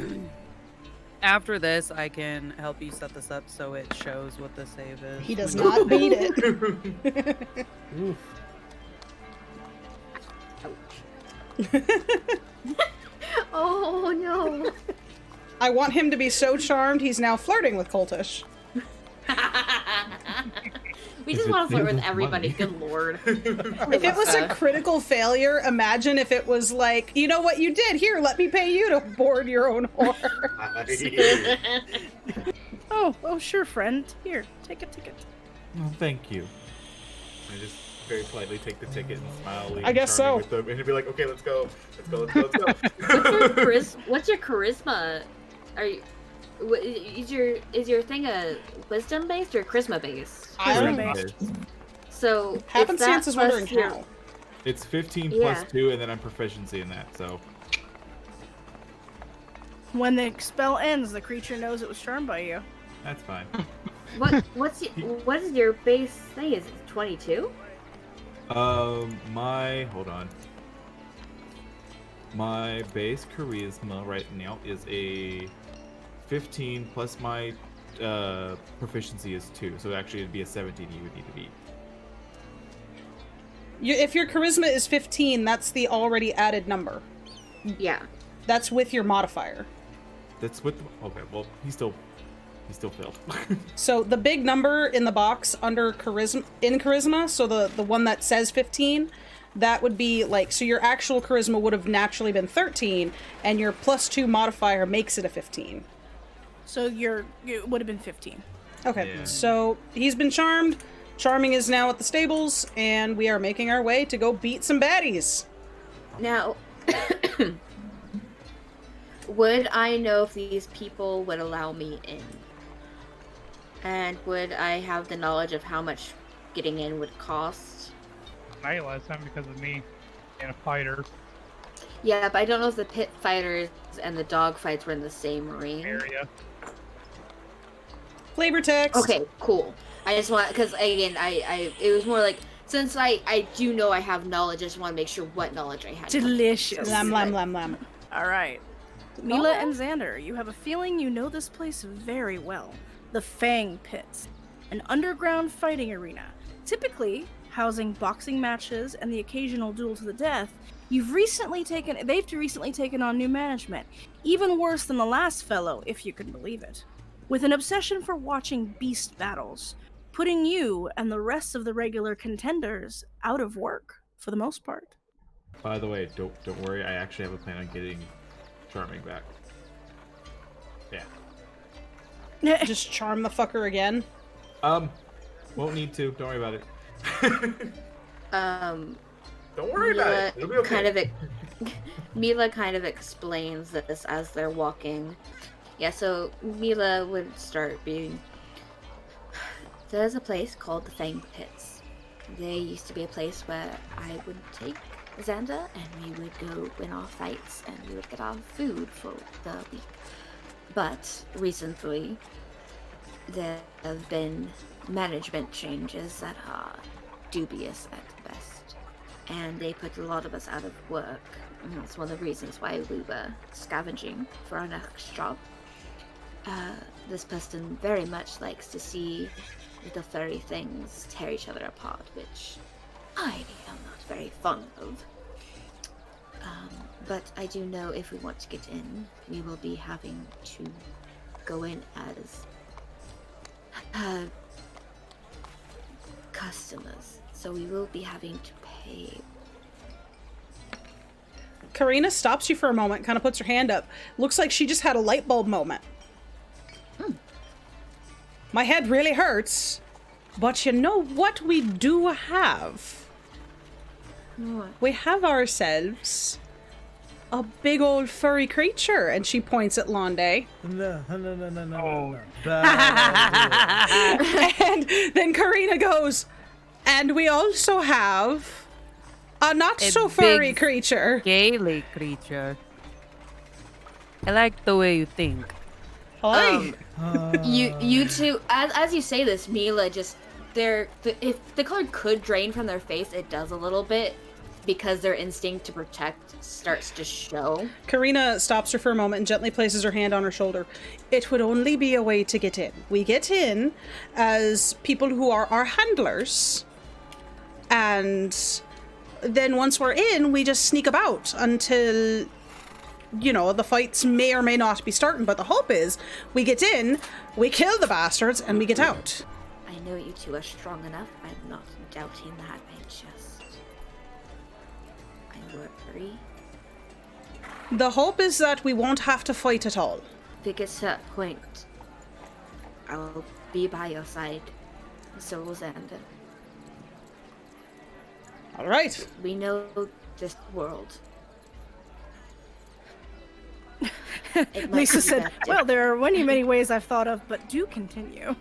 After this, I can help you set this up so it shows what the save is. He does not beat it. Oof. Oh no. I want him to be so charmed he's now flirting with Col'Tash. We Is just it want to flirt with David everybody. Money? Good lord. If it was a critical failure, imagine if it was like, you know what you did? Here, let me pay you to board your own whore. Oh, sure, friend. Here, take a ticket. Oh, thank you. I just very politely take the ticket and smile. I guess so. With them, and he'd be like, "Okay, let's go. Let's go. Let's go." What's your charisma? Are you? Is your thing a wisdom based or charisma based? I don't know. So Happenstance is wondering your, how. It's 15 Yeah. plus 2, and then I'm proficiency in that. So When the spell ends, the creature knows it was charmed by you. that's fine. what is your base thing? Is it 22? Hold on. My base charisma right now is a 15 plus my proficiency is 2, so actually it'd be a 17 you would need to beat. If your charisma is 15, that's the already added number. Yeah. That's with your modifier. That's with okay. Well, he still failed. So the big number in the box under charisma, so the one that says 15, that would be like, so your actual charisma would have naturally been 13, and your +2 modifier makes it a 15. So it would have been 15. Okay, Yeah. so he's been charmed. Charming is now at the stables, and we are making our way to go beat some baddies. Now, would I know if these people would allow me in? And would I have the knowledge of how much getting in would cost? Night last time because of me and a fighter Yeah, but I don't know if the pit fighters and the dog fights were in the same ring. area. Flavor text. Okay, cool. I just want, because again, it was more like, since I do know I have knowledge, I just want to make sure what knowledge I had. Delicious. Lam, lam, lam, lam. All right. Mila and Xander, you have a feeling you know this place very well. The Fang Pits, an underground fighting arena, typically housing boxing matches and the occasional duel to the death. They've recently taken on new management, even worse than the last fellow, if you can believe it, with an obsession for watching beast battles, putting you and the rest of the regular contenders out of work for the most part. By the way, don't worry. I actually have a plan on getting Charming back. Yeah. Just charm the fucker again. Won't need to. Don't worry about it. Don't worry about it. It'll be okay. Mila kind of explains this as they're walking. Yeah, so Mila would start being... There's a place called the Fang Pits. There used to be a place where I would take Xander and we would go win our fights and we would get our food for the week. But recently, there have been management changes that are dubious at best. And they put a lot of us out of work. And that's one of the reasons why we were scavenging for our next job. This person very much likes to see little furry things tear each other apart, which I am not very fond of. But I do know if we want to get in, we will be having to go in as customers. So we will be having to pay. Carina stops you for a moment, kind of puts her hand up. Looks like she just had a light bulb moment. My head really hurts, but you know what we do have? What? We have ourselves a big old furry creature, and she points at Lande. No. Oh. Bad idea. And then Carina goes, and we also have a not so furry big creature. Scaly creature. I like the way you think. Hi. You two, as you say this, Mila just if the color could drain from their face, it does a little bit, because their instinct to protect starts to show. Carina stops her for a moment and gently places her hand on her shoulder. It would only be a way to get in. We get in as people who are our handlers, and then once we're in, we just sneak about until, you know, the fights may or may not be starting. But the hope is we get in, we kill the bastards, and we get out. I know you two are strong enough. I'm not doubting that. I worry. The hope is that we won't have to fight at all. If it gets to that point, I'll be by your side. So will Xander. All right. We know this world. It might Lisa be said, best well, there are many ways I've thought of, but do continue.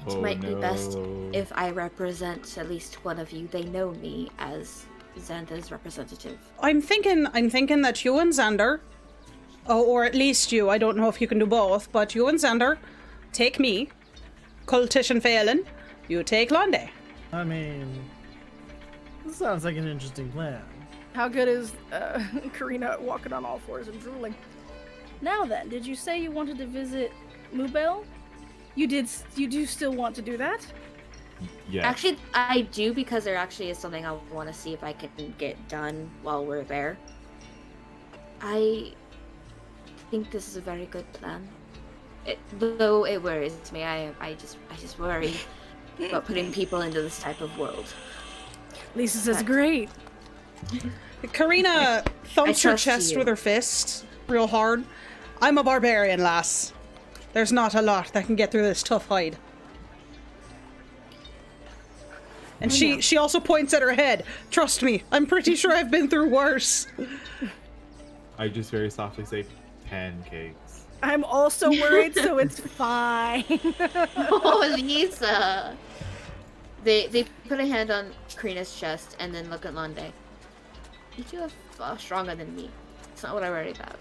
It might be best if I represent at least one of you. They know me as Xander's representative. I'm thinking that you and Xander, or at least you, I don't know if you can do both, but you and Xander take me, Col'Tash and Faolin, you take Lande. I mean, this sounds like an interesting plan. How good is Carina walking on all fours and drooling? Now then, did you say you wanted to visit Mubel? You do still want to do that? Yeah. Actually, I do, because there actually is something I want to see if I can get done while we're there. I think this is a very good plan. Though it worries me, I just worry about putting people into this type of world. Lisa says, great. Carina thumps her trust chest you. with her fist real hard. I'm a barbarian, lass. There's not a lot that can get through this tough hide. And she also points at her head. Trust me, I'm pretty sure I've been through worse. I just very softly say, pancakes. I'm also worried, so it's fine. Oh, Lisa! They put a hand on Carina's chest and then look at Lande. You two are far stronger than me. It's not what I worry about.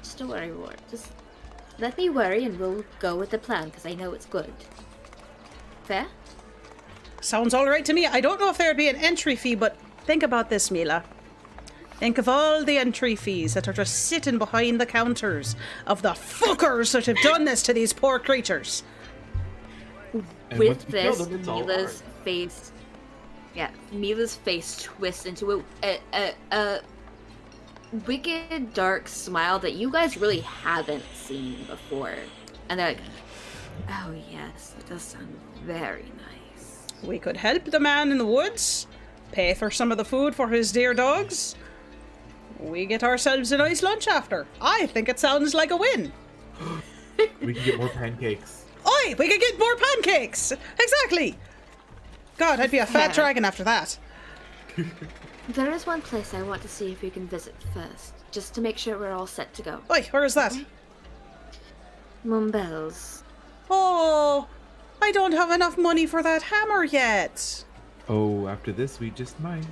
Just don't worry, Ward. Just let me worry and we'll go with the plan, because I know it's good. Fair? Sounds all right to me. I don't know if there'd be an entry fee, but think about this, Mila. Think of all the entry fees that are just sitting behind the counters of the fuckers that have done this to these poor creatures. And With once we kill this, them, it's all Mila's ours. face... Yeah, Mila's face twists into a wicked, dark smile that you guys really haven't seen before. And they're like, oh yes, it does sound very nice. We could help the man in the woods, pay for some of the food for his dear dogs. We get ourselves a nice lunch after. I think it sounds like a win. We can get more pancakes. Oi, we could get more pancakes! Exactly! God, I'd be a fat dragon after that. There is one place I want to see if we can visit first, just to make sure we're all set to go. Oi, where is that? Mumbel's. Oh, I don't have enough money for that hammer yet. Oh, after this, we just might.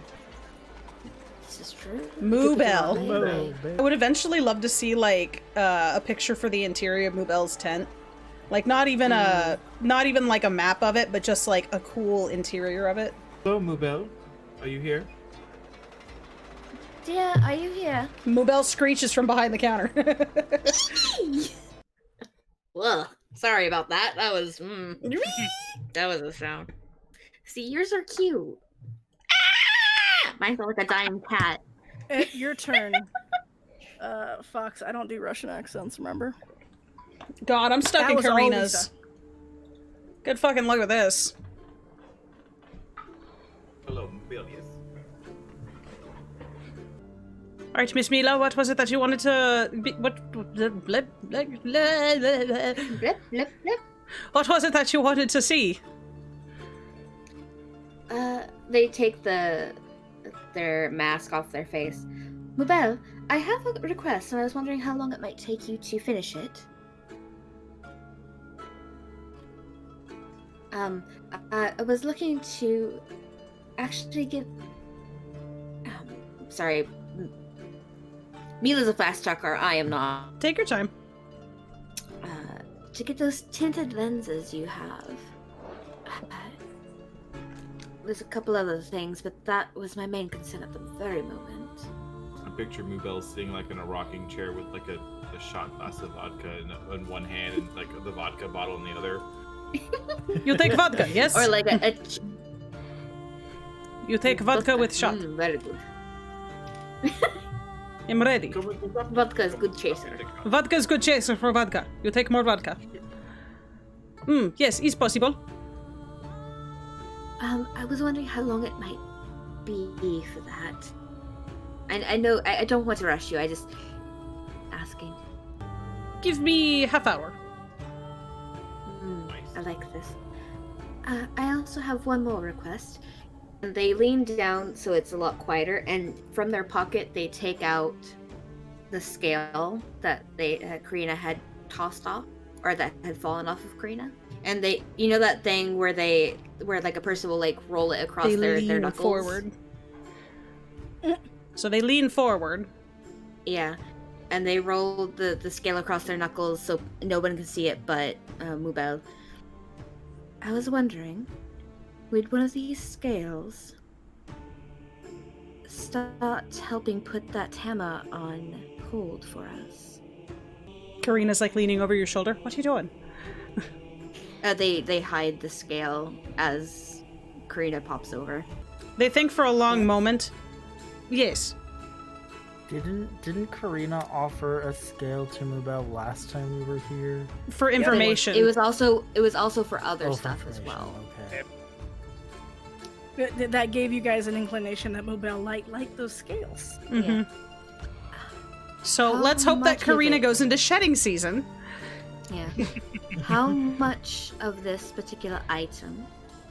This is true. Mubel. Anyway. I would eventually love to see like a picture for the interior of Mubel's tent. Like not even like a map of it, but just like a cool interior of it. Hello, Mubel. Are you here? Dear, are you here? Mubel screeches from behind the counter. Ugh, sorry about that. That was that was a sound. See, yours are cute. Ah! Mine felt like a dying cat. Your turn. Fox, I don't do Russian accents, remember? God, I'm stuck That in was all Carina's. Lisa. Good fucking luck with this. Hello, Mubel, yes. All right, Miss Mila, what was it that you wanted to be, what Blip, blip, blip. what was it that you wanted to see? They take their mask off their face. Mubel, I have a request, and I was wondering how long it might take you to finish it. I was looking to actually get. Sorry. Mila's a fast talker, I am not. Take your time. To get those tinted lenses you have. there's a couple other things, but that was my main concern at the very moment. I picture Mubel sitting like in a rocking chair with like a shot glass of vodka in one hand and like the vodka bottle in the other. You take vodka, yes? Or like a You take vodka with shot. very good. I'm ready. Vodka is good chaser. Vodka is good chaser for vodka. You take more vodka. Yes, it's possible. I was wondering how long it might be for that. I know I don't want to rush you. I just asking. Give me half hour. I like this. I also have one more request. And they lean down so it's a lot quieter, and from their pocket they take out the scale that Carina had tossed off, or that had fallen off of Carina. And they, you know that thing where like a person will like roll it across their knuckles forward. So they lean forward. Yeah, and they roll the scale across their knuckles so no one can see it but Mubel. I was wondering, would one of these scales start helping put that hammer on hold for us? Carina's like leaning over your shoulder. What are you doing? They hide the scale as Carina pops over. They think for a long moment. Yes. Didn't Carina offer a scale to Mubel last time we were here? For information. It was also for other stuff as well. Okay. That gave you guys an inclination that Mobile liked those scales. Mm-hmm. Yeah. So How let's hope that much is Carina it? goes into shedding season. Yeah. How much of this particular item?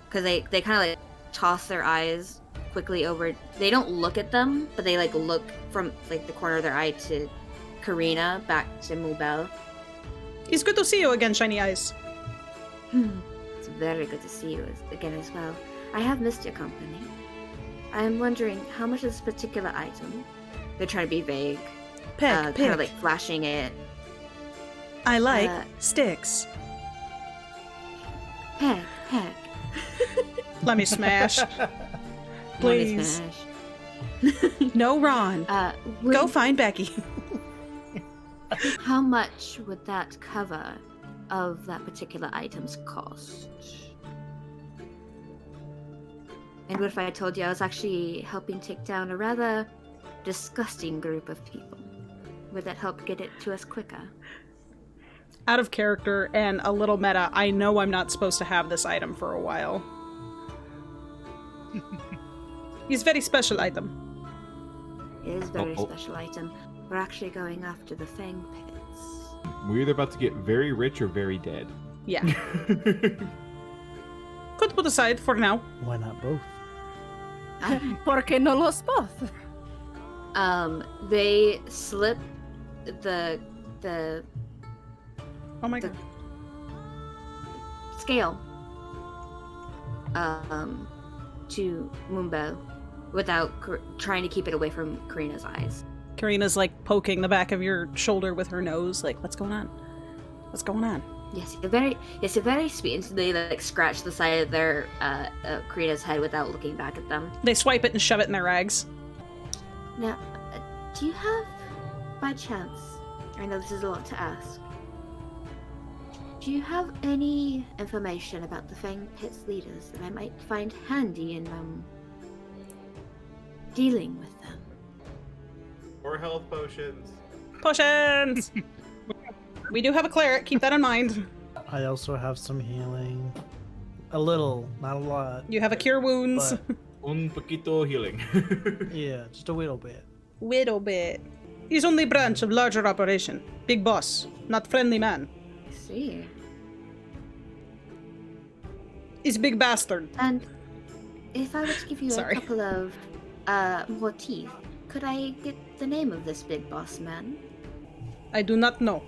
Because they kind of like toss their eyes quickly over. They don't look at them, but they like look from like the corner of their eye to Carina, back to Mubel. It's good to see you again, Shiny Eyes. It's very good to see you again as well. I have missed your company. I'm wondering how much of this particular item. They're trying to be vague. Peck, Kind of like flashing it. I like uh, sticks. Heck. Let me smash. Please. Smash. No, Ron. Go find Becky. How much would that cover of that particular item's cost? And what if I told you I was actually helping take down a rather disgusting group of people? Would that help get it to us quicker? Out of character and a little meta, I know I'm not supposed to have this item for a while. It's a very special item. It is a very special item. We're actually going after the Fang Pits. We're either about to get very rich or very dead. Yeah. Could put aside for now. Why not both? Porque no los both. They slip the Oh my god. scale to Mumbo without trying to keep it away from Carina's eyes. Carina's like poking the back of your shoulder with her nose, like, what's going on? What's going on? Yes, you're very sweet. And so they like scratch the side of their Carina's head without looking back at them. They swipe it and shove it in their rags. Now, do you have, by chance, I know this is a lot to ask, do you have any information about the Fang Pit's leaders that I might find handy in dealing with them? Or health potions. Potions! We do have a cleric, keep that in mind. I also have some healing. A little, not a lot. You have a cure wounds. But, Un poquito healing. yeah, just a little bit. Little bit. He's only branch of larger operation. Big boss, not friendly man. I see. He's big bastard. And if I were to give you Sorry. a couple of more teeth, could I get the name of this big boss man? I do not know.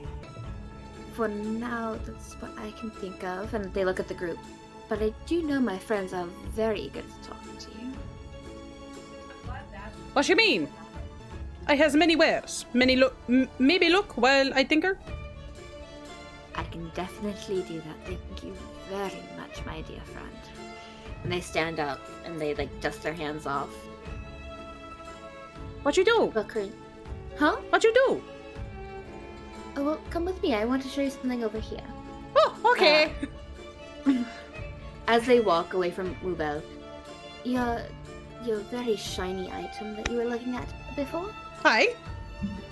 For now, that's what I can think of. And they look at the group. But I do know my friends are very eager to talk to you. What you mean? I has many wares. Many look. Maybe look while I tinker. I can definitely do that. Thank you very much, my dear friend. And they stand up and they like dust their hands off. What you do? But Corinne, huh? What you do? Oh, well, come with me. I want to show you something over here. Oh, okay. As they walk away from Mubel, your very shiny item that you were looking at before, Hi.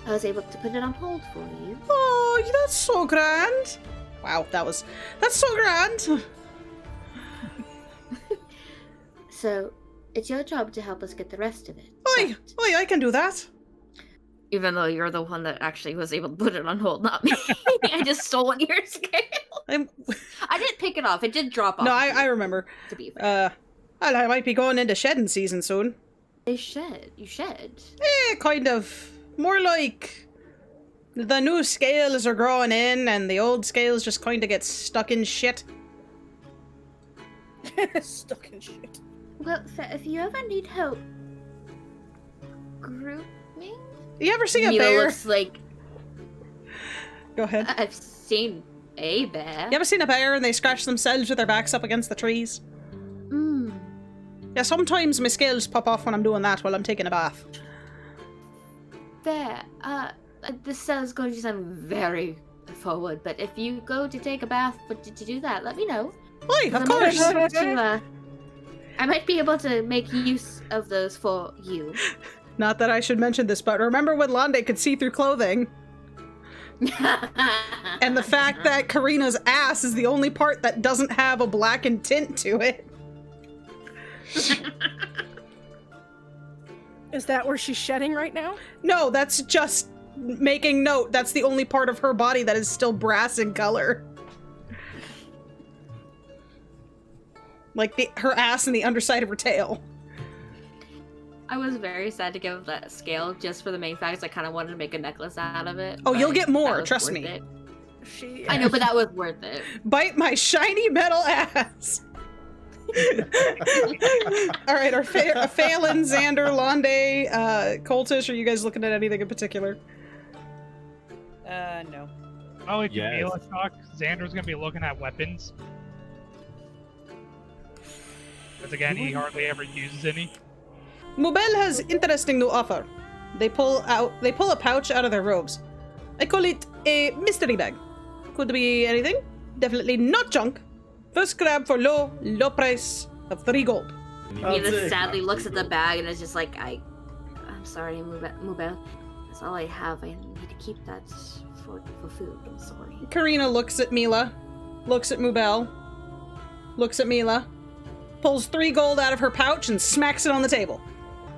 I was able to put it on hold for you. Oh, that's so grand. Wow, that's so grand. So, it's your job to help us get the rest of it. Oi, I can do that. Even though you're the one that actually was able to put it on hold, not me. I just stole one of your scales. I didn't pick it off. It did drop off. No, I remember. To be fair. Well, I might be going into shedding season soon. You shed. Kind of. More like the new scales are growing in and the old scales just kind of get stuck in shit. Stuck in shit. Well, if you ever need help grooming, You ever see a Mila bear? looks like Go ahead. I've seen a bear. You ever seen a bear and they scratch themselves with their backs up against the trees? Yeah, sometimes my scales pop off when I'm doing that while I'm taking a bath. Bear. This is going to sound very forward, but if you go to take a bath, but did you do that? Let me know. Oi, of course! I might be able to make use of those for you. Not that I should mention this, but remember when Lande could see through clothing? And the fact that Carina's ass is the only part that doesn't have a blackened tint to it. Is that where she's shedding right now? No, that's just making note. That's the only part of her body that is still brass in color. Like her ass and the underside of her tail. I was very sad to give that scale just for the main fact I kind of wanted to make a necklace out of it. Oh, you'll but get more, that was trust worth me. it. I know, but that was worth it. Bite my shiny metal ass. All right, our Faolin, Xander, Lande, Col'Tash, are you guys looking at anything in particular? No. Oh, if Yes. Mila talk, Xander's gonna be looking at weapons. Because again, he hardly ever uses any. Mubel has interesting new offer. They pull a pouch out of their robes. I call it a mystery bag. Could be anything. Definitely not junk. First grab for low price of 3 gold. Mila sadly looks at the bag and is just like, I'm sorry, Mubel. That's all I have. I need to keep that for food. I'm sorry. Carina looks at Mila, looks at Mubel, looks at Mila, pulls 3 gold out of her pouch and smacks it on the table.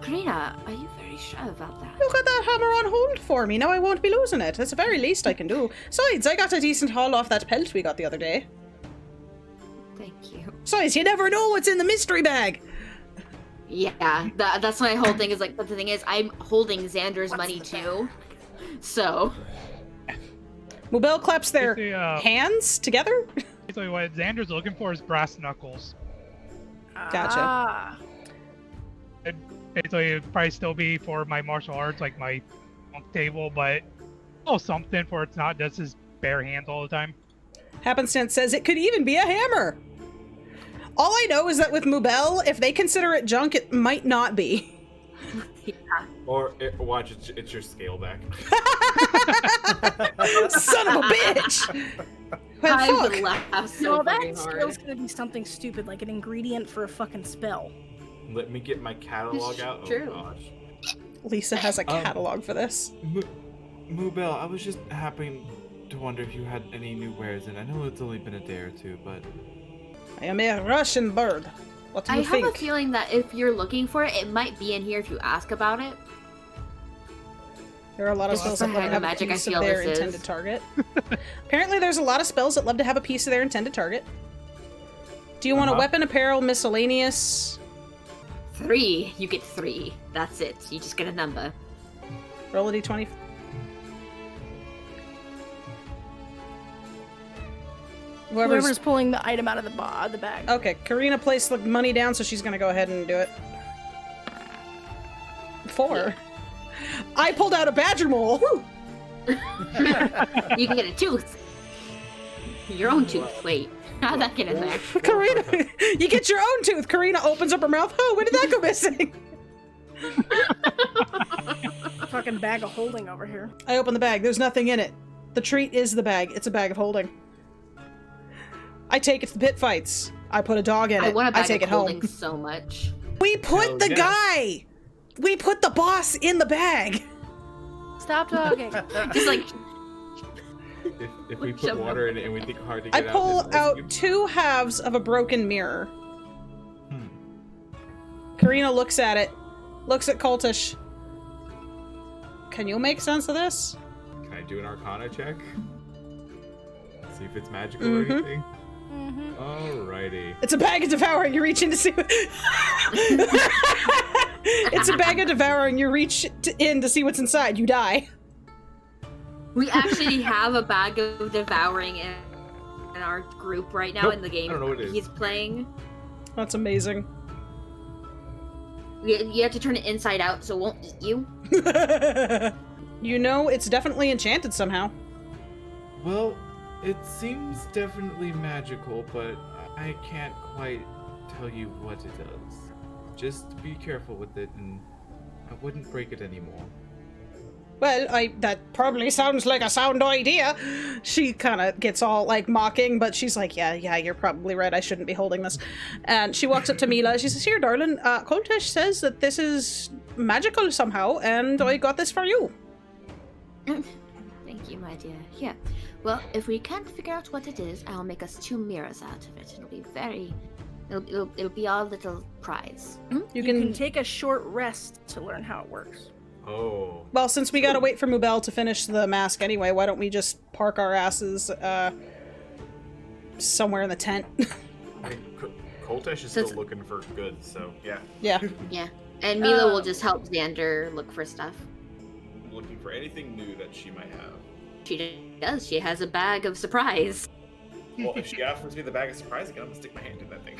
Carina, are you very sure about that? You got that hammer on hold for me. Now I won't be losing it. That's the very least I can do. Besides, I got a decent haul off that pelt we got the other day. Thank you. Besides, you never know what's in the mystery bag. Yeah, that's my whole thing is like, but the thing is, I'm holding Xander's money too. So. Mubel claps their Basically, hands together. Basically, what Xander's looking for is brass knuckles. Gotcha. Ah. Basically, it'd probably still be for my martial arts, like my table, but something for it's not just his bare hands all the time. Happenstance says it could even be a hammer. All I know is that with Mubel, if they consider it junk, it might not be. Yeah. Or watch, it's your scale back. Son of a bitch! Well, I fuck. would laugh so No, very that hard. skill's gonna be something stupid, like an ingredient for a fucking spell. Let me get my catalog It's out. true. Oh gosh. Lisa has a catalog for this. Mubel, I was just happening to wonder if you had any new wares, and I know it's only been a day or two, but I am a Russian bird. What do I you have think? a feeling that if you're looking for it, it might be in here if you ask about it. There are a lot of This is spells that the love to kind have of a magic I piece of feel their this intended is. target. Apparently there's a lot of spells that love to have a piece of their intended target. Do you want a weapon, apparel, miscellaneous? 3. You get 3. That's it. You just get a number. Roll a d20. Whoever's pulling the item out of the bag. Okay, Carina placed the money down, so she's gonna go ahead and do it. 4. I pulled out a badger mole. You can get a tooth. Your own tooth. Wait. How'd that get in there? Carina, you get your own tooth. Carina opens up her mouth. Oh, when did that go missing? Fucking bag of holding over here. I open the bag. There's nothing in it. The treat is the bag. It's a bag of holding. I take it to the pit fights. I put a dog in it. I want a bag take of it home. holding so much. We put Hell the yeah. guy. We put the boss in the bag. Stop talking. Just like If we Shove put it water in it and we think hard to I get pull out, out 2 halves of a broken mirror. Hmm. Carina looks at it. Looks at Col'Tash. Can you make sense of this? Can I do an Arcana check? See if it's magical or Mhm. anything. Mm-hmm. Alrighty. It's a bag of devouring. You reach in to see. It's a bag of devouring. You reach in to see what's inside. You die. we actually have a bag of devouring in our group right now Nope, in the game I don't know what it is. he's playing. That's amazing. You have to turn it inside out so it won't eat you. You know, it's definitely enchanted somehow. Well, it seems definitely magical, but I can't quite tell you what it does. Just be careful with it, and I wouldn't break it anymore. Well, that probably sounds like a sound idea. She kind of gets all like mocking, but she's like, yeah, you're probably right. I shouldn't be holding this. And she walks up to Mila. She says, here, darling, Col'Tash says that this is magical somehow, and I got this for you. Thank you, my dear. Here. Well, if we can't figure out what it is, I'll make us 2 mirrors out of it. It'll be very... It'll be our little prize. Hmm? You You can can... take a short rest to learn how it works. Oh. Well, since we gotta wait for Mubel to finish the mask anyway, why don't we just park our asses somewhere in the tent? I mean, Col'Tash is So still it's- looking for goods, so yeah. Yeah. Yeah. And Mila will just help Xander look for stuff. Looking for anything new that she might have. She does. She has a bag of surprise. Well, if she offers me the bag of surprise again, I'm gonna stick my hand in that thing.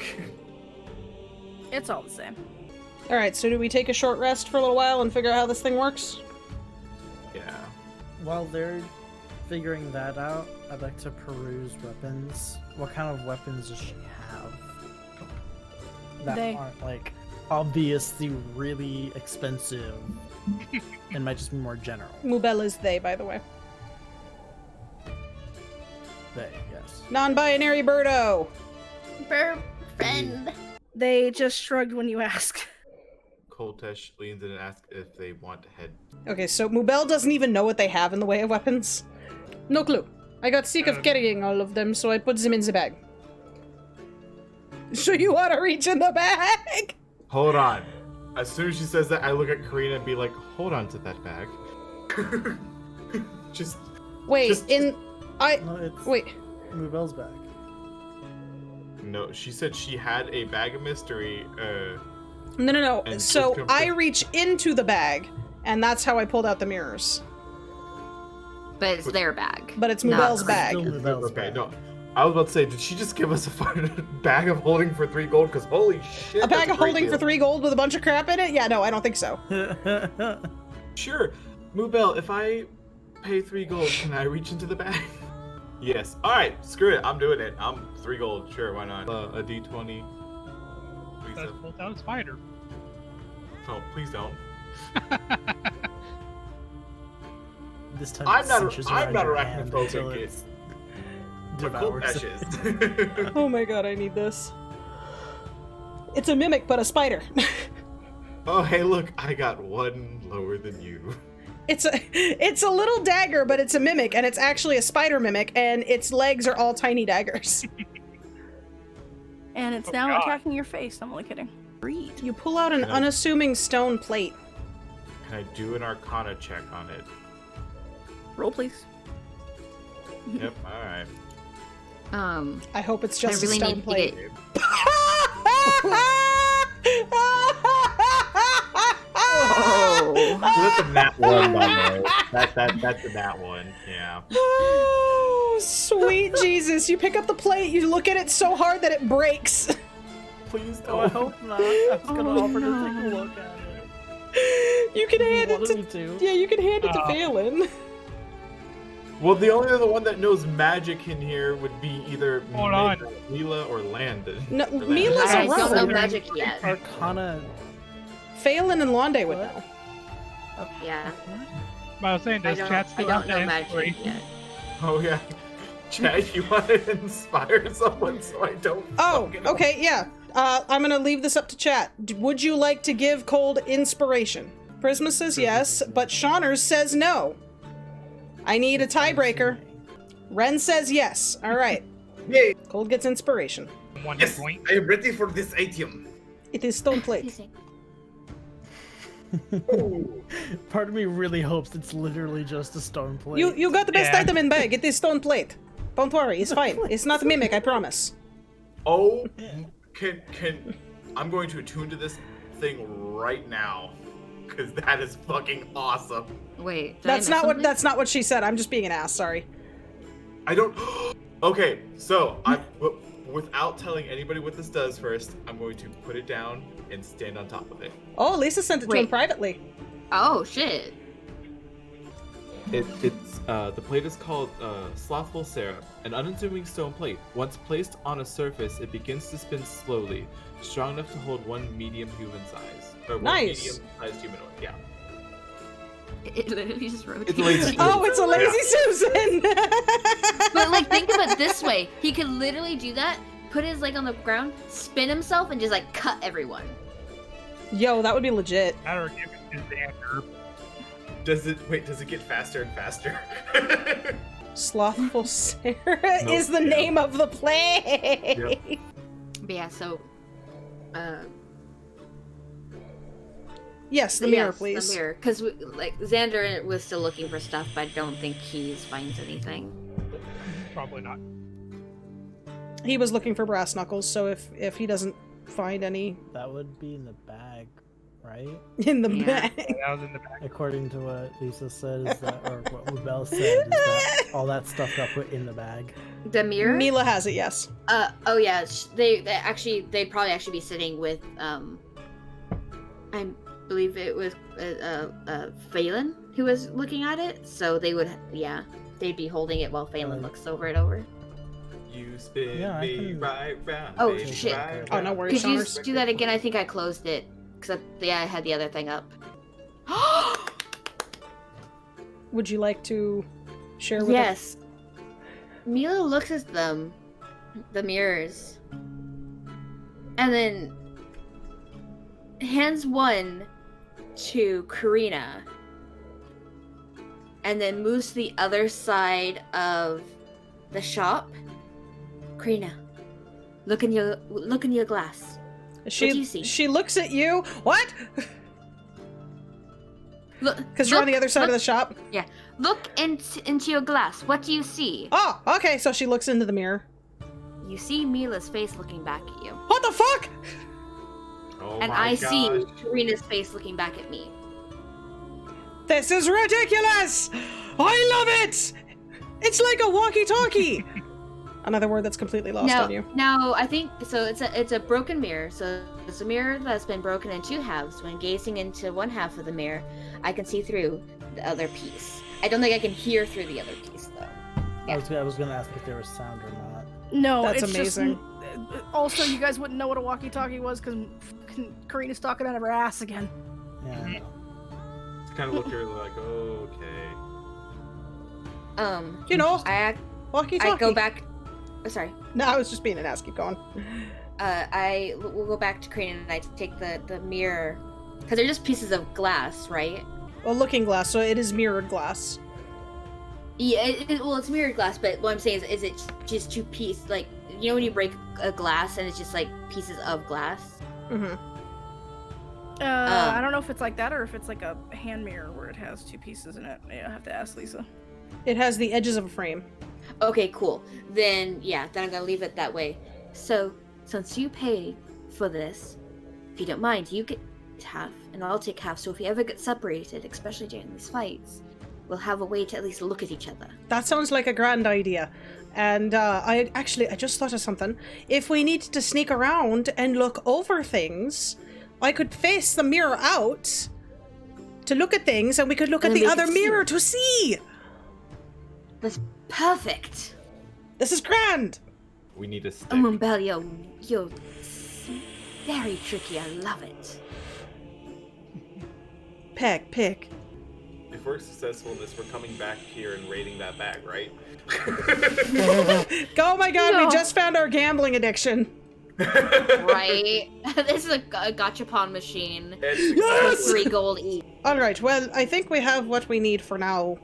It's all the same. All right, so do we take a short rest for a little while and figure out how this thing works? Yeah. While they're figuring that out, I'd like to peruse weapons. What kind of weapons does she have? That They- aren't like obviously really expensive and might just be more general. Mubel is they, by the way. They, yes. Non-binary birdo. Friend. They just shrugged when you asked. Col'Tash leans in and asks if they want to head. Okay, so Mubel doesn't even know what they have in the way of weapons. No clue. I got sick of carrying all of them, so I put them in the bag. So you want to reach in the bag? Hold on. As soon as she says that, I look at Carina and be like, hold on to that bag. Just Wait, Just- No, it's Wait. Mubel's back. no, she said she had a bag of mystery, No. And So just I confirm- reach into the bag, and that's how I pulled out the mirrors. But it's their bag. But it's not Mubel's Chris. bag. Still Mubel's okay, back. no. I was about to say, did she just give us a fucking bag of holding for 3 gold? Because holy shit, A that's bag of great holding for deal. 3 gold with a bunch of crap in it? Yeah, no, I don't think so. Sure. Mubel, if I pay 3 gold, can I reach into the bag? Yes. Alright, screw it. I'm doing it. I'm 3 gold. Sure, why not? A d20. Please That's don't. pulled out a spider. Oh, please don't. This time I'm it not cinches I'm around not your hand arachnophobic, until kid. it's But devours Col'Tash it. is. Oh my god, I need this. It's a mimic, but a spider. Oh, hey, look. I got 1 lower than you. It's a little dagger, but it's a mimic, and it's actually a spider mimic, and its legs are all tiny daggers. And it's Oh, now God. attacking your face. I'm only kidding. Breathe. You pull out an Can I- unassuming stone plate. Can I do an Arcana check on it? Roll, please. Yep, alright. I hope it's just I really a stone need to plate. get That's a nat 1, by the way. That's a nat 1, yeah. Oh, sweet Jesus. You pick up the plate, you look at it so hard that it breaks. Please Oh, I don't. hope not. I was gonna Oh, offer no. to take a look at it. You can If you hand it wanted to... me to. Yeah, you can hand it to Oh. Faolin. Well, the only other one that knows magic in here would be either Hold on. Mila or Lande. No, Or Lande. Mila's I a don't know rogue. magic yet. Arcana. Phelan and Lande would What? know. Yeah. But I was saying, I does chat don't still have know the magic inspiration? yet. Oh yeah. Chad, you want to inspire someone so I don't. Oh, fucking- okay, yeah. I'm gonna leave this up to chat. Would you like to give Cold inspiration? Prisma says yes, but Shawners says no. I need a tiebreaker. Ren says yes. All right. Yay! Cold gets inspiration. 1 Yes, point. I am ready for this item. It is stone plate. Excuse me. Part of me really hopes it's literally just a stone plate. You got the best Yeah. item in bag. It is stone plate. Don't worry, it's fine. It's not mimic, I promise. Oh, can I'm going to attune to this thing right now, because that is fucking awesome. Wait, did That's I miss not what something? that's not what she said. I'm just being an ass, sorry. I don't. Okay, so without telling anybody what this does first, I'm going to put it down and stand on top of it. Oh, Lisa sent it to him Wait. privately. Oh shit. The plate is called Slothful Syrup, an unassuming stone plate. Once placed on a surface, it begins to spin slowly, strong enough to hold one medium human size. Or one Nice. medium-sized humanoid, yeah. It literally just rotates. It's a lazy Oh, it's a lazy Susan! But like, think of it this way: he could literally do that, put his leg on the ground, spin himself, and just like cut everyone. Yo, that would be legit. Matter of give it to Xander. Does it get faster and faster? Slothful Sarah Nope, is the yeah. name of the play. Yep. But yeah, so, Yes, the mirror, yes, please. the mirror, because like Xander was still looking for stuff, but I don't think he finds anything. Probably not. He was looking for brass knuckles, so if he doesn't find any That would be in the bag, right? in the Yeah. bag. That was in the back. According to what Lisa said, is that, or what Rubel said, is that all that stuff got put in the bag. The mirror. Mila has it, yes. Oh yeah, they'd probably actually be sitting with I believe it was Faolin who was looking at it, so they'd be holding it while Faolin looks over. You spin Yeah, I me can- right round. Oh, baby, shit. right Oh, no round. worries, Could you Shawners. do that again? I think I closed it because I had the other thing up. Would you like to share with Yes. Mila looks at them, the mirrors, and then hands one to Carina, and then moves to the other side of the shop. Carina, look in your glass. She, what do you see? She looks at you. What? Look, Because you're on the other side of the shop. Look into your glass. What do you see? Oh, okay. So she looks into the mirror. You see Mila's face looking back at you. What the fuck? Oh And my I see gosh. Karina's face looking back at me. This is ridiculous! I love it! It's like a walkie-talkie! Another word that's completely lost on you. Now, I think so. It's a broken mirror. So it's a mirror that's been broken in two halves. When gazing into one half of the mirror, I can see through the other piece. I don't think I can hear through the other piece though. I was gonna ask if there was sound or not. No, That's it's amazing. Just, also, you guys wouldn't know what a walkie-talkie was because Karina's talking out of her ass again. Yeah. I know. Just kind of look at her like, oh, okay. You know, I walkie-talkie. go back. Oh, sorry. No, I was just being an ass. Keep going. I will go back to Karina and I take the mirror because they're just pieces of glass, right? A looking glass, so it is mirrored glass. Yeah, well, it's mirrored glass, but what I'm saying is it just two pieces? Like, you know when you break a glass and it's just like pieces of glass? Mm-hmm. I don't know if it's like that or if it's like a hand mirror where it has two pieces in it. Yeah, I have to ask Lisa. It has the edges of a frame. Okay, cool. Then I'm gonna leave it that way. So, since you pay for this, if you don't mind, you get half, and I'll take half. So if you ever get separated, especially during these fights, we'll have a way to at least look at each other. That sounds like a grand idea. And I just thought of something. If we needed to sneak around and look over things, I could face the mirror out to look at things, and we could look at And the they other could see. mirror to see. That's perfect. This is grand. We need a stick. Oh, Mumbel, you're very tricky. I love it. Pick. If we're successful in this, we're coming back here and raiding that bag, right? Oh my god, No. we just found our gambling addiction. Right? This is a gachapon machine. Yes! 3 gold each. Alright, well, I think we have what we need for now.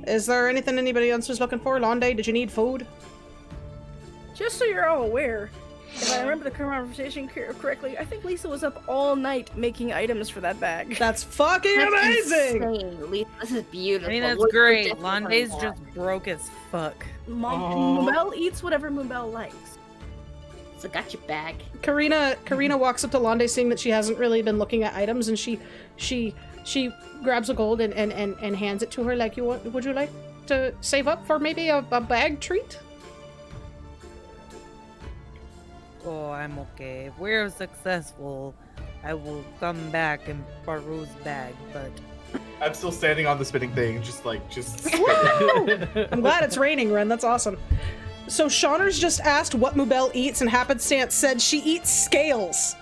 Is there anything anybody else is looking for? Lande, did you need food? Just so you're all aware, if I remember the conversation correctly, I think Lisa was up all night making items for that bag. That's fucking That's amazing! insane. Lisa, this is beautiful. I mean, that's We're great. definitely Lande's doing just broke as fuck. Mumbel eats whatever Mumbel likes. that. It's a gotcha bag. Karina walks up to Lande, seeing that she hasn't really been looking at items, and she grabs a gold and hands it to her like, would you like to save up for maybe a bag treat? Oh, I'm okay. If we're successful, I will come back and peruse bag, but I'm still standing on the spinning thing, just. Woo! I'm glad it's raining, Ren. That's awesome. So Shauner's just asked what Mubel eats, and Happenstance said she eats scales.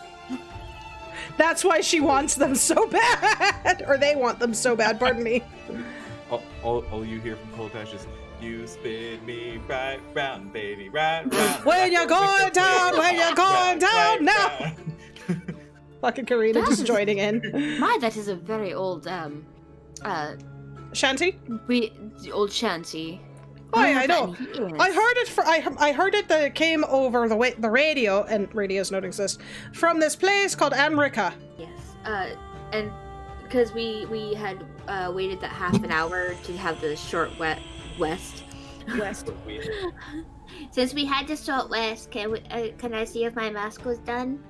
That's why she wants them so bad, or they want them so bad. Pardon me. All you hear from Col'Tash is, "You spin me right round, baby, right round." When you're going down, when you're going down now. Fucking Carina just joining in. That is a very old, Shanty? old shanty. Oh, yeah, I know. Yes. I heard it that it came over the radio, and radios don't exist, from this place called Amrica. Yes. And because we had waited that half an hour to have the short west. Since we had the short west, can I see if my mask was done?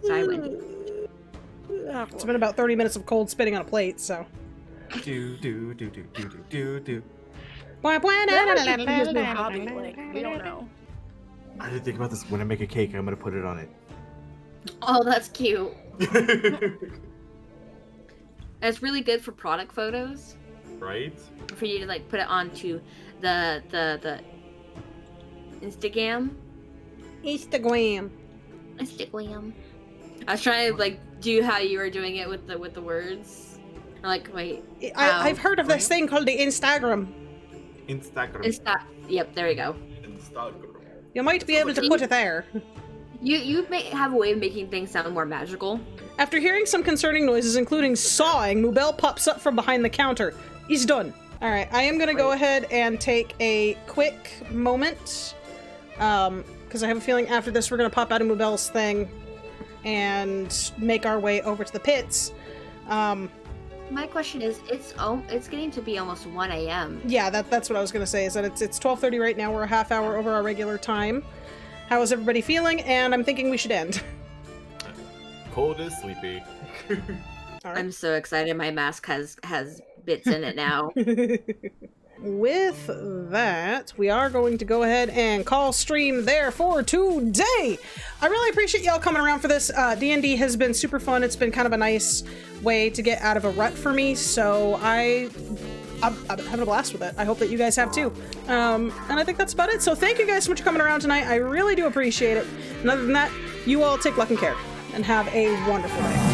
Sorry, Wendy. It's been about 30 minutes of cold spitting on a plate, so. Do. His new hobby, like, we don't know. I didn't think about this. When I make a cake, I'm gonna put it on it. Oh, that's cute. It's really good for product photos. Right? For you to like put it onto the Instagram. Instagram. I was trying to like do how you were doing it with the words. I'm like, wait. I've heard of this thing called the Instagram. Instagram. Yep, there we go. Instagram. You might be able to put it there. You may have a way of making things sound more magical. After hearing some concerning noises, including sawing, Mubel pops up from behind the counter. He's done. All right, I am gonna go ahead and take a quick moment, because I have a feeling after this we're gonna pop out of Mubel's thing and make our way over to the pits. My question is, it's getting to be almost 1 a.m. Yeah, that's what I was gonna say. Is that it's 12:30 right now. We're a half hour over our regular time. How is everybody feeling? And I'm thinking we should end. Cold is sleepy. All right. I'm so excited. My mask has bits in it now. With that, we are going to go ahead and call stream there for today. I really appreciate y'all coming around for this. D&D has been super fun. It's been kind of a nice way to get out of a rut for me, so I'm having a blast with it. I hope that you guys have too. And I think that's about it. So thank you guys so much for coming around tonight. I really do appreciate it. And other than that, you all take luck and care and have a wonderful day.